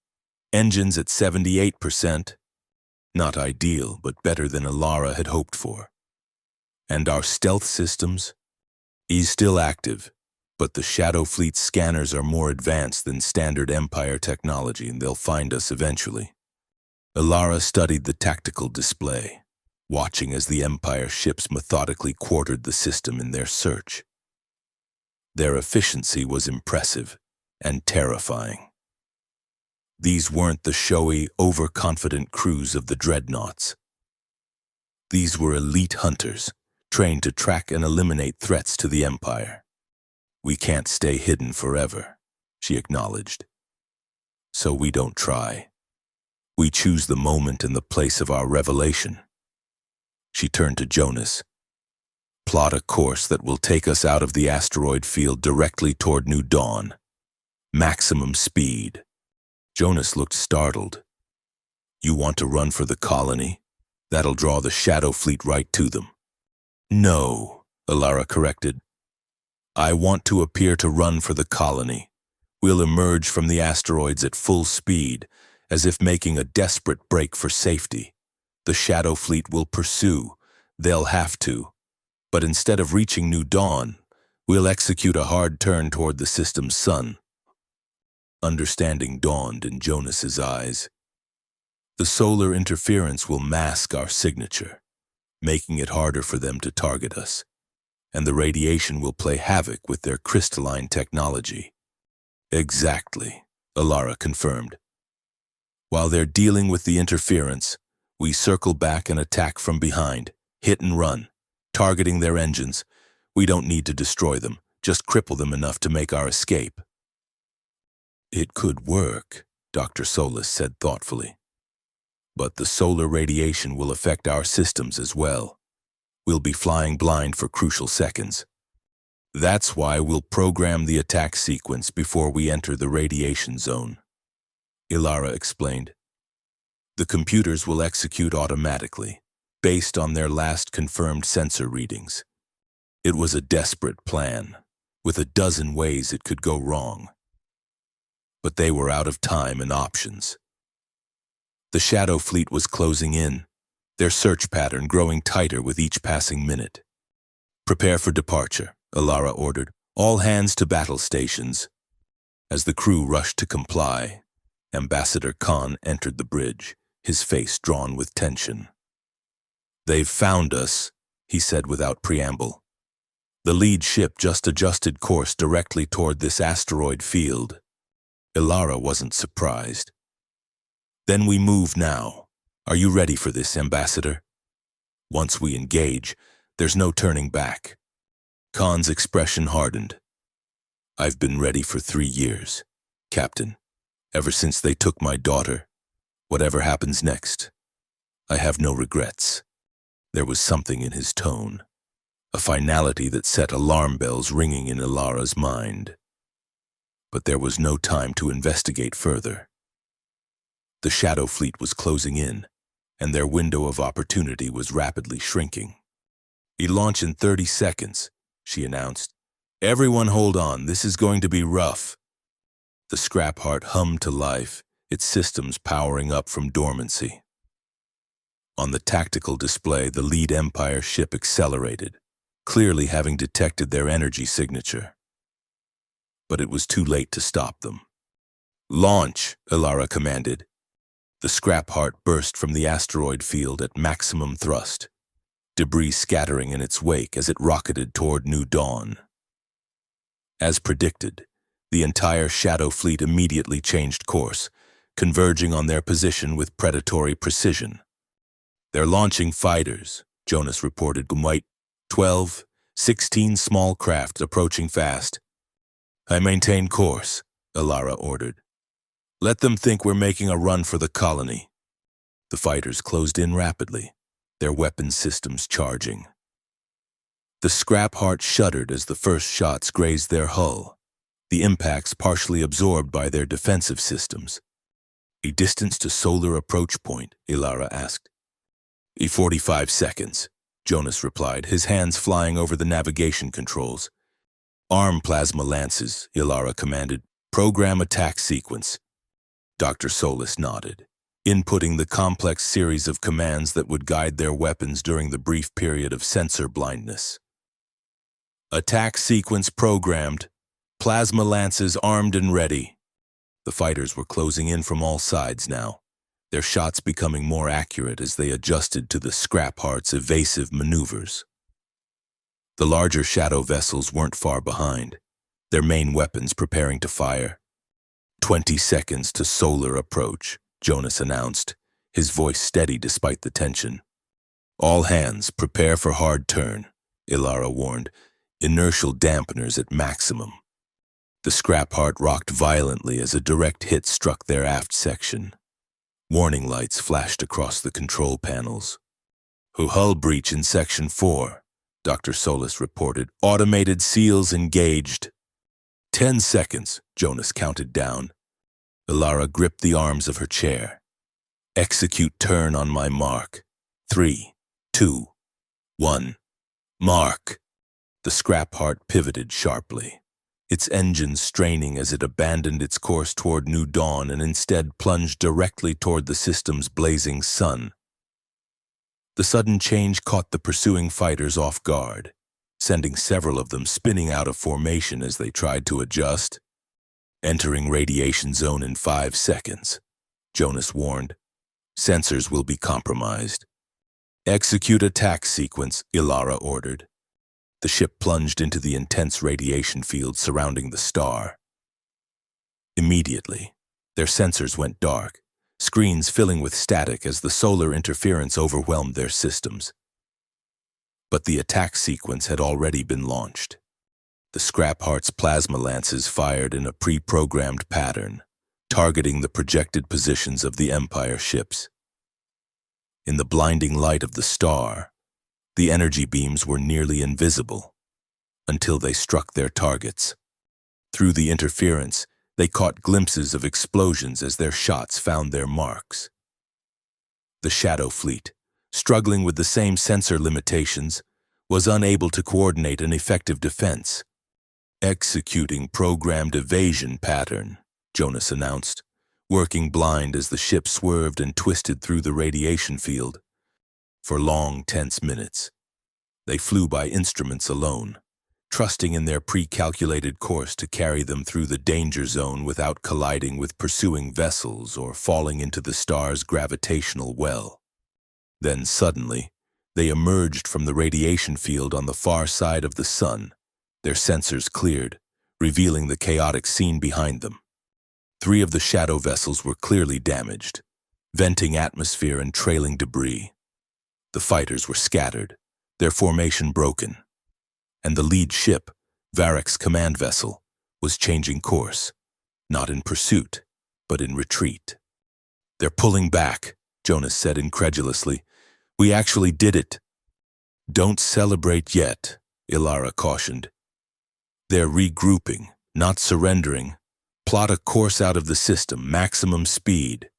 A: Engines at 78%. Not ideal, but better than Ilara had hoped for. And our stealth systems? He's still active, but the Shadow Fleet scanners are more advanced than standard Empire technology, and they'll find us eventually. Ilara studied the tactical display, watching as the Empire ships methodically quartered the system in their search. Their efficiency was impressive and terrifying. These weren't the showy, overconfident crews of the dreadnoughts. These were elite hunters, trained to track and eliminate threats to the Empire. We can't stay hidden forever, she acknowledged. So we don't try. We choose the moment and the place of our revelation. She turned to Jonas. Plot a course that will take us out of the asteroid field directly toward New Dawn. Maximum speed. Jonas looked startled. You want to run for the colony? That'll draw the Shadow Fleet right to them. No, Ilara corrected. I want to appear to run for the colony. We'll emerge from the asteroids at full speed, as if making a desperate break for safety. The Shadow Fleet will pursue. They'll have to. But instead of reaching New Dawn, we'll execute a hard turn toward the system's sun. Understanding dawned in Jonas's eyes. The solar interference will mask our signature, making it harder for them to target us, and the radiation will play havoc with their crystalline technology. Exactly, Ilara confirmed. While they're dealing with the interference, we circle back and attack from behind, hit and run, targeting their engines. We don't need to destroy them, just cripple them enough to make our escape. It could work, Dr. Solis said thoughtfully. But the solar radiation will affect our systems as well. We'll be flying blind for crucial seconds. That's why we'll program the attack sequence before we enter the radiation zone. Ilara explained. The computers will execute automatically, based on their last confirmed sensor readings. It was a desperate plan, with a dozen ways it could go wrong. But they were out of time and options. The Shadow Fleet was closing in, their search pattern growing tighter with each passing minute. "Prepare for departure," Alara ordered. "All hands to battle stations." As the crew rushed to comply, Ambassador Khan entered the bridge, his face drawn with tension. "They've found us," he said without preamble. "The lead ship just adjusted course directly toward this asteroid field." Alara wasn't surprised. "Then we move now. Are you ready for this, Ambassador? Once we engage, there's no turning back." Khan's expression hardened. "I've been ready for 3 years, Captain. Ever since they took my daughter. Whatever happens next, I have no regrets." There was something in his tone, a finality that set alarm bells ringing in Alara's mind. But there was no time to investigate further. The Shadow Fleet was closing in, and their window of opportunity was rapidly shrinking. "We launch in 30 seconds, she announced. "Everyone hold on, this is going to be rough." The Scrap Heart hummed to life, its systems powering up from dormancy. On the tactical display, the lead Empire ship accelerated, clearly having detected their energy signature. But it was too late to stop them. "Launch," Alara commanded. The Scrap Heart burst from the asteroid field at maximum thrust, debris scattering in its wake as it rocketed toward New Dawn. As predicted, the entire Shadow Fleet immediately changed course, converging on their position with predatory precision. "They're launching fighters," Jonas reported. "White, 12, 16 small craft approaching fast." "I maintain course," Alara ordered. "Let them think we're making a run for the colony." The fighters closed in rapidly, their weapon systems charging. The Scrap Heart shuddered as the first shots grazed their hull, the impacts partially absorbed by their defensive systems. "A distance to solar approach point?" Alara asked. 45 seconds, Jonas replied, his hands flying over the navigation controls. "Arm plasma lances," Alara commanded. "Program attack sequence." Dr. Solis nodded, inputting the complex series of commands that would guide their weapons during the brief period of sensor blindness. "Attack sequence programmed. Plasma lances armed and ready." The fighters were closing in from all sides now, their shots becoming more accurate as they adjusted to the Scrap Heart's evasive maneuvers. The larger shadow vessels weren't far behind, their main weapons preparing to fire. 20 seconds to solar approach, Jonas announced, his voice steady despite the tension. "All hands, prepare for hard turn," Alara warned, inertial dampeners at maximum. The Scrap Heart rocked violently as a direct hit struck their aft section. Warning lights flashed across the control panels. "Hull breach in Section 4, Dr. Solis reported. "Automated seals engaged." 10 seconds, Jonas counted down. Alara gripped the arms of her chair. "Execute turn on my mark. 3, 2, 1. Mark." The Scrap Heart pivoted sharply, its engines straining as it abandoned its course toward New Dawn and instead plunged directly toward the system's blazing sun. The sudden change caught the pursuing fighters off guard, sending several of them spinning out of formation as they tried to adjust. "Entering radiation zone in 5 seconds, Jonas warned. "Sensors will be compromised." "Execute attack sequence," Alara ordered. The ship plunged into the intense radiation field surrounding the star. Immediately, their sensors went dark, screens filling with static as the solar interference overwhelmed their systems. But the attack sequence had already been launched. The Scrap Heart's plasma lances fired in a pre-programmed pattern, targeting the projected positions of the Empire ships. In the blinding light of the star, the energy beams were nearly invisible, until they struck their targets. Through the interference, they caught glimpses of explosions as their shots found their marks. The Shadow Fleet, struggling with the same sensor limitations, was unable to coordinate an effective defense. "Executing programmed evasion pattern," Jonas announced. working blind as the ship swerved and twisted through the radiation field. For long, tense minutes, they flew by instruments alone, trusting in their pre-calculated course to carry them through the danger zone without colliding with pursuing vessels or falling into the star's gravitational well. Then suddenly, they emerged from the radiation field on the far side of the sun, their sensors cleared, revealing the chaotic scene behind them. 3 of the shadow vessels were clearly damaged, venting atmosphere and trailing debris. The fighters were scattered, their formation broken, and the lead ship, Varek's command vessel, was changing course, not in pursuit, but in retreat. "They're pulling back," Jonas said incredulously. "We actually did it." "Don't celebrate yet," Ilara cautioned. "They're regrouping, not surrendering. Plot a course out of the system, maximum speed.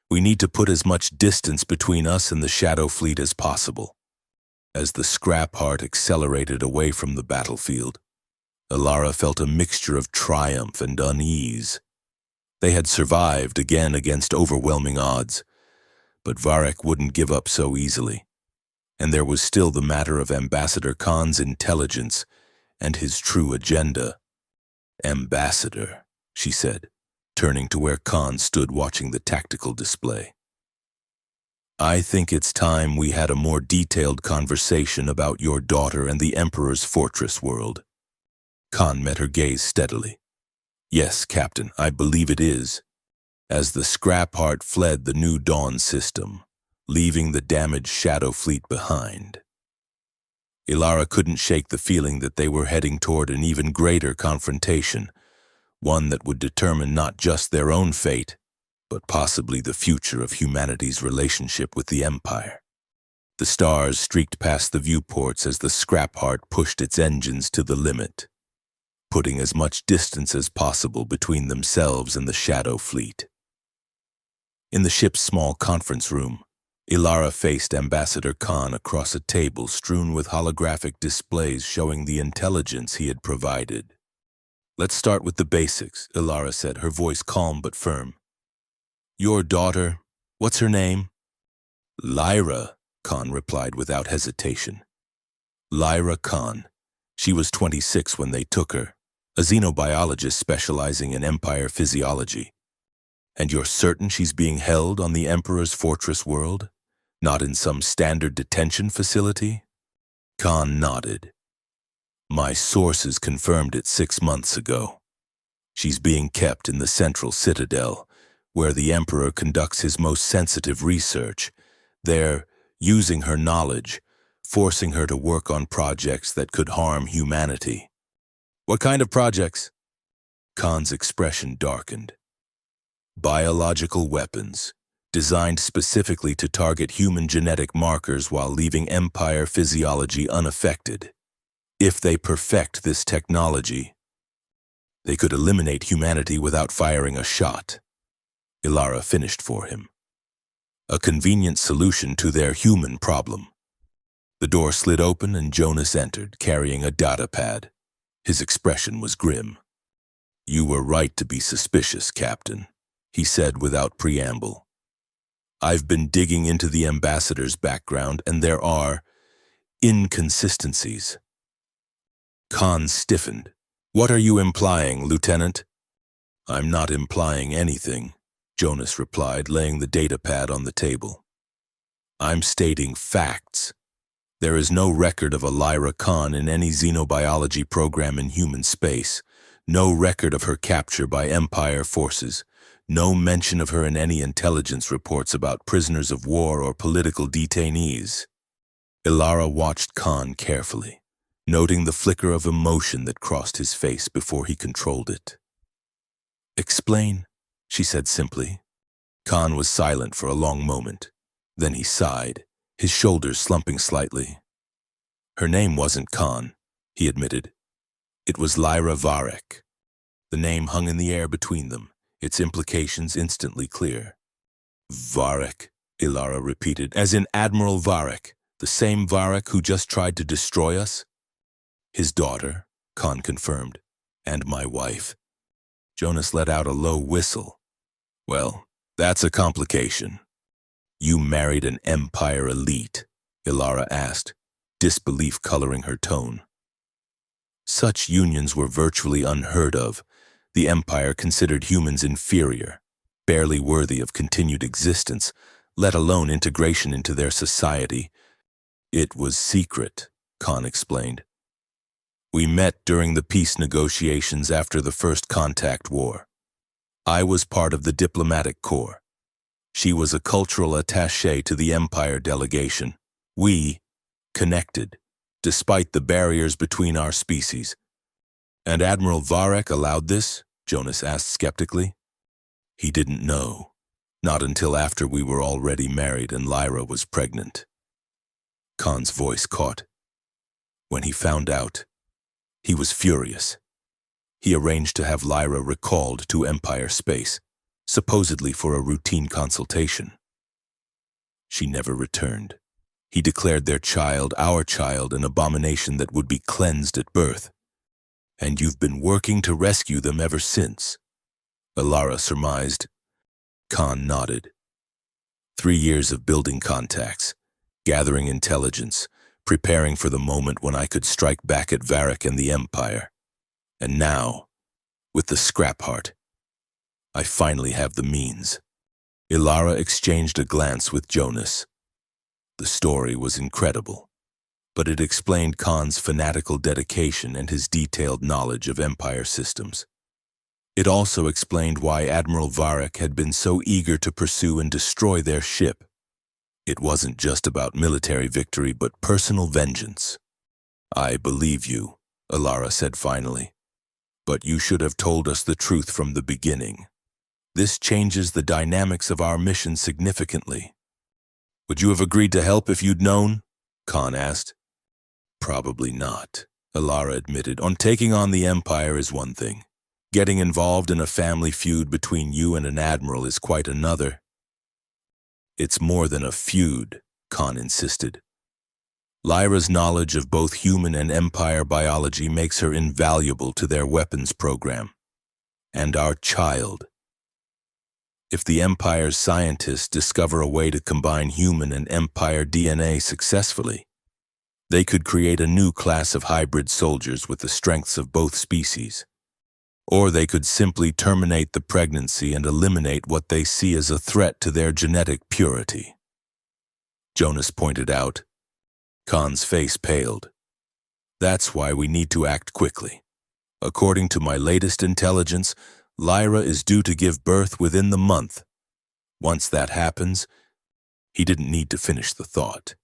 A: We need to put as much distance between us and the Shadow Fleet as possible." As the scrap heart accelerated away from the battlefield, Ilara felt a mixture of triumph and unease. They had survived again against overwhelming odds, but Varek wouldn't give up so easily. And there was still the matter of Ambassador Khan's intelligence and his true agenda. "Ambassador," she said, turning to where Khan stood watching the tactical display. "I think it's time we had a more detailed conversation about your daughter and the Emperor's fortress world." Khan met her gaze steadily. "Yes, Captain, I believe it is." As the scrap heart fled the New Dawn system, leaving the damaged Shadow Fleet behind, Ilara couldn't shake the feeling that they were heading toward an even greater confrontation, one that would determine not just their own fate, but possibly the future of humanity's relationship with the Empire. The stars streaked past the viewports as the scrap heart pushed its engines to the limit, putting as much distance as possible between themselves and the Shadow Fleet. In the ship's small conference room, Ilara faced Ambassador Khan across a table strewn with holographic displays showing the intelligence he had provided. "Let's start with the basics," Ilara said, her voice calm but firm. "Your daughter, what's her name?" "Lyra," Khan replied without hesitation. "Lyra Khan. She was 26 when they took her, a xenobiologist specializing in Empire physiology. And you're certain she's being held on the Emperor's fortress world, not in some standard detention facility?" Khan nodded. "My sources confirmed it 6 months ago. She's being kept in the Central Citadel, where the Emperor conducts his most sensitive research. They're using her knowledge, forcing her to work on projects that could harm humanity." "What kind of projects?" Khan's expression darkened. "Biological weapons, designed specifically to target human genetic markers while leaving Empire physiology unaffected. If they perfect this technology, they could eliminate humanity without firing a shot." Ilara finished for him. "A convenient solution to their human problem." The door slid open and Jonas entered, carrying a data pad. His expression was grim. "You were right to be suspicious, Captain," he said without preamble. "I've been digging into the ambassador's background, and there are inconsistencies." Khan stiffened. "What are you implying, Lieutenant?" "I'm not implying anything," Jonas replied, laying the data pad on the table. "I'm stating facts. There is no record of a Lyra Khan in any xenobiology program in human space, no record of her capture by Empire forces, no mention of her in any intelligence reports about prisoners of war or political detainees." Ilara watched Khan carefully, noting the flicker of emotion that crossed his face before he controlled it. "Explain," she said simply. Khan was silent for a long moment. Then he sighed, his shoulders slumping slightly. "Her name wasn't Khan," he admitted. "It was Lyra Varek." The name hung in the air between them, its implications instantly clear. "Varek," Ilara repeated, "as in Admiral Varek, the same Varek who just tried to destroy us?" "His daughter," Khan confirmed, "and my wife." Jonas let out a low whistle. "Well, That's a complication. You married an Empire elite, Ilara asked, disbelief coloring her tone. Such unions were virtually unheard of. The Empire considered humans inferior, barely worthy of continued existence, let alone integration into their society. It was secret, Khan explained. We met during the peace negotiations after the First Contact War. I was part of the diplomatic corps. She was a cultural attaché to the Empire delegation. We connected, despite the barriers between our species. And Admiral Varek allowed this? Jonas asked skeptically. He didn't know. Not until after we were already married and Lyra was pregnant. Khan's voice caught. When he found out, he was furious. He arranged to have Lyra recalled to Empire space, supposedly for a routine consultation. She never returned. He declared their child, our child, an abomination that would be cleansed at birth. And you've been working to rescue them ever since, Ilara surmised. Khan nodded. 3 years of building contacts, gathering intelligence, preparing for the moment when I could strike back at Varek and the Empire. And now, with the scrap heart, I finally have the means. Ilara exchanged a glance with Jonas. The story was incredible, but it explained Khan's fanatical dedication and his detailed knowledge of Empire systems. It also explained why Admiral Varek had been so eager to pursue and destroy their ship. It wasn't just about military victory, but personal vengeance. I believe you, Ilara said finally. But you should have told us the truth from the beginning. This changes the dynamics of our mission significantly. Would you have agreed to help if you'd known? Khan asked. Probably not, Ilara admitted. Taking on the Empire is one thing. Getting involved in a family feud between you and an admiral is quite another. It's more than a feud, Khan insisted. Lyra's knowledge of both human and Empire biology makes her invaluable to their weapons program. And our child. If the Empire's scientists discover a way to combine human and Empire DNA successfully, they could create a new class of hybrid soldiers with the strengths of both species. Or they could simply terminate the pregnancy and eliminate what they see as a threat to their genetic purity. Jonas pointed out. Khan's face paled. That's why we need to act quickly. According to my latest intelligence, Lyra is due to give birth within the month. Once that happens, he didn't need to finish the thought.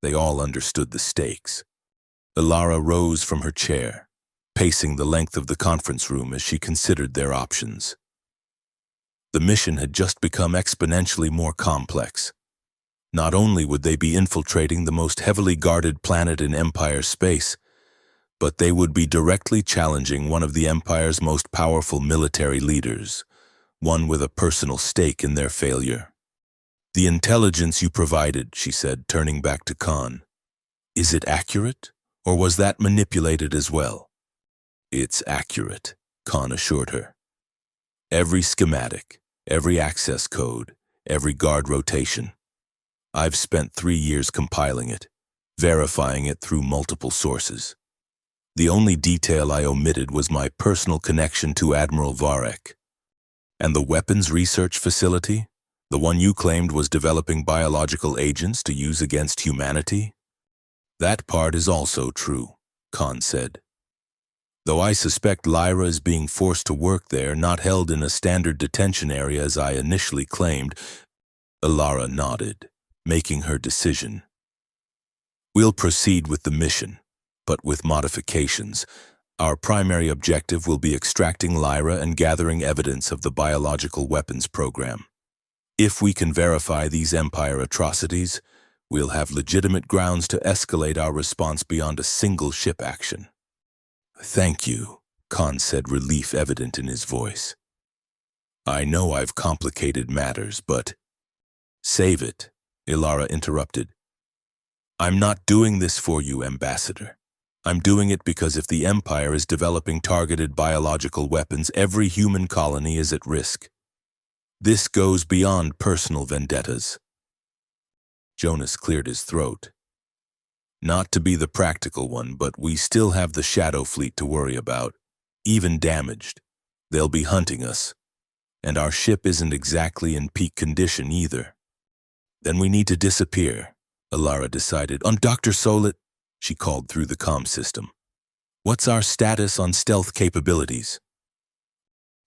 A: They all understood the stakes. Ilara rose from her chair, pacing the length of the conference room as she considered their options. The mission had just become exponentially more complex. Not only would they be infiltrating the most heavily guarded planet in Empire space, but they would be directly challenging one of the Empire's most powerful military leaders, one with a personal stake in their failure. The intelligence you provided, she said, turning back to Khan. Is it accurate, or was that manipulated as well? It's accurate, Khan assured her. Every schematic, every access code, every guard rotation. I've spent 3 years compiling it, verifying it through multiple sources. The only detail I omitted was my personal connection to Admiral Varek. And the weapons research facility, the one you claimed was developing biological agents to use against humanity? That part is also true, Khan said. Though I suspect Lyra is being forced to work there, not held in a standard detention area as I initially claimed, Ilara nodded, making her decision. We'll proceed with the mission, but with modifications. Our primary objective will be extracting Lyra and gathering evidence of the biological weapons program. If we can verify these Empire atrocities, we'll have legitimate grounds to escalate our response beyond a single ship action. Thank you, Khan said, relief evident in his voice. I know I've complicated matters, but... Save it, Ilara interrupted. I'm not doing this for you, Ambassador. I'm doing it because if the Empire is developing targeted biological weapons, every human colony is at risk. This goes beyond personal vendettas. Jonas cleared his throat. Not to be the practical one, but we still have the Shadow Fleet to worry about. Even damaged, they'll be hunting us. And our ship isn't exactly in peak condition either. Then we need to disappear, Alara decided. On Dr. Solit, she called through the comm system. What's our status on stealth capabilities?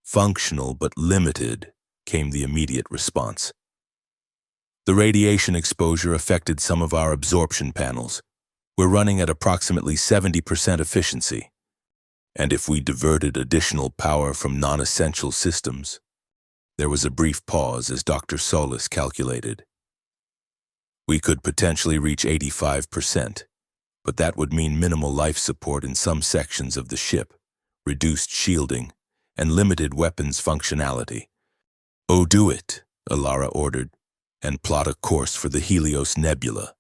A: Functional but limited, came the immediate response. The radiation exposure affected some of our absorption panels. We're running at approximately 70% efficiency. And if we diverted additional power from non-essential systems. There was a brief pause as Dr. Solis calculated. We could potentially reach 85%, but that would mean minimal life support in some sections of the ship, reduced shielding, and limited weapons functionality. Oh, do it, Alara ordered, and plot a course for the Helios Nebula.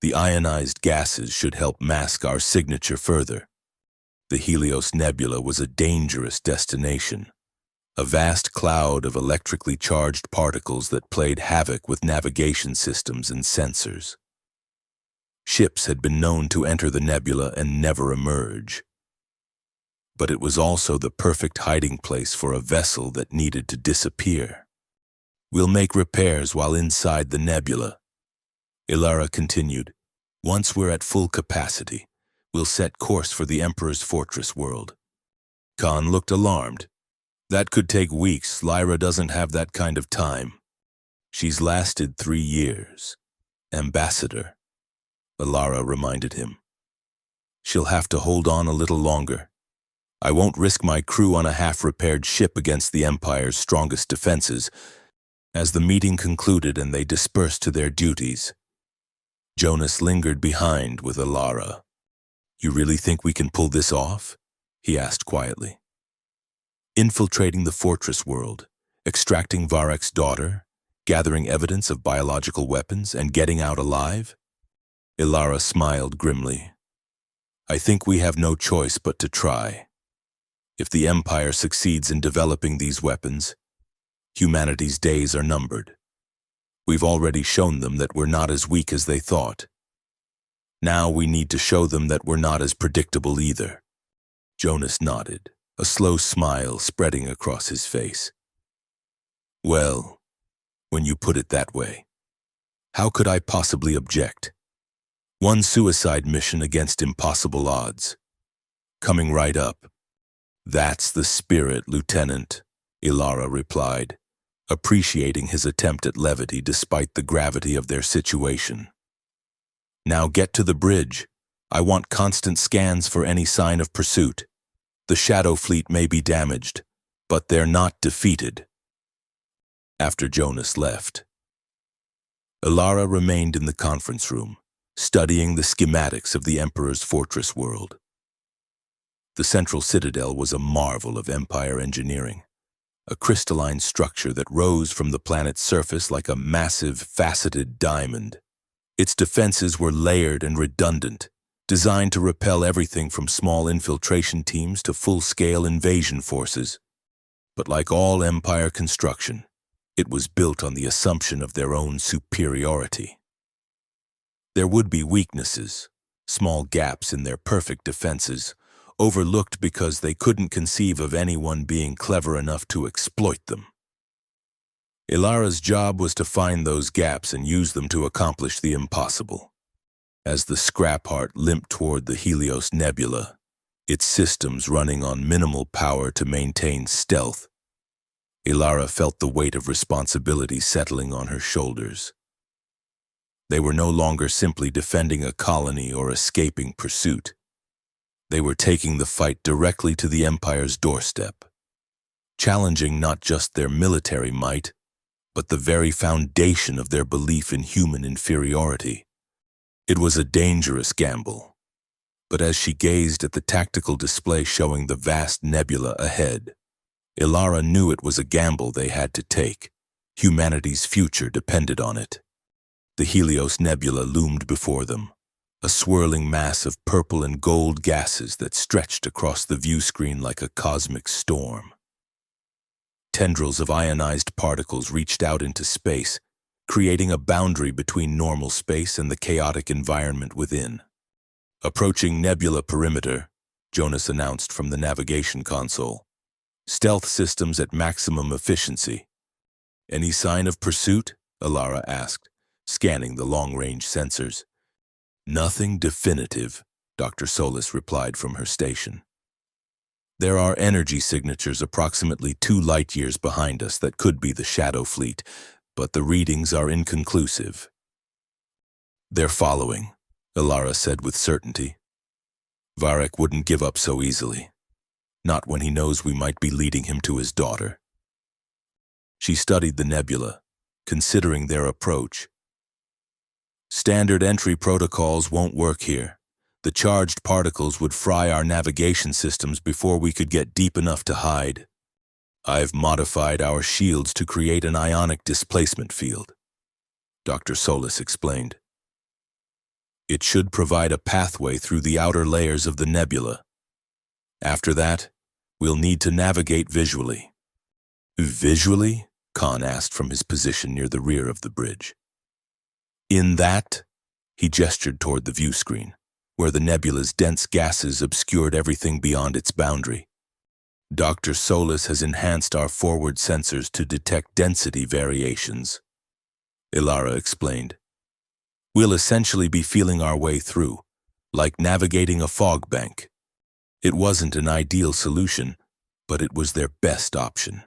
A: The ionized gases should help mask our signature further. The Helios Nebula was a dangerous destination. A vast cloud of electrically charged particles that played havoc with navigation systems and sensors. Ships had been known to enter the nebula and never emerge. But it was also the perfect hiding place for a vessel that needed to disappear. We'll make repairs while inside the nebula. Ilara continued. Once we're at full capacity, we'll set course for the Emperor's Fortress world. Khan looked alarmed. That could take weeks. Lyra doesn't have that kind of time. She's lasted 3 years. Ambassador, Alara reminded him. She'll have to hold on a little longer. I won't risk my crew on a half-repaired ship against the Empire's strongest defenses. As the meeting concluded and they dispersed to their duties, Jonas lingered behind with Alara. You really think we can pull this off? He asked quietly. Infiltrating the fortress world, extracting Varek's daughter, gathering evidence of biological weapons, and getting out alive? Ilara smiled grimly. I think we have no choice but to try. If the Empire succeeds in developing these weapons, humanity's days are numbered. We've already shown them that we're not as weak as they thought. Now we need to show them that we're not as predictable either. Jonas nodded, a slow smile spreading across his face. Well, when you put it that way, how could I possibly object? One suicide mission against impossible odds. Coming right up. That's the spirit, Lieutenant, Ilara replied, appreciating his attempt at levity despite the gravity of their situation. Now get to the bridge. I want constant scans for any sign of pursuit. The Shadow Fleet may be damaged, but they're not defeated. After Jonas left, Ilara remained in the conference room, studying the schematics of the Emperor's Fortress world. The central citadel was a marvel of Empire engineering, a crystalline structure that rose from the planet's surface like a massive, faceted diamond. Its defenses were layered and redundant, designed to repel everything from small infiltration teams to full-scale invasion forces. But like all Empire construction, it was built on the assumption of their own superiority. There would be weaknesses, small gaps in their perfect defenses, overlooked because they couldn't conceive of anyone being clever enough to exploit them. Ilara's job was to find those gaps and use them to accomplish the impossible. As the scrap heart limped toward the Helios Nebula, its systems running on minimal power to maintain stealth, Ilara felt the weight of responsibility settling on her shoulders. They were no longer simply defending a colony or escaping pursuit. They were taking the fight directly to the Empire's doorstep, challenging not just their military might, but the very foundation of their belief in human inferiority. It was a dangerous gamble, but as she gazed at the tactical display showing the vast nebula ahead, Ilara knew it was a gamble they had to take. Humanity's future depended on it. The Helios Nebula loomed before them, a swirling mass of purple and gold gases that stretched across the view screen like a cosmic storm. tendrils of ionized particles reached out into space, creating a boundary between normal space and the chaotic environment within. Approaching nebula perimeter, Jonas announced from the navigation console. Stealth systems at maximum efficiency. Any sign of pursuit? Alara asked, scanning the long-range sensors. Nothing definitive, Dr. Solis replied from her station. There are energy signatures approximately 2 light-years behind us that could be the Shadow Fleet, but the readings are inconclusive. They're following, Alara said with certainty. Varek wouldn't give up so easily. Not when he knows we might be leading him to his daughter. She studied the nebula, considering their approach. Standard entry protocols won't work here. The charged particles would fry our navigation systems before we could get deep enough to hide. I've modified our shields to create an ionic displacement field, Dr. Solis explained. It should provide a pathway through the outer layers of the nebula. After that, we'll need to navigate visually. Visually? Khan asked from his position near the rear of the bridge. In that, he gestured toward the view screen, where the nebula's dense gases obscured everything beyond its boundary. Dr. Solis has enhanced our forward sensors to detect density variations, Ilara explained. We'll essentially be feeling our way through, like navigating a fog bank. It wasn't an ideal solution, but it was their best option.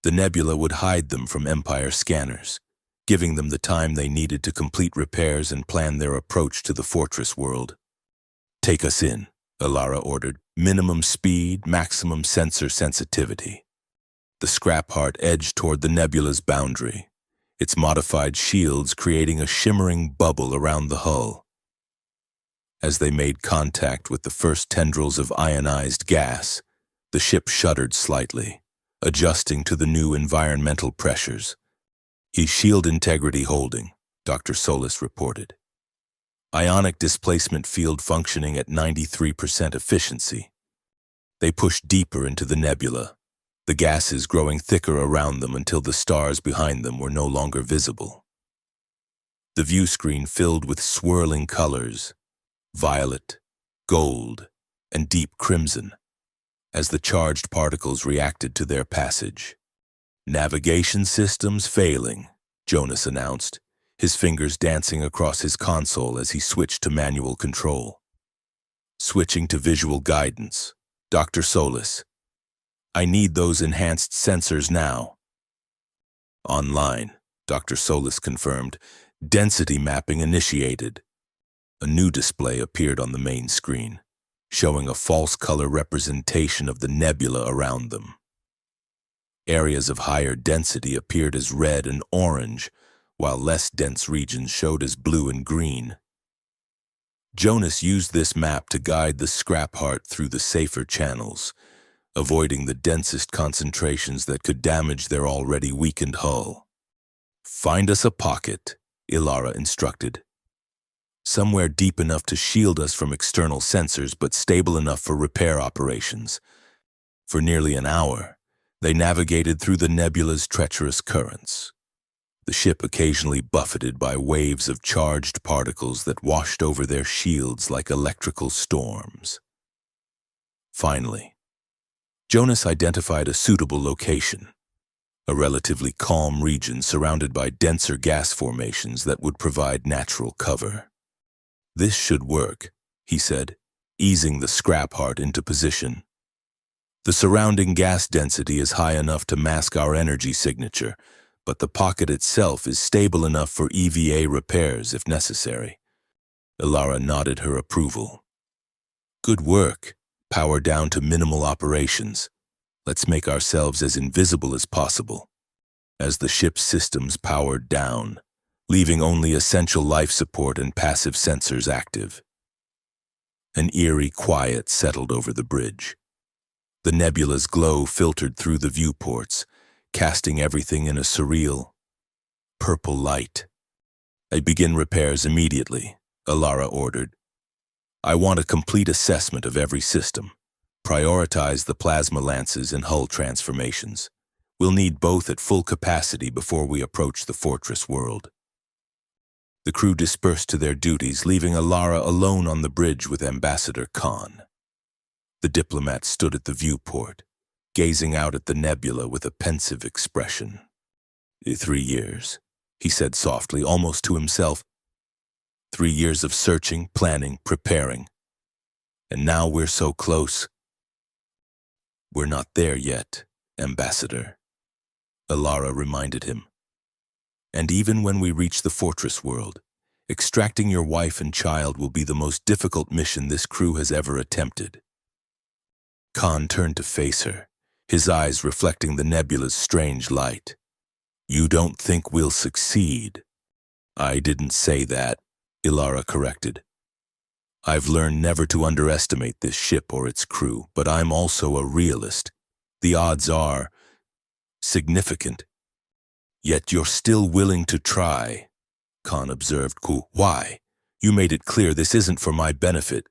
A: The nebula would hide them from Empire scanners, giving them the time they needed to complete repairs and plan their approach to the fortress world. Take us in, Alara ordered. Minimum speed, maximum sensor sensitivity. The scrap heart edged toward the nebula's boundary, its modified shields creating a shimmering bubble around the hull. As they made contact with the first tendrils of ionized gas, the ship shuddered slightly, adjusting to the new environmental pressures. Shield integrity holding, Dr. Solis reported. Ionic displacement field functioning at 93% efficiency. They pushed deeper into the nebula, the gases growing thicker around them until the stars behind them were no longer visible. The view screen filled with swirling colors, violet, gold, and deep crimson, as the charged particles reacted to their passage. Navigation systems failing, Jonas announced, his fingers dancing across his console as he switched to manual control. Switching to visual guidance, Dr. Solis. I need those enhanced sensors now. Online, Dr. Solis confirmed. Density mapping initiated. A new display appeared on the main screen, showing a false color representation of the nebula around them. Areas of higher density appeared as red and orange, while less dense regions showed as blue and green. Jonas used this map to guide the scrap heart through the safer channels, avoiding the densest concentrations that could damage their already weakened hull. Find us a pocket, Ilara instructed. Somewhere deep enough to shield us from external sensors, but stable enough for repair operations. For nearly an hour, they navigated through the nebula's treacherous currents, the ship occasionally buffeted by waves of charged particles that washed over their shields like electrical storms. Finally, Jonas identified a suitable location, a relatively calm region surrounded by denser gas formations that would provide natural cover. This should work, he said, easing the scrap heart into position. The surrounding gas density is high enough to mask our energy signature, but the pocket itself is stable enough for EVA repairs if necessary. Ilara nodded her approval. Good work. Power down to minimal operations. Let's make ourselves as invisible as possible. As the ship's systems powered down, leaving only essential life support and passive sensors active. An eerie quiet settled over the bridge. The nebula's glow filtered through the viewports, casting everything in a surreal, purple light. I begin repairs immediately, Ilara ordered. I want a complete assessment of every system. Prioritize the plasma lances and hull transformations. We'll need both at full capacity before we approach the fortress world. The crew dispersed to their duties, leaving Alara alone on the bridge with Ambassador Khan. The diplomat stood at the viewport, gazing out at the nebula with a pensive expression. 3 years, he said softly, almost to himself. 3 years of searching, planning, preparing. And now we're so close. We're not there yet, Ambassador, Alara reminded him. And even when we reach the fortress world, extracting your wife and child will be the most difficult mission this crew has ever attempted. Khan turned to face her, his eyes reflecting the nebula's strange light. You don't think we'll succeed? I didn't say that, Alara corrected. I've learned never to underestimate this ship or its crew, but I'm also a realist. The odds are significant. Yet you're still willing to try, Khan observed. Why? You made it clear this isn't for my benefit.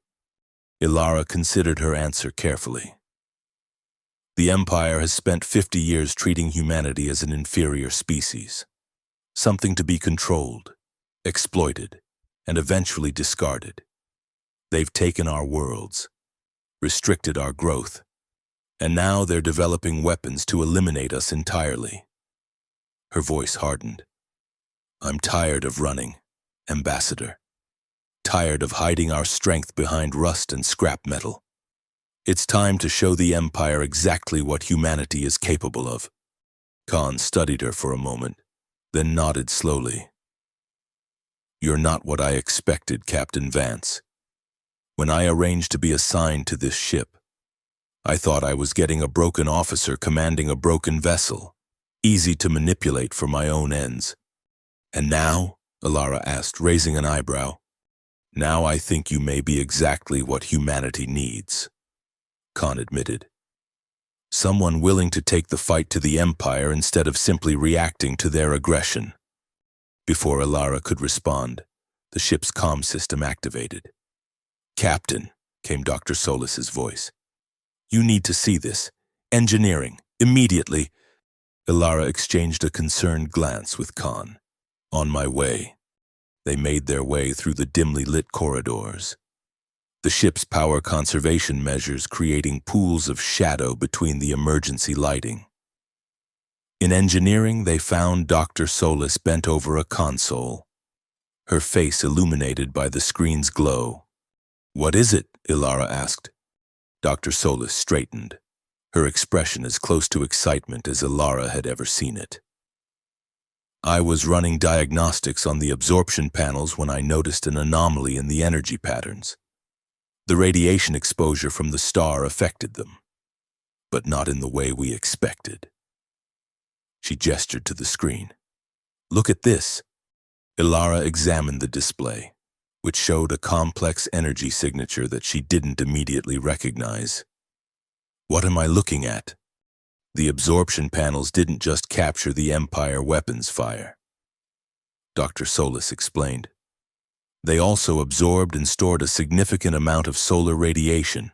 A: Alara considered her answer carefully. The Empire has spent 50 years treating humanity as an inferior species, something to be controlled, exploited, and eventually discarded. They've taken our worlds, restricted our growth, and now they're developing weapons to eliminate us entirely. Her voice hardened. I'm tired of running, Ambassador. Tired of hiding our strength behind rust and scrap metal. It's time to show the Empire exactly what humanity is capable of. Khan studied her for a moment, then nodded slowly. You're not what I expected, Captain Vance. When I arranged to be assigned to this ship, I thought I was getting a broken officer commanding a broken vessel, easy to manipulate for my own ends. And now, Alara asked, raising an eyebrow, now I think you may be exactly what humanity needs, Khan admitted. Someone willing to take the fight to the Empire instead of simply reacting to their aggression. Before Alara could respond, the ship's comm system activated. Captain, came Dr. Solis's voice. You need to see this. Engineering, immediately. Alara exchanged a concerned glance with Khan. On my way. They made their way through the dimly lit corridors. The ship's power conservation measures creating pools of shadow between the emergency lighting. In engineering, they found Dr. Solis bent over a console, her face illuminated by the screen's glow. What is it? Alara asked. Dr. Solis straightened, her expression as close to excitement as Alara had ever seen it. I was running diagnostics on the absorption panels when I noticed an anomaly in the energy patterns. The radiation exposure from the star affected them, but not in the way we expected. She gestured to the screen. Look at this. Alara examined the display, which showed a complex energy signature that she didn't immediately recognize. What am I looking at? The absorption panels didn't just capture the Empire weapons fire. Dr. Solis explained. They also absorbed and stored a significant amount of solar radiation.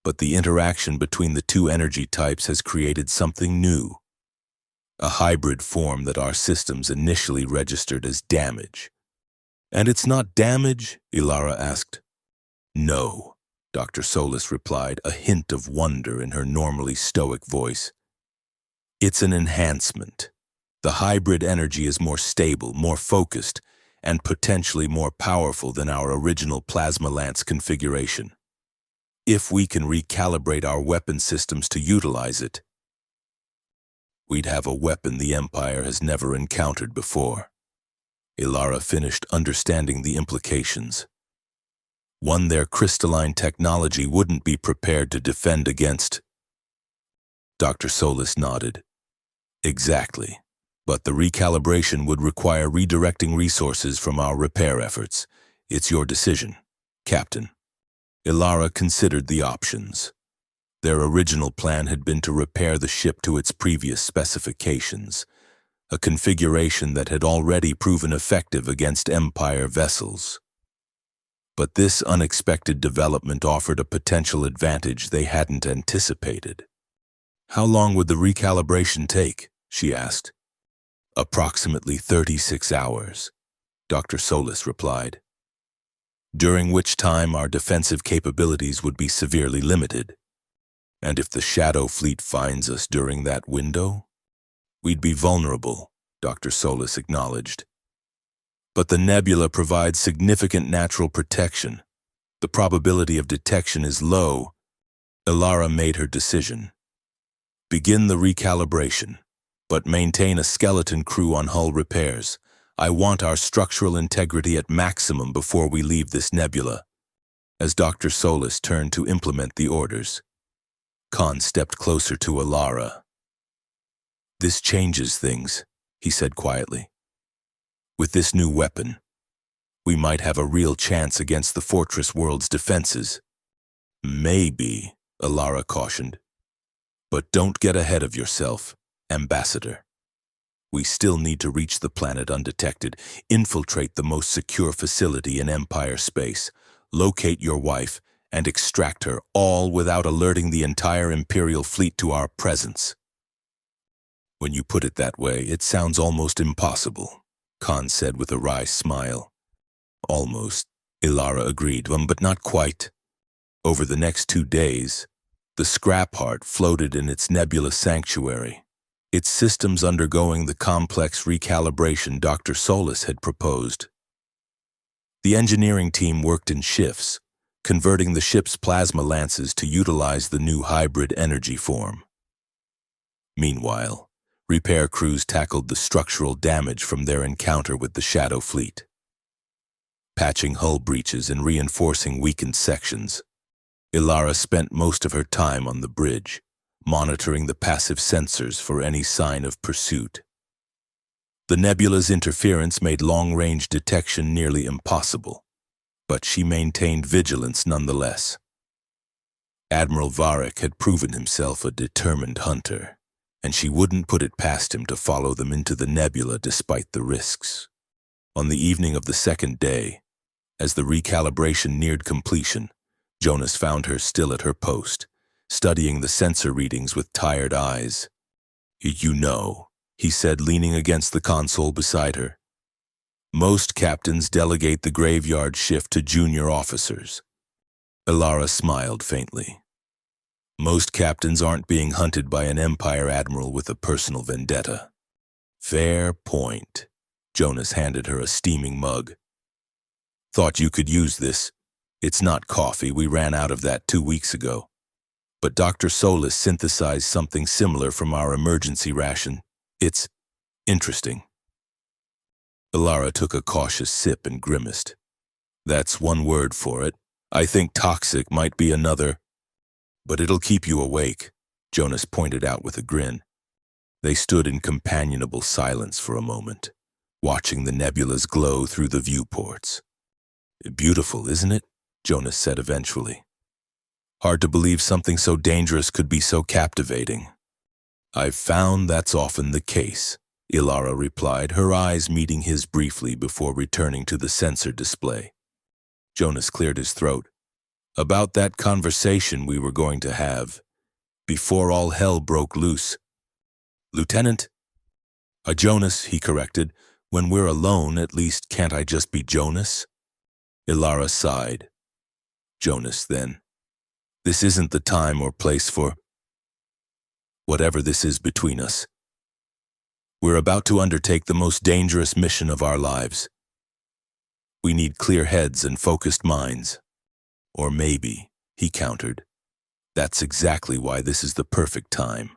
A: But the interaction between the two energy types has created something new. A hybrid form that our systems initially registered as damage. And it's not damage? Alara asked. No, Dr. Solis replied, a hint of wonder in her normally stoic voice. It's an enhancement. The hybrid energy is more stable, more focused, and potentially more powerful than our original plasma lance configuration. If we can recalibrate our weapon systems to utilize it, we'd have a weapon the Empire has never encountered before. Alara finished understanding the implications. One their crystalline technology wouldn't be prepared to defend against. Dr. Solis nodded. Exactly. But the recalibration would require redirecting resources from our repair efforts. It's your decision, Captain. Alara considered the options. Their original plan had been to repair the ship to its previous specifications, a configuration that had already proven effective against Empire vessels. But this unexpected development offered a potential advantage they hadn't anticipated. How long would the recalibration take? She asked. Approximately 36 hours, Dr. Solis replied, during which time our defensive capabilities would be severely limited. And if the Shadow Fleet finds us during that window, we'd be vulnerable, Dr. Solis acknowledged. But the nebula provides significant natural protection. The probability of detection is low. Ilara made her decision. Begin the recalibration, but maintain a skeleton crew on hull repairs. I want our structural integrity at maximum before we leave this nebula. As Dr. Solis turned to implement the orders, Khan stepped closer to Ilara. This changes things, he said quietly. With this new weapon, we might have a real chance against the fortress world's defenses. Maybe, Ilara cautioned. But don't get ahead of yourself, Ambassador. We still need to reach the planet undetected, infiltrate the most secure facility in Empire space, locate your wife, and extract her, all without alerting the entire Imperial fleet to our presence. When you put it that way, it sounds almost impossible, Khan said with a wry smile. Almost, Ilara agreed, but not quite. Over the next 2 days, the Scrap Heart floated in its nebula sanctuary, its systems undergoing the complex recalibration Dr. Solis had proposed. The engineering team worked in shifts, converting the ship's plasma lances to utilize the new hybrid energy form. Meanwhile, repair crews tackled the structural damage from their encounter with the Shadow Fleet, patching hull breaches and reinforcing weakened sections. Ilara spent most of her time on the bridge, monitoring the passive sensors for any sign of pursuit. The nebula's interference made long-range detection nearly impossible, but she maintained vigilance nonetheless. Admiral Varric had proven himself a determined hunter, and she wouldn't put it past him to follow them into the nebula despite the risks. On the evening of the second day, as the recalibration neared completion, Jonas found her still at her post, studying the sensor readings with tired eyes. You know, he said, leaning against the console beside her. Most captains delegate the graveyard shift to junior officers. Ilara smiled faintly. Most captains aren't being hunted by an Empire admiral with a personal vendetta. Fair point. Jonas handed her a steaming mug. Thought you could use this. It's not coffee, we ran out of that 2 weeks ago. But Dr. Solis synthesized something similar from our emergency ration. It's interesting. Ilara took a cautious sip and grimaced. That's one word for it. I think toxic might be another. But it'll keep you awake, Jonas pointed out with a grin. They stood in companionable silence for a moment, watching the nebulas glow through the viewports. Beautiful, isn't it? Jonas said eventually. Hard to believe something so dangerous could be so captivating. I've found that's often the case, Ilara replied, her eyes meeting his briefly before returning to the sensor display. Jonas cleared his throat. About that conversation we were going to have, before all hell broke loose. Lieutenant? Jonas, he corrected. When we're alone, at least can't I just be Jonas? Ilara sighed. Jonas, then. This isn't the time or place for whatever this is between us. We're about to undertake the most dangerous mission of our lives. We need clear heads and focused minds. Or maybe, he countered, that's exactly why this is the perfect time.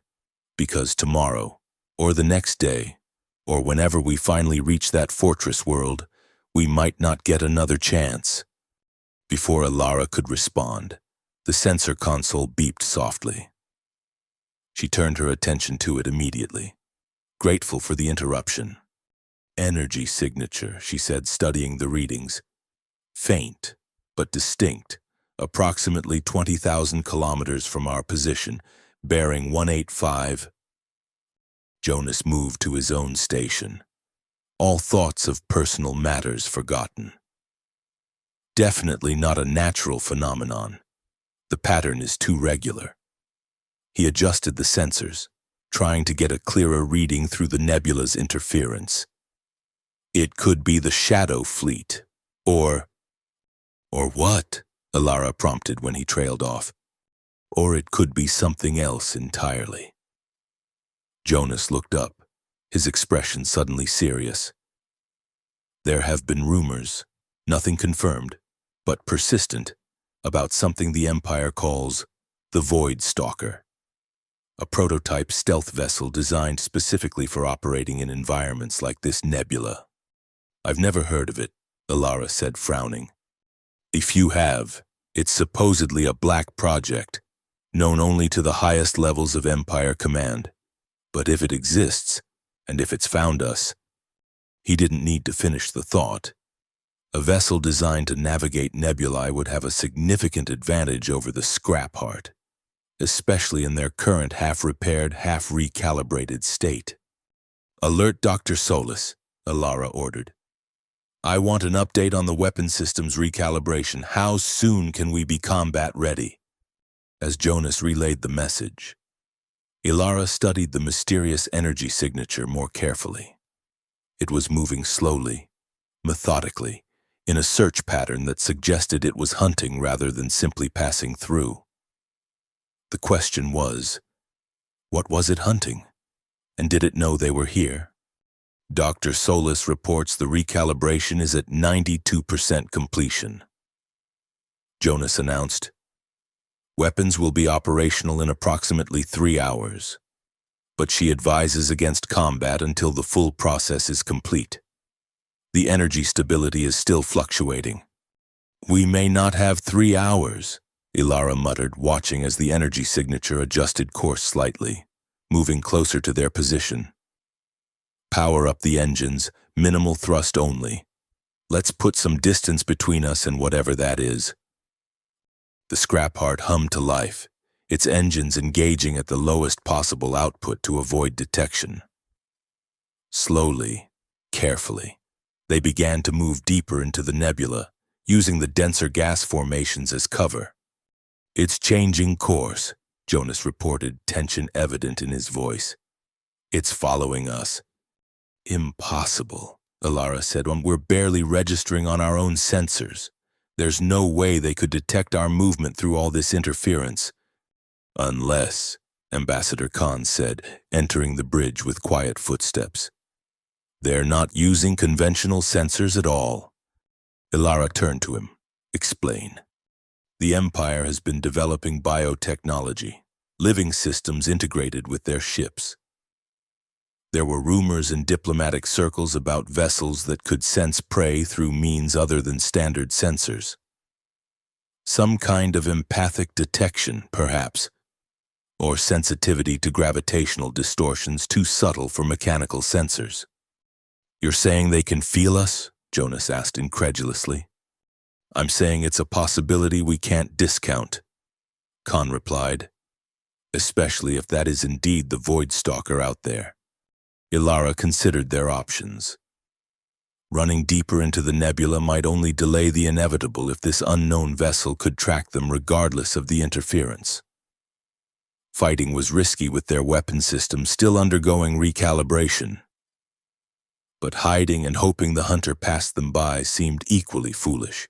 A: Because tomorrow, or the next day, or whenever we finally reach that fortress world, we might not get another chance. Before Ilara could respond, the sensor console beeped softly. She turned her attention to it immediately, grateful for the interruption. Energy signature, she said, studying the readings. Faint, but distinct, approximately 20,000 kilometers from our position, bearing 185. Jonas moved to his own station, all thoughts of personal matters forgotten. Definitely not a natural phenomenon. The pattern is too regular. He adjusted the sensors, trying to get a clearer reading through the nebula's interference. It could be the Shadow Fleet, or what? Alara prompted when he trailed off. Or it could be something else entirely. Jonas looked up, his expression suddenly serious. There have been rumors, nothing confirmed, but persistent, about something the Empire calls the Void Stalker, a prototype stealth vessel designed specifically for operating in environments like this nebula. I've never heard of it, Alara said, frowning. If you have, it's supposedly a black project, known only to the highest levels of Empire command. But if it exists, and if it's found us, he didn't need to finish the thought. A vessel designed to navigate nebulae would have a significant advantage over the scrap heart, especially in their current half-repaired, half-recalibrated state. Alert Dr. Solis, Alara ordered. I want an update on the weapon system's recalibration. How soon can we be combat ready? As Jonas relayed the message, Alara studied the mysterious energy signature more carefully. It was moving slowly, methodically, in a search pattern that suggested it was hunting rather than simply passing through. The question was, what was it hunting? And did it know they were here? Dr. Solis reports the recalibration is at 92% completion. Jonas announced, weapons will be operational in approximately 3 hours, but she advises against combat until the full process is complete. The energy stability is still fluctuating. We may not have 3 hours, Alara muttered, watching as the energy signature adjusted course slightly, moving closer to their position. Power up the engines, minimal thrust only. Let's put some distance between us and whatever that is. The scrap heart hummed to life, its engines engaging at the lowest possible output to avoid detection. Slowly, carefully, they began to move deeper into the nebula, using the denser gas formations as cover. It's changing course, Jonas reported, tension evident in his voice. It's following us. Impossible, Alara said, when we're barely registering on our own sensors. There's no way they could detect our movement through all this interference. Unless, Ambassador Khan said, entering the bridge with quiet footsteps. They're not using conventional sensors at all. Alara turned to him. Explain. The Empire has been developing biotechnology, living systems integrated with their ships. There were rumors in diplomatic circles about vessels that could sense prey through means other than standard sensors. Some kind of empathic detection, perhaps, or sensitivity to gravitational distortions too subtle for mechanical sensors. You're saying they can feel us? Jonas asked incredulously. I'm saying it's a possibility we can't discount, Khan replied, especially if that is indeed the Void Stalker out there. Alara considered their options. Running deeper into the nebula might only delay the inevitable if this unknown vessel could track them regardless of the interference. Fighting was risky with their weapon system still undergoing recalibration. But hiding and hoping the hunter passed them by seemed equally foolish.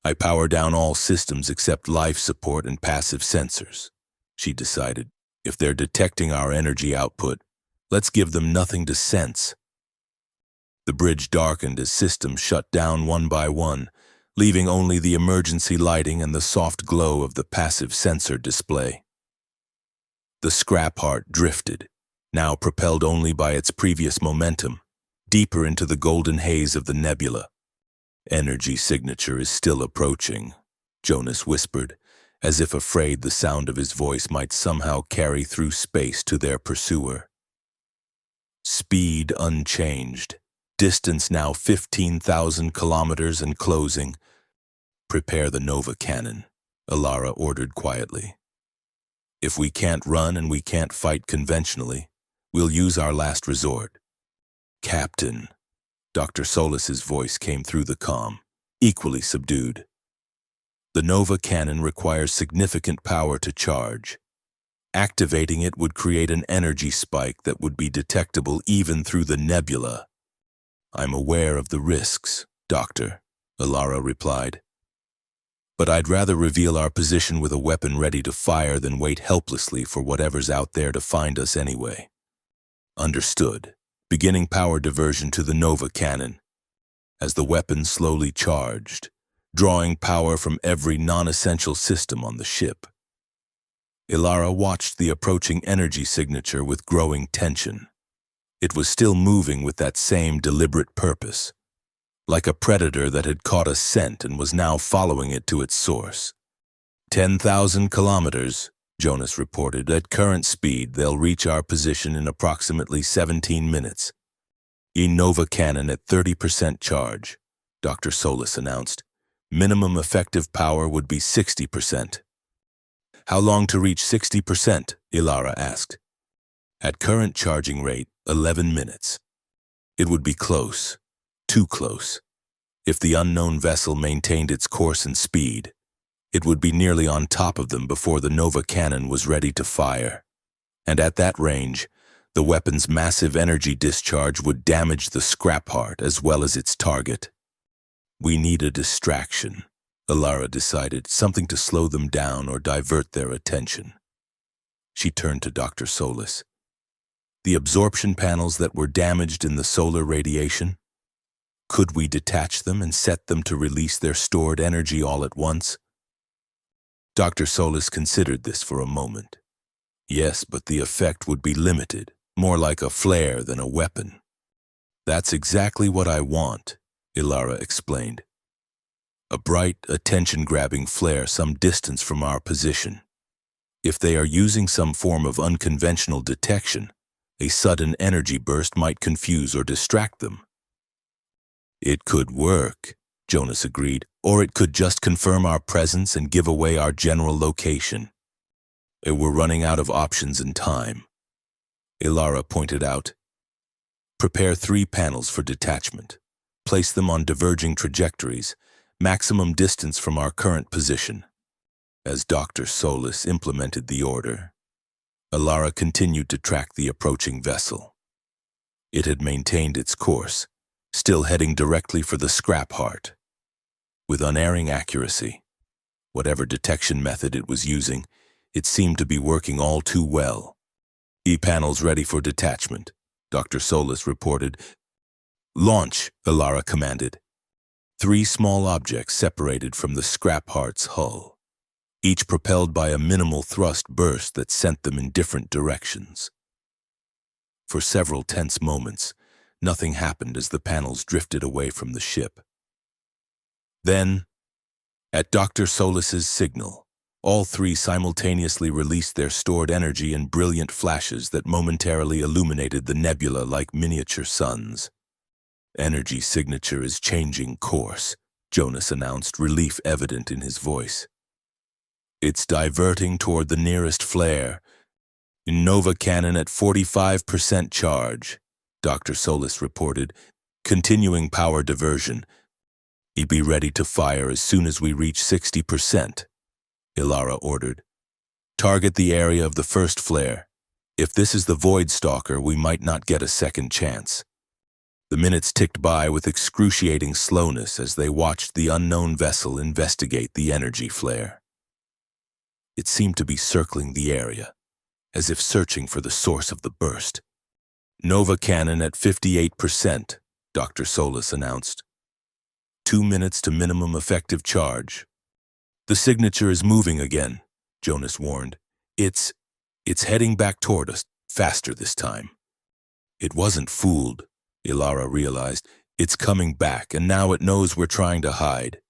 A: I power down all systems except life support and passive sensors, she decided. If they're detecting our energy output, let's give them nothing to sense. The bridge darkened as systems shut down one by one, leaving only the emergency lighting and the soft glow of the passive sensor display. The scrap heart drifted, now propelled only by its previous momentum, deeper into the golden haze of the nebula. Energy signature is still approaching, Jonas whispered, as if afraid the sound of his voice might somehow carry through space to their pursuer. Speed unchanged, distance now 15,000 kilometers and closing. Prepare the Nova cannon, Alara ordered quietly. If we can't run and we can't fight conventionally, we'll use our last resort. Captain, Dr. Solis's voice came through the comm, equally subdued. The Nova cannon requires significant power to charge. Activating it would create an energy spike that would be detectable even through the nebula. I'm aware of the risks, Doctor, Alara replied. But I'd rather reveal our position with a weapon ready to fire than wait helplessly for whatever's out there to find us anyway. Understood. Beginning power diversion to the Nova cannon. As the weapon slowly charged, drawing power from every non-essential system on the ship. Alara watched the approaching energy signature with growing tension. It was still moving with that same deliberate purpose, like a predator that had caught a scent and was now following it to its source. 10,000 kilometers, Jonas reported. At current speed, they'll reach our position in approximately 17 minutes. Nova cannon at 30% charge, Dr. Solis announced. Minimum effective power would be 60%. How long to reach 60%? Alara asked. At current charging rate, 11 minutes. It would be close, too close. If the unknown vessel maintained its course and speed, it would be nearly on top of them before the Nova cannon was ready to fire. And at that range, the weapon's massive energy discharge would damage the scrap heart as well as its target. We need a distraction, Alara decided, something to slow them down or divert their attention. She turned to Dr. Solis. The absorption panels that were damaged in the solar radiation? Could we detach them and set them to release their stored energy all at once? Dr. Solis considered this for a moment. Yes, but the effect would be limited, more like a flare than a weapon. That's exactly what I want, Alara explained. A bright, attention-grabbing flare some distance from our position. If they are using some form of unconventional detection, a sudden energy burst might confuse or distract them. It could work, Jonas agreed, or it could just confirm our presence and give away our general location. We're running out of options and time. Alara pointed out. Prepare 3 panels for detachment. Place them on diverging trajectories, maximum distance from our current position. As Dr. Solis implemented the order, Alara continued to track the approaching vessel. It had maintained its course, still heading directly for the scrap heart. With unerring accuracy, whatever detection method it was using, it seemed to be working all too well. E-panels ready for detachment, Dr. Solis reported. Launch, Alara commanded. 3 small objects separated from the scrap heart's hull, each propelled by a minimal thrust burst that sent them in different directions. For several tense moments, nothing happened as the panels drifted away from the ship. Then, at Dr. Solis's signal, all 3 simultaneously released their stored energy in brilliant flashes that momentarily illuminated the nebula like miniature suns. Energy signature is changing course, Jonas announced, relief evident in his voice. It's diverting toward the nearest flare. Nova cannon at 45% charge, Dr. Solis reported, continuing power diversion. Be ready to fire as soon as we reach 60%, Alara ordered. Target the area of the first flare. If this is the Void Stalker, we might not get a second chance. The minutes ticked by with excruciating slowness as they watched the unknown vessel investigate the energy flare. It seemed to be circling the area, as if searching for the source of the burst. Nova cannon at 58%, Dr. Solis announced. 2 minutes to minimum effective charge. The signature is moving again, Jonas warned. It's heading back toward us, faster this time. It wasn't fooled, Alara realized. It's coming back, and now it knows we're trying to hide.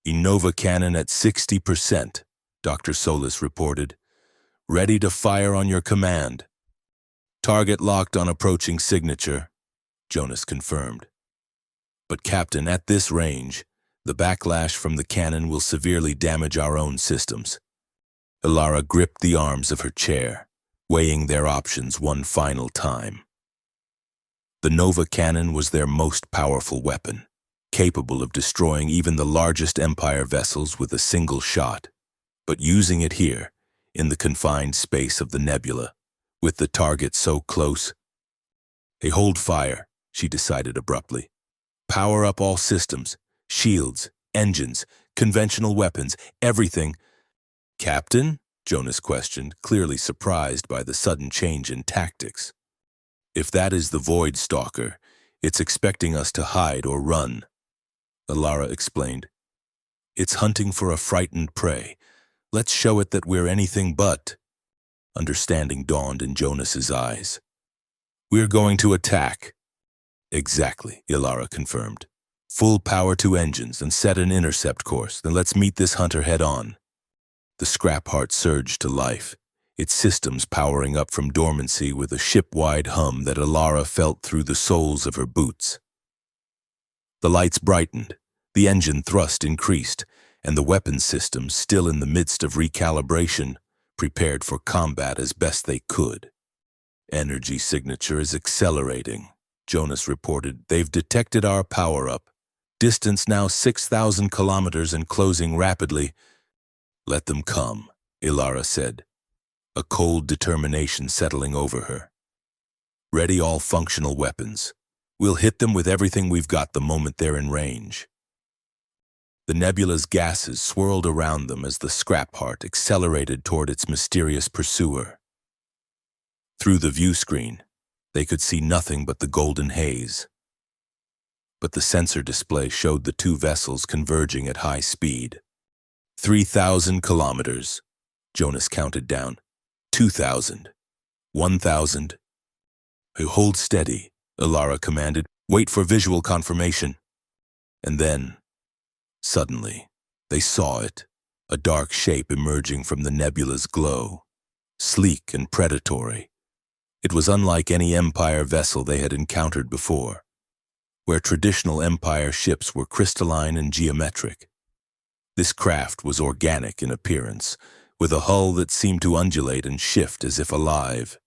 A: Nova cannon at 60%, Dr. Solis reported. Ready to fire on your command. Target locked on approaching signature, Jonas confirmed. But Captain, at this range, the backlash from the cannon will severely damage our own systems. Alara gripped the arms of her chair, weighing their options one final time. The Nova cannon was their most powerful weapon, capable of destroying even the largest Empire vessels with a single shot. But using it here, in the confined space of the nebula, with the target so close. "Hey, hold fire," she decided abruptly. "Power up all systems, shields, engines, conventional weapons, everything." "Captain?" Jonas questioned, clearly surprised by the sudden change in tactics. "If that is the Void Stalker, it's expecting us to hide or run," Alara explained. "It's hunting for a frightened prey. Let's show it that we're anything but." Understanding dawned in Jonas's eyes. "We're going to attack." "Exactly," Ilara confirmed. "Full power to engines and set an intercept course, then let's meet this hunter head-on." The scrap heart surged to life, its systems powering up from dormancy with a ship-wide hum that Alara felt through the soles of her boots. The lights brightened, the engine thrust increased, and the weapons systems, still in the midst of recalibration, prepared for combat as best they could. "Energy signature is accelerating," Jonas reported. "They've detected our power-up. Distance now 6,000 kilometers and closing rapidly." "Let them come," Ilara said, a cold determination settling over her. "Ready all functional weapons. We'll hit them with everything we've got the moment they're in range." The nebula's gases swirled around them as the scrap heart accelerated toward its mysterious pursuer. Through the view screen, they could see nothing but the golden haze. But the sensor display showed the two vessels converging at high speed. 3,000 kilometers, Jonas counted down. 2,000. 1,000. "Hold steady," Alara commanded. "Wait for visual confirmation." And then, suddenly, they saw it, a dark shape emerging from the nebula's glow, sleek and predatory. It was unlike any Empire vessel they had encountered before, where traditional Empire ships were crystalline and geometric. This craft was organic in appearance, with a hull that seemed to undulate and shift as if alive.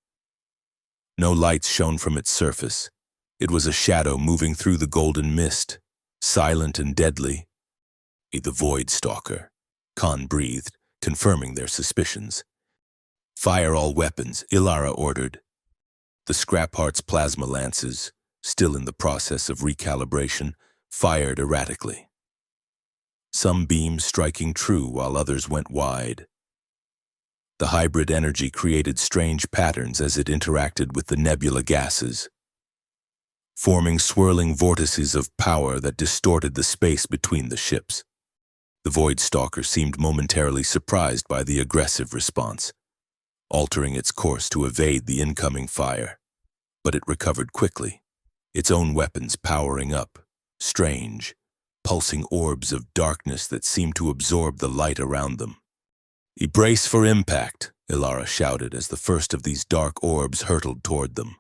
A: No lights shone from its surface. It was a shadow moving through the golden mist, silent and deadly. "The Void Stalker," Khan breathed, confirming their suspicions. "Fire all weapons," Ilara ordered. The scrap heart's plasma lances, still in the process of recalibration, fired erratically. Some beams striking true while others went wide. The hybrid energy created strange patterns as it interacted with the nebula gases, forming swirling vortices of power that distorted the space between the ships. The Void Stalker seemed momentarily surprised by the aggressive response, altering its course to evade the incoming fire. But it recovered quickly, its own weapons powering up, strange, pulsing orbs of darkness that seemed to absorb the light around them. "Brace for impact," Ilara shouted as the first of these dark orbs hurtled toward them.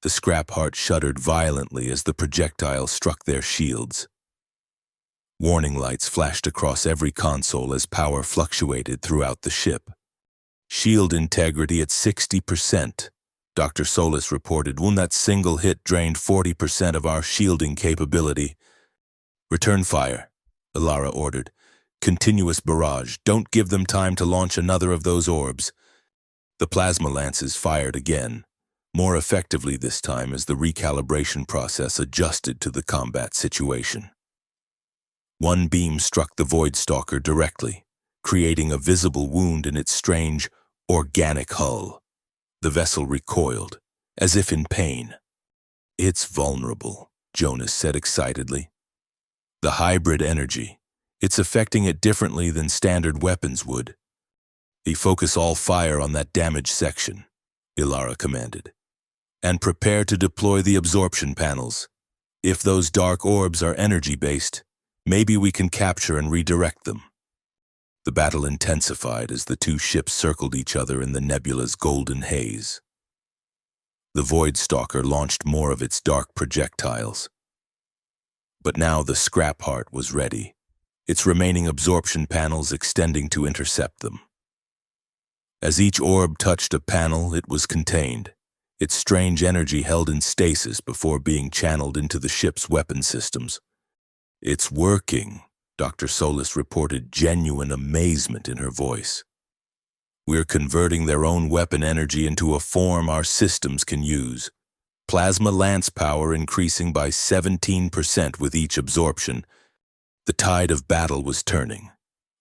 A: The scrap heart shuddered violently as the projectile struck their shields. Warning lights flashed across every console as power fluctuated throughout the ship. "Shield integrity at 60%. Dr. Solis reported that single hit drained 40% of our shielding capability." "Return fire," Ilara ordered. "Continuous barrage. Don't give them time to launch another of those orbs." The plasma lances fired again, more effectively this time as the recalibration process adjusted to the combat situation. One beam struck the Void Stalker directly, creating a visible wound in its strange, organic hull. The vessel recoiled, as if in pain. "It's vulnerable," Jonas said excitedly. "The hybrid energy. It's affecting it differently than standard weapons would." "Focus all fire on that damaged section," Ilara commanded. "And prepare to deploy the absorption panels. If those dark orbs are energy-based, maybe we can capture and redirect them." The battle intensified as the two ships circled each other in the nebula's golden haze. The Void Stalker launched more of its dark projectiles. But now the scrap heart was ready, its remaining absorption panels extending to intercept them. As each orb touched a panel, it was contained, its strange energy held in stasis before being channeled into the ship's weapon systems. "It's working," Dr. Solis reported, genuine amazement in her voice. We're converting their own weapon energy into a form our systems can use. Plasma lance power increasing by 17% with each absorption. The tide of battle was turning.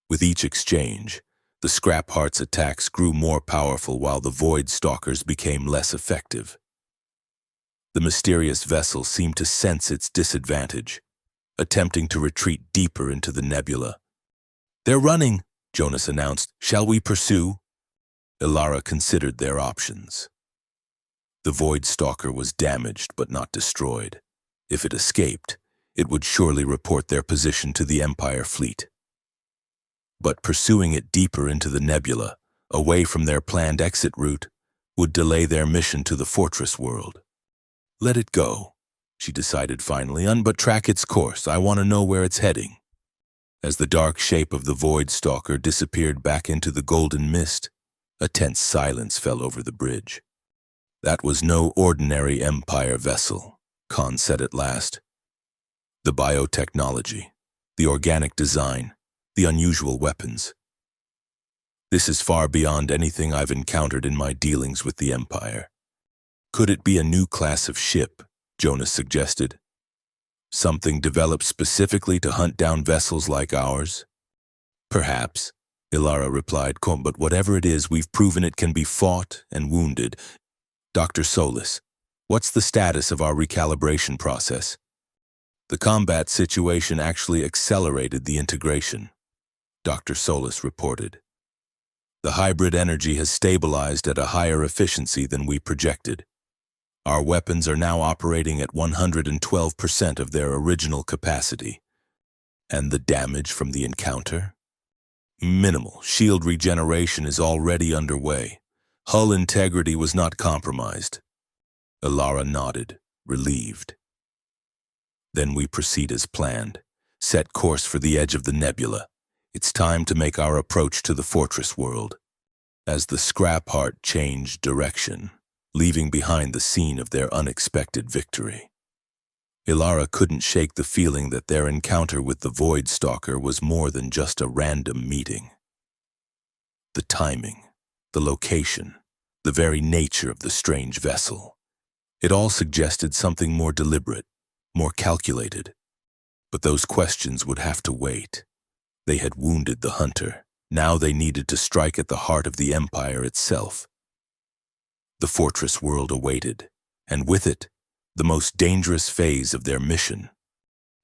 A: With each exchange, the Scrap Heart's attacks grew more powerful while the Void Stalkers became less effective. The mysterious vessel seemed to sense its disadvantage, attempting to retreat deeper into the nebula. "They're running," Jonas announced. "Shall we pursue?" Ilara considered their options. The Void Stalker was damaged but not destroyed. If it escaped, it would surely report their position to the Empire fleet. But pursuing it deeper into the nebula, away from their planned exit route, would delay their mission to the fortress world. "Let it go," she decided finally, "but track its course. I want to know where it's heading." As the dark shape of the Void Stalker disappeared back into the golden mist, a tense silence fell over the bridge. "That was no ordinary Empire vessel," Khan said at last. "The biotechnology, the organic design, the unusual weapons. This is far beyond anything I've encountered in my dealings with the Empire." "Could it be a new class of ship?" Jonas suggested. "Something developed specifically to hunt down vessels like ours?" "Perhaps," Ilara replied, "but whatever it is, we've proven it can be fought and wounded. Dr. Solis, what's the status of our recalibration process?" "The combat situation actually accelerated the integration," Dr. Solis reported. "The hybrid energy has stabilized at a higher efficiency than we projected. Our weapons are now operating at 112% of their original capacity. And the damage from the encounter? Minimal. Shield regeneration is already underway. Hull integrity was not compromised." Ilara nodded, relieved. "Then we proceed as planned. Set course for the edge of the nebula. It's time to make our approach to the fortress world." As the Scrap Heart changed direction, leaving behind the scene of their unexpected victory, Ilara couldn't shake the feeling that their encounter with the Void Stalker was more than just a random meeting. The timing, the location, the very nature of the strange vessel. It all suggested something more deliberate, more calculated. But those questions would have to wait. They had wounded the hunter. Now they needed to strike at the heart of the Empire itself. The fortress world awaited, and with it, the most dangerous phase of their mission.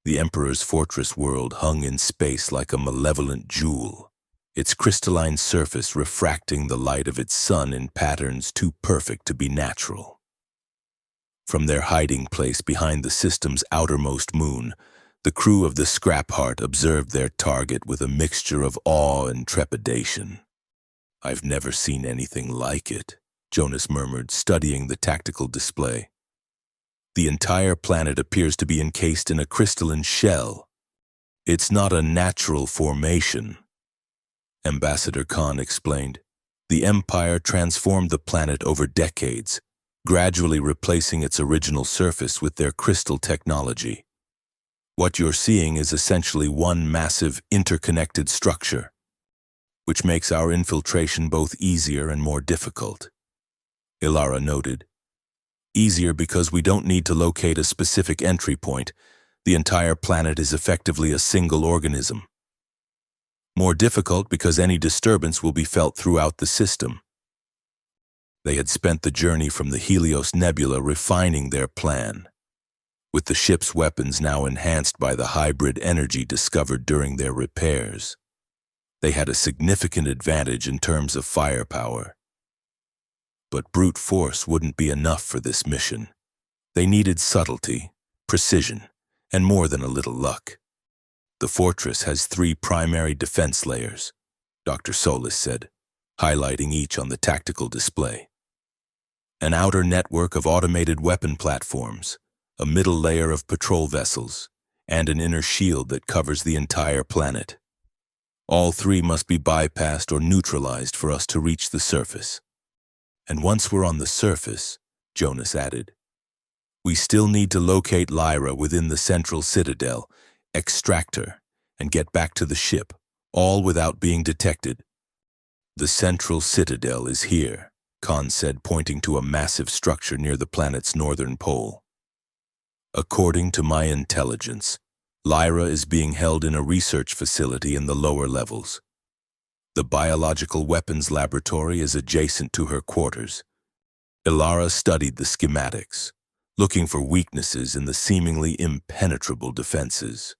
A: The Emperor's fortress world hung in space like a malevolent jewel, its crystalline surface refracting the light of its sun in patterns too perfect to be natural. From their hiding place behind the system's outermost moon, the crew of the Scrap Heart observed their target with a mixture of awe and trepidation. "I've never seen anything like it," Jonas murmured, studying the tactical display. "The entire planet appears to be encased in a crystalline shell. It's not a natural formation." Ambassador Khan explained. "The Empire transformed the planet over decades, gradually replacing its original surface with their crystal technology. What you're seeing is essentially one massive interconnected structure, which makes our infiltration both easier and more difficult," Ilara noted. "Easier because we don't need to locate a specific entry point. The entire planet is effectively a single organism. More difficult because any disturbance will be felt throughout the system." They had spent the journey from the Helios Nebula refining their plan. With the ship's weapons now enhanced by the hybrid energy discovered during their repairs, they had a significant advantage in terms of firepower. But brute force wouldn't be enough for this mission. They needed subtlety, precision, and more than a little luck. "The fortress has 3 primary defense layers," Dr. Solis said, highlighting each on the tactical display. "An outer network of automated weapon platforms, a middle layer of patrol vessels, and an inner shield that covers the entire planet. All 3 must be bypassed or neutralized for us to reach the surface. And once we're on the surface," Jonas added, "we still need to locate Lyra within the central citadel, extract her, and get back to the ship, all without being detected." The central citadel is here, Khan said, pointing to a massive structure near the planet's northern pole. According to my intelligence, Lyra is being held in a research facility in the lower levels. The biological weapons laboratory is adjacent to her quarters. Ilara studied the schematics, looking for weaknesses in the seemingly impenetrable defenses.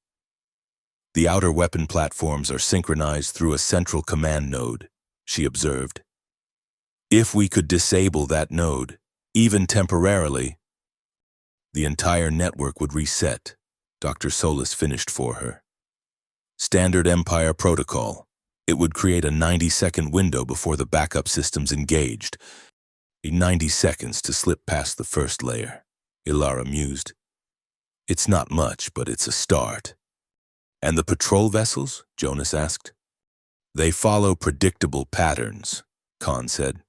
A: The outer weapon platforms are synchronized through a central command node, she observed. If we could disable that node, even temporarily, the entire network would reset, Dr. Solis finished for her. Standard Empire protocol. It would create a 90-second window before the backup systems engaged. 90 seconds to slip past the first layer, Ilara mused. It's not much, but it's a start. And the patrol vessels? Jonas asked. They follow predictable patterns, Khan said.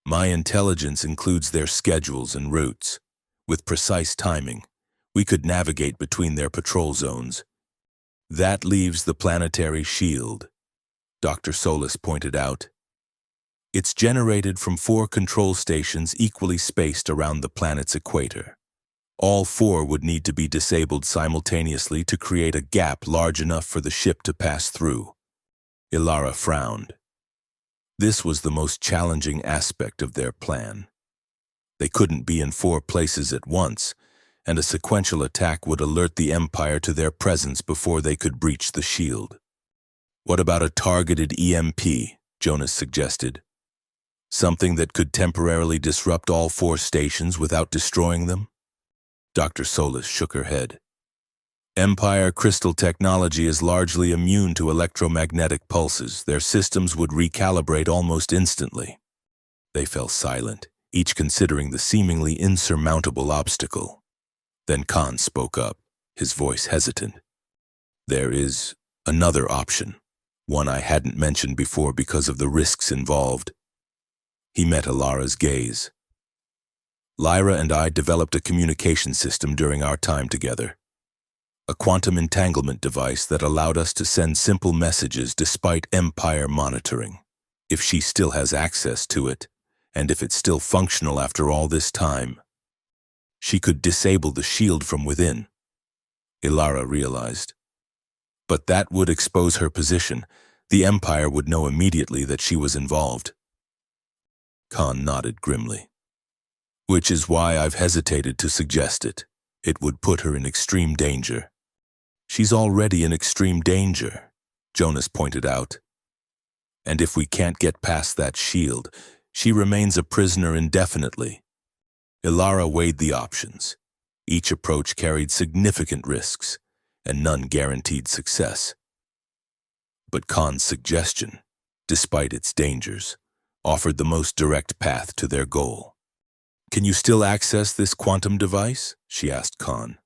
A: My intelligence includes their schedules and routes. With precise timing, we could navigate between their patrol zones. That leaves the planetary shield, Dr. Solis pointed out. It's generated from 4 control stations equally spaced around the planet's equator. All 4 would need to be disabled simultaneously to create a gap large enough for the ship to pass through. Ilara frowned. This was the most challenging aspect of their plan. They couldn't be in 4 places at once, and a sequential attack would alert the Empire to their presence before they could breach the shield. What about a targeted EMP? Jonas suggested. Something that could temporarily disrupt all 4 stations without destroying them? Dr. Solis shook her head. Empire crystal technology is largely immune to electromagnetic pulses. Their systems would recalibrate almost instantly. They fell silent, each considering the seemingly insurmountable obstacle. Then Khan spoke up, his voice hesitant. There is another option, one I hadn't mentioned before because of the risks involved. He met Ilara's gaze. Lyra and I developed a communication system during our time together. A quantum entanglement device that allowed us to send simple messages despite Empire monitoring. If she still has access to it, and if it's still functional after all this time, she could disable the shield from within, Ilara realized. But that would expose her position. The Empire would know immediately that she was involved. Khan nodded grimly. Which is why I've hesitated to suggest it. It would put her in extreme danger. She's already in extreme danger, Jonas pointed out. And if we can't get past that shield, she remains a prisoner indefinitely. Ilara weighed the options. Each approach carried significant risks, and none guaranteed success. But Khan's suggestion, despite its dangers, offered the most direct path to their goal. Can you still access this quantum device? She asked Khan.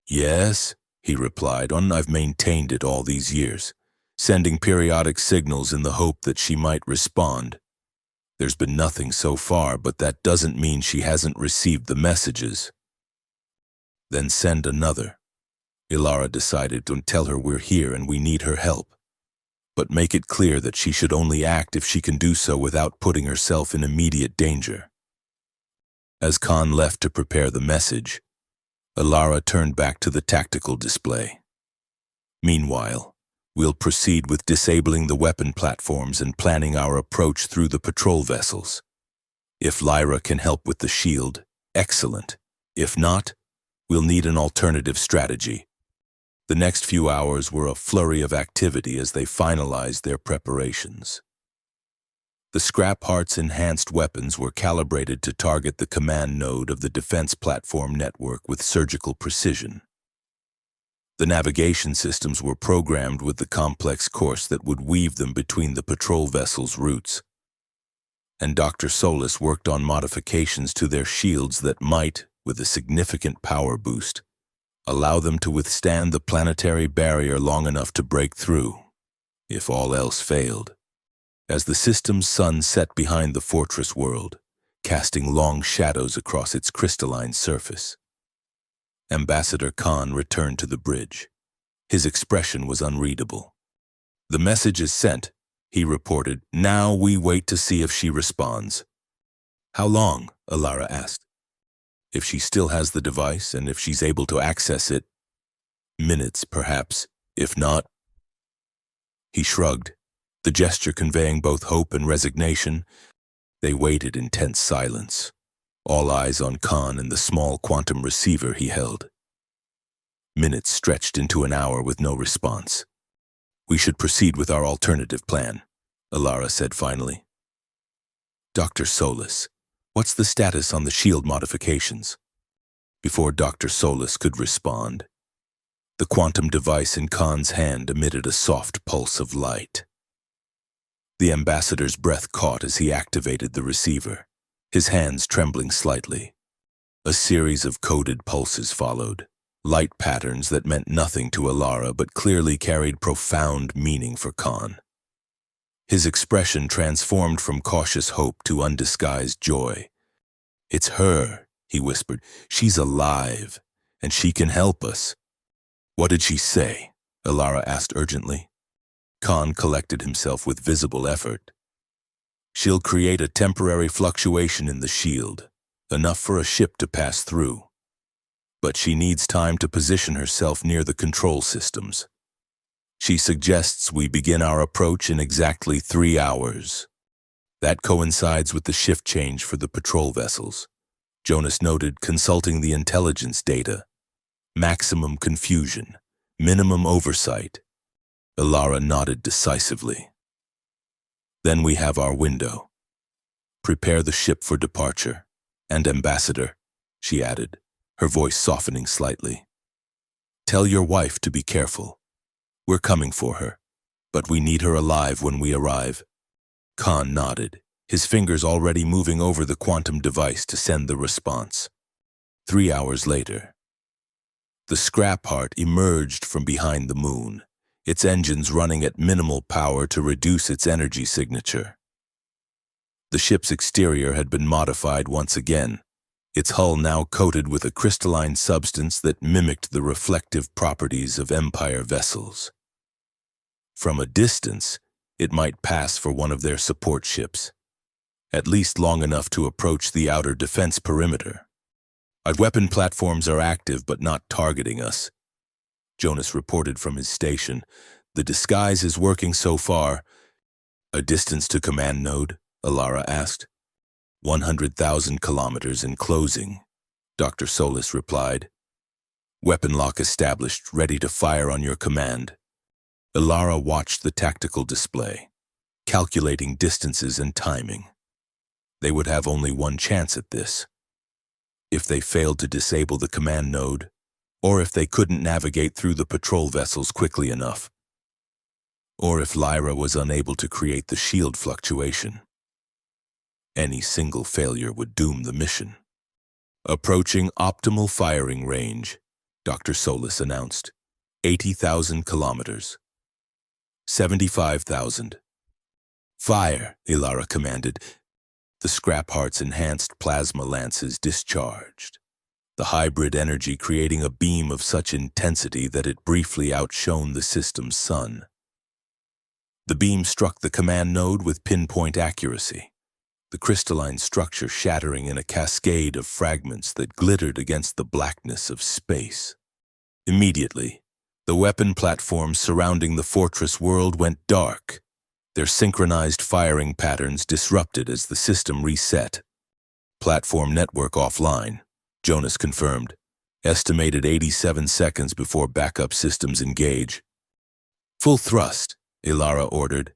A: Yes, he replied, and I've maintained it all these years, sending periodic signals in the hope that she might respond. There's been nothing so far, but that doesn't mean she hasn't received the messages. Then send another. Ilara decided to tell her we're here and we need her help. But make it clear that she should only act if she can do so without putting herself in immediate danger. As Khan left to prepare the message, Ilara turned back to the tactical display. Meanwhile, we'll proceed with disabling the weapon platforms and planning our approach through the patrol vessels. If Lyra can help with the shield, excellent. If not, we'll need an alternative strategy. The next few hours were a flurry of activity as they finalized their preparations. The Scrap Heart's enhanced weapons were calibrated to target the command node of the defense platform network with surgical precision. The navigation systems were programmed with the complex course that would weave them between the patrol vessels' routes. And Dr. Solis worked on modifications to their shields that might, with a significant power boost, allow them to withstand the planetary barrier long enough to break through, if all else failed. As the system's sun set behind the fortress world, casting long shadows across its crystalline surface, Ambassador Khan returned to the bridge. His expression was unreadable. The message is sent, he reported. Now we wait to see if she responds. How long? Alara asked. If she still has the device and if she's able to access it. Minutes, perhaps. If not. He shrugged, the gesture conveying both hope and resignation. They waited in tense silence, all eyes on Khan and the small quantum receiver he held. Minutes stretched into an hour with no response. We should proceed with our alternative plan, Alara said finally. Dr. Solis, what's the status on the shield modifications? Before Dr. Solis could respond, the quantum device in Khan's hand emitted a soft pulse of light. The ambassador's breath caught as he activated the receiver, his hands trembling slightly. A series of coded pulses followed, light patterns that meant nothing to Alara but clearly carried profound meaning for Khan. His expression transformed from cautious hope to undisguised joy. It's her, he whispered. She's alive, and she can help us. What did she say? Alara asked urgently. Khan collected himself with visible effort. She'll create a temporary fluctuation in the shield, enough for a ship to pass through. But she needs time to position herself near the control systems. She suggests we begin our approach in exactly 3 hours. That coincides with the shift change for the patrol vessels, Jonas noted, consulting the intelligence data. Maximum confusion, minimum oversight. Alara nodded decisively. Then we have our window. Prepare the ship for departure. And Ambassador, she added, her voice softening slightly. Tell your wife to be careful. We're coming for her, but we need her alive when we arrive. Khan nodded, his fingers already moving over the quantum device to send the response. 3 hours later, the scrap heart emerged from behind the moon, its engines running at minimal power to reduce its energy signature. The ship's exterior had been modified once again, its hull now coated with a crystalline substance that mimicked the reflective properties of Empire vessels. From a distance, it might pass for one of their support ships, at least long enough to approach the outer defense perimeter. Our weapon platforms are active but not targeting us, Jonas reported from his station. The disguise is working so far. A distance to command node? Alara asked. 100,000 kilometers and closing, Dr. Solis replied. Weapon lock established, ready to fire on your command. Alara watched the tactical display, calculating distances and timing. They would have only one chance at this. If they failed to disable the command node, or if they couldn't navigate through the patrol vessels quickly enough, or if Lyra was unable to create the shield fluctuation. Any single failure would doom the mission. Approaching optimal firing range, Dr. Solis announced. 80,000 kilometers. 75,000. Fire, Alara commanded. The scrap heart's enhanced plasma lances discharged, the hybrid energy creating a beam of such intensity that it briefly outshone the system's sun. The beam struck the command node with pinpoint accuracy, the crystalline structure shattering in a cascade of fragments that glittered against the blackness of space. Immediately, the weapon platforms surrounding the fortress world went dark, their synchronized firing patterns disrupted as the system reset. Platform network offline, Jonas confirmed. Estimated 87 seconds before backup systems engage. Full thrust, Alara ordered.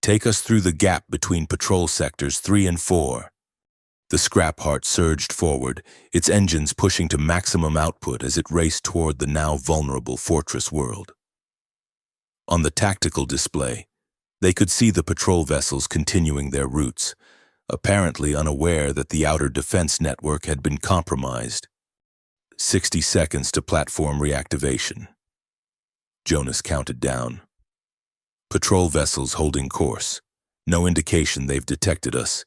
A: Take us through the gap between patrol sectors 3 and 4. The scrap heart surged forward, its engines pushing to maximum output as it raced toward the now vulnerable fortress world. On the tactical display, they could see the patrol vessels continuing their routes, apparently unaware that the outer defense network had been compromised. 60 seconds to platform reactivation. Jonas counted down. Patrol vessels holding course. No indication they've detected us.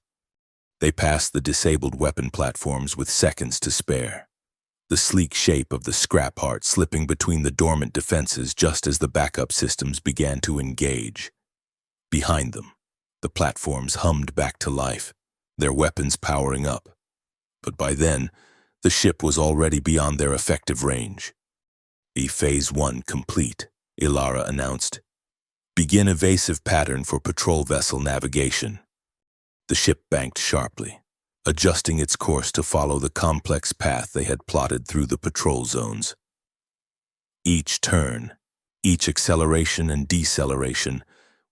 A: They passed the disabled weapon platforms with seconds to spare, the sleek shape of the scrap heart slipping between the dormant defenses just as the backup systems began to engage. Behind them, the platforms hummed back to life, their weapons powering up. But by then, the ship was already beyond their effective range. Phase 1 complete, Ilara announced. Begin evasive pattern for patrol vessel navigation. The ship banked sharply, adjusting its course to follow the complex path they had plotted through the patrol zones. Each turn, each acceleration and deceleration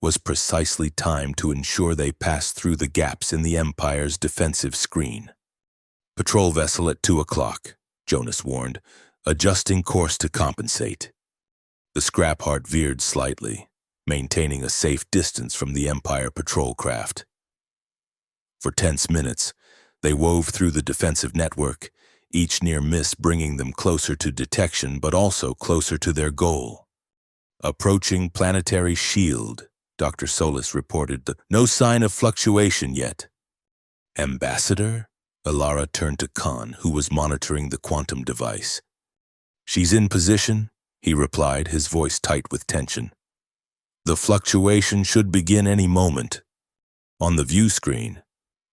A: was precisely timed to ensure they passed through the gaps in the Empire's defensive screen. Patrol vessel at 2 o'clock, Jonas warned, adjusting course to compensate. The scrap heart veered slightly, maintaining a safe distance from the Empire patrol craft. For tense minutes, they wove through the defensive network, each near miss bringing them closer to detection but also closer to their goal. Approaching planetary shield, Dr. Solis reported. No sign of fluctuation yet. Ambassador? Ilara turned to Khan, who was monitoring the quantum device. She's in position, he replied, his voice tight with tension. The fluctuation should begin any moment. On the view screen,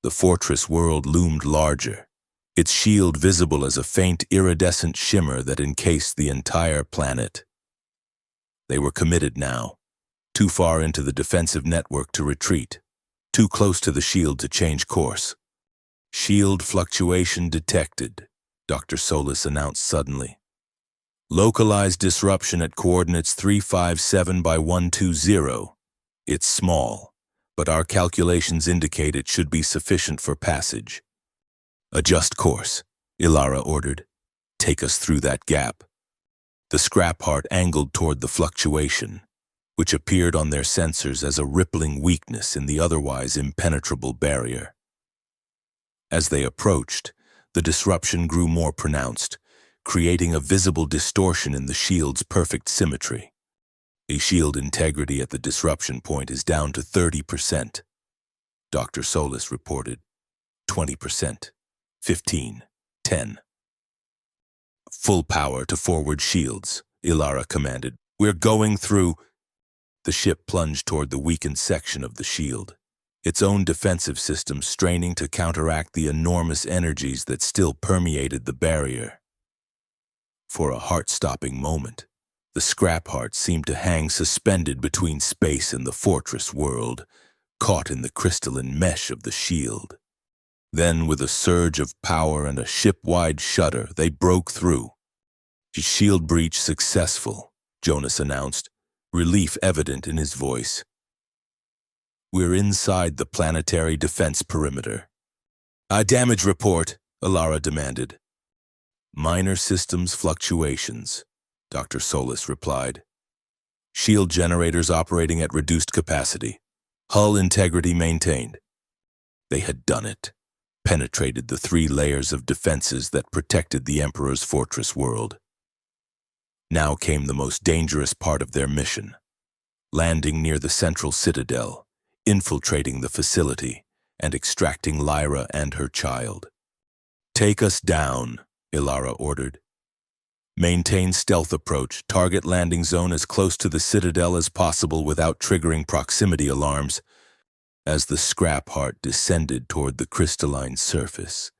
A: the fortress world loomed larger, its shield visible as a faint iridescent shimmer that encased the entire planet. They were committed now, too far into the defensive network to retreat, too close to the shield to change course. Shield fluctuation detected, Dr. Solis announced suddenly. Localized disruption at coordinates 357 by 120. It's small, but our calculations indicate it should be sufficient for passage. Adjust course, Ilara ordered. Take us through that gap. The scrap heart angled toward the fluctuation, which appeared on their sensors as a rippling weakness in the otherwise impenetrable barrier. As they approached, the disruption grew more pronounced, creating a visible distortion in the shield's perfect symmetry. A shield integrity at the disruption point is down to 30%. Dr. Solis reported 20%, 15, 10. Full power to forward shields, Ilara commanded. We're going through. The ship plunged toward the weakened section of the shield, its own defensive system straining to counteract the enormous energies that still permeated the barrier. For a heart-stopping moment, the scrap heart seemed to hang suspended between space and the fortress world, caught in the crystalline mesh of the shield. Then, with a surge of power and a ship-wide shudder, they broke through. Shield breach successful, Jonas announced, relief evident in his voice. We're inside the planetary defense perimeter. A damage report, Ilara demanded. Minor systems fluctuations, Dr. Solis replied. Shield generators operating at reduced capacity. Hull integrity maintained. They had done it, penetrated the 3 layers of defenses that protected the Emperor's fortress world. Now came the most dangerous part of their mission, landing near the central citadel, infiltrating the facility, and extracting Lyra and her child. Take us down, Ilara ordered. Maintain stealth approach, target landing zone as close to the citadel as possible without triggering proximity alarms. As the scrap heart descended toward the crystalline surface,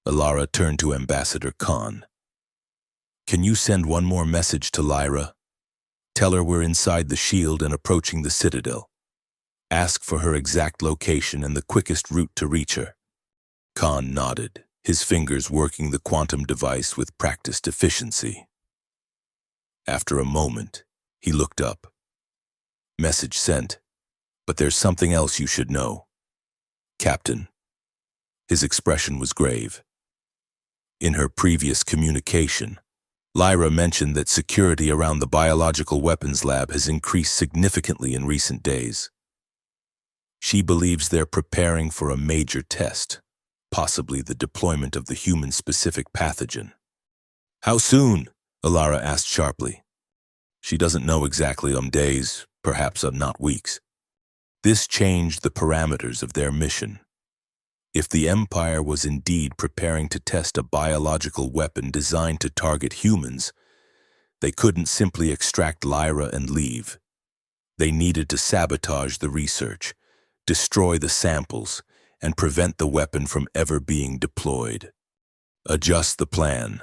A: Ilara turned to Ambassador Khan. Can you send one more message to Lyra? Tell her we're inside the shield and approaching the citadel. Ask for her exact location and the quickest route to reach her. Khan nodded, his fingers working the quantum device with practiced efficiency. After a moment, he looked up. Message sent, but there's something else you should know. Captain. His expression was grave. In her previous communication, Lyra mentioned that security around the biological weapons lab has increased significantly in recent days. She believes they're preparing for a major test, possibly the deployment of the human-specific pathogen. How soon? Ilara asked sharply. She doesn't know exactly, days, perhaps not weeks. This changed the parameters of their mission. If the Empire was indeed preparing to test a biological weapon designed to target humans, they couldn't simply extract Lyra and leave. They needed to sabotage the research, destroy the samples, and prevent the weapon from ever being deployed. Adjust the plan,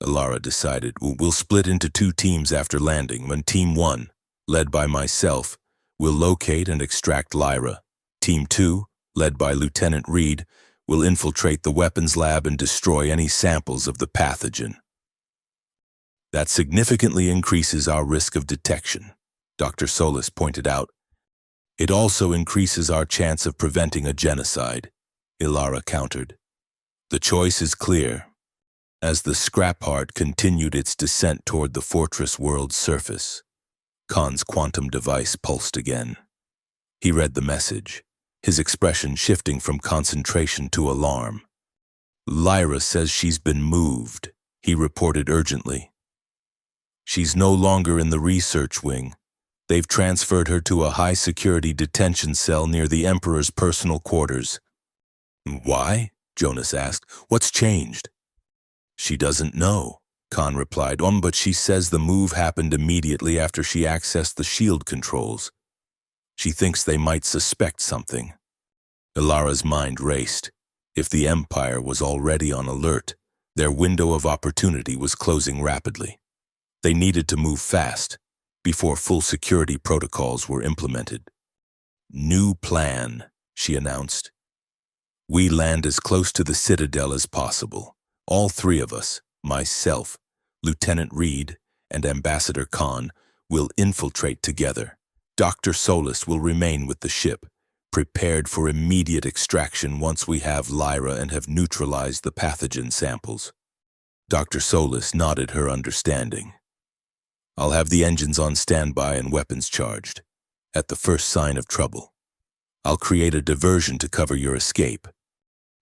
A: Alara decided. We'll split into 2 teams after landing. When Team 1, led by myself, will locate and extract Lyra. Team 2, led by Lieutenant Reed, will infiltrate the weapons lab and destroy any samples of the pathogen. That significantly increases our risk of detection, Dr. Solis pointed out. It also increases our chance of preventing a genocide, Ilara countered. The choice is clear. As the scrap heart continued its descent toward the fortress world's surface, Khan's quantum device pulsed again. He read the message, his expression shifting from concentration to alarm. Lyra says she's been moved, he reported urgently. She's no longer in the research wing. They've transferred her to a high-security detention cell near the Emperor's personal quarters. Why? Jonas asked. What's changed? She doesn't know, Khan replied. But she says the move happened immediately after she accessed the shield controls. She thinks they might suspect something. Ilara's mind raced. If the Empire was already on alert, their window of opportunity was closing rapidly. They needed to move fast, before full security protocols were implemented. New plan, she announced. We land as close to the Citadel as possible. All 3 of us, myself, Lieutenant Reed, and Ambassador Khan, will infiltrate together. Dr. Solis will remain with the ship, prepared for immediate extraction once we have Lyra and have neutralized the pathogen samples. Dr. Solis nodded her understanding. I'll have the engines on standby and weapons charged. At the first sign of trouble, I'll create a diversion to cover your escape.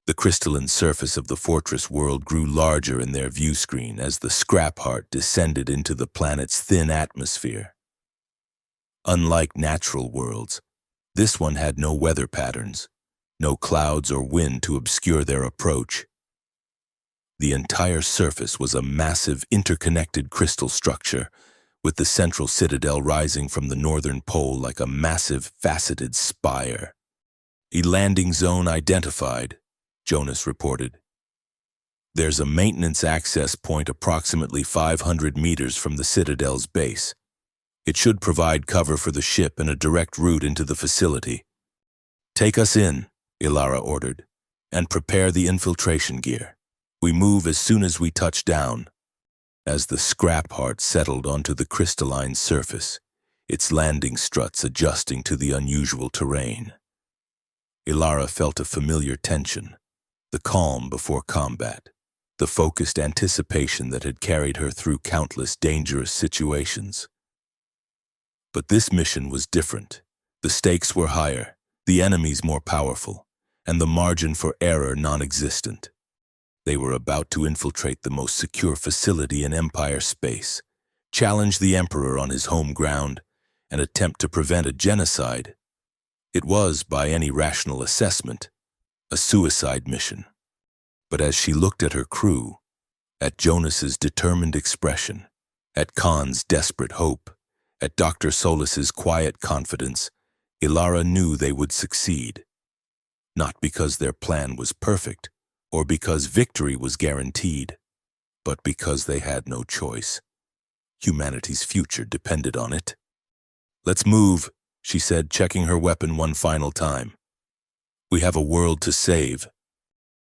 A: The crystalline surface of the fortress world grew larger in their view screen as the scrap heart descended into the planet's thin atmosphere. Unlike natural worlds, this one had no weather patterns, no clouds or wind to obscure their approach. The entire surface was a massive interconnected crystal structure, with the central citadel rising from the northern pole like a massive faceted spire. A landing zone identified, Jonas reported. There's a maintenance access point approximately 500 meters from the citadel's base. It should provide cover for the ship and a direct route into the facility. Take us in, Ilara ordered, and prepare the infiltration gear. We move as soon as we touch down. As the scrap heart settled onto the crystalline surface, its landing struts adjusting to the unusual terrain. Ilara felt a familiar tension, the calm before combat, the focused anticipation that had carried her through countless dangerous situations. But this mission was different. The stakes were higher, the enemies more powerful, and the margin for error non-existent. They were about to infiltrate the most secure facility in Empire space, challenge the Emperor on his home ground, and attempt to prevent a genocide. It was, by any rational assessment, a suicide mission. But as she looked at her crew, at Jonas's determined expression, at Khan's desperate hope, at Dr. Solis's quiet confidence, Ilara knew they would succeed. Not because their plan was perfect, or because victory was guaranteed, but because they had no choice. Humanity's future depended on it. Let's move, she said, checking her weapon one final time. We have a world to save.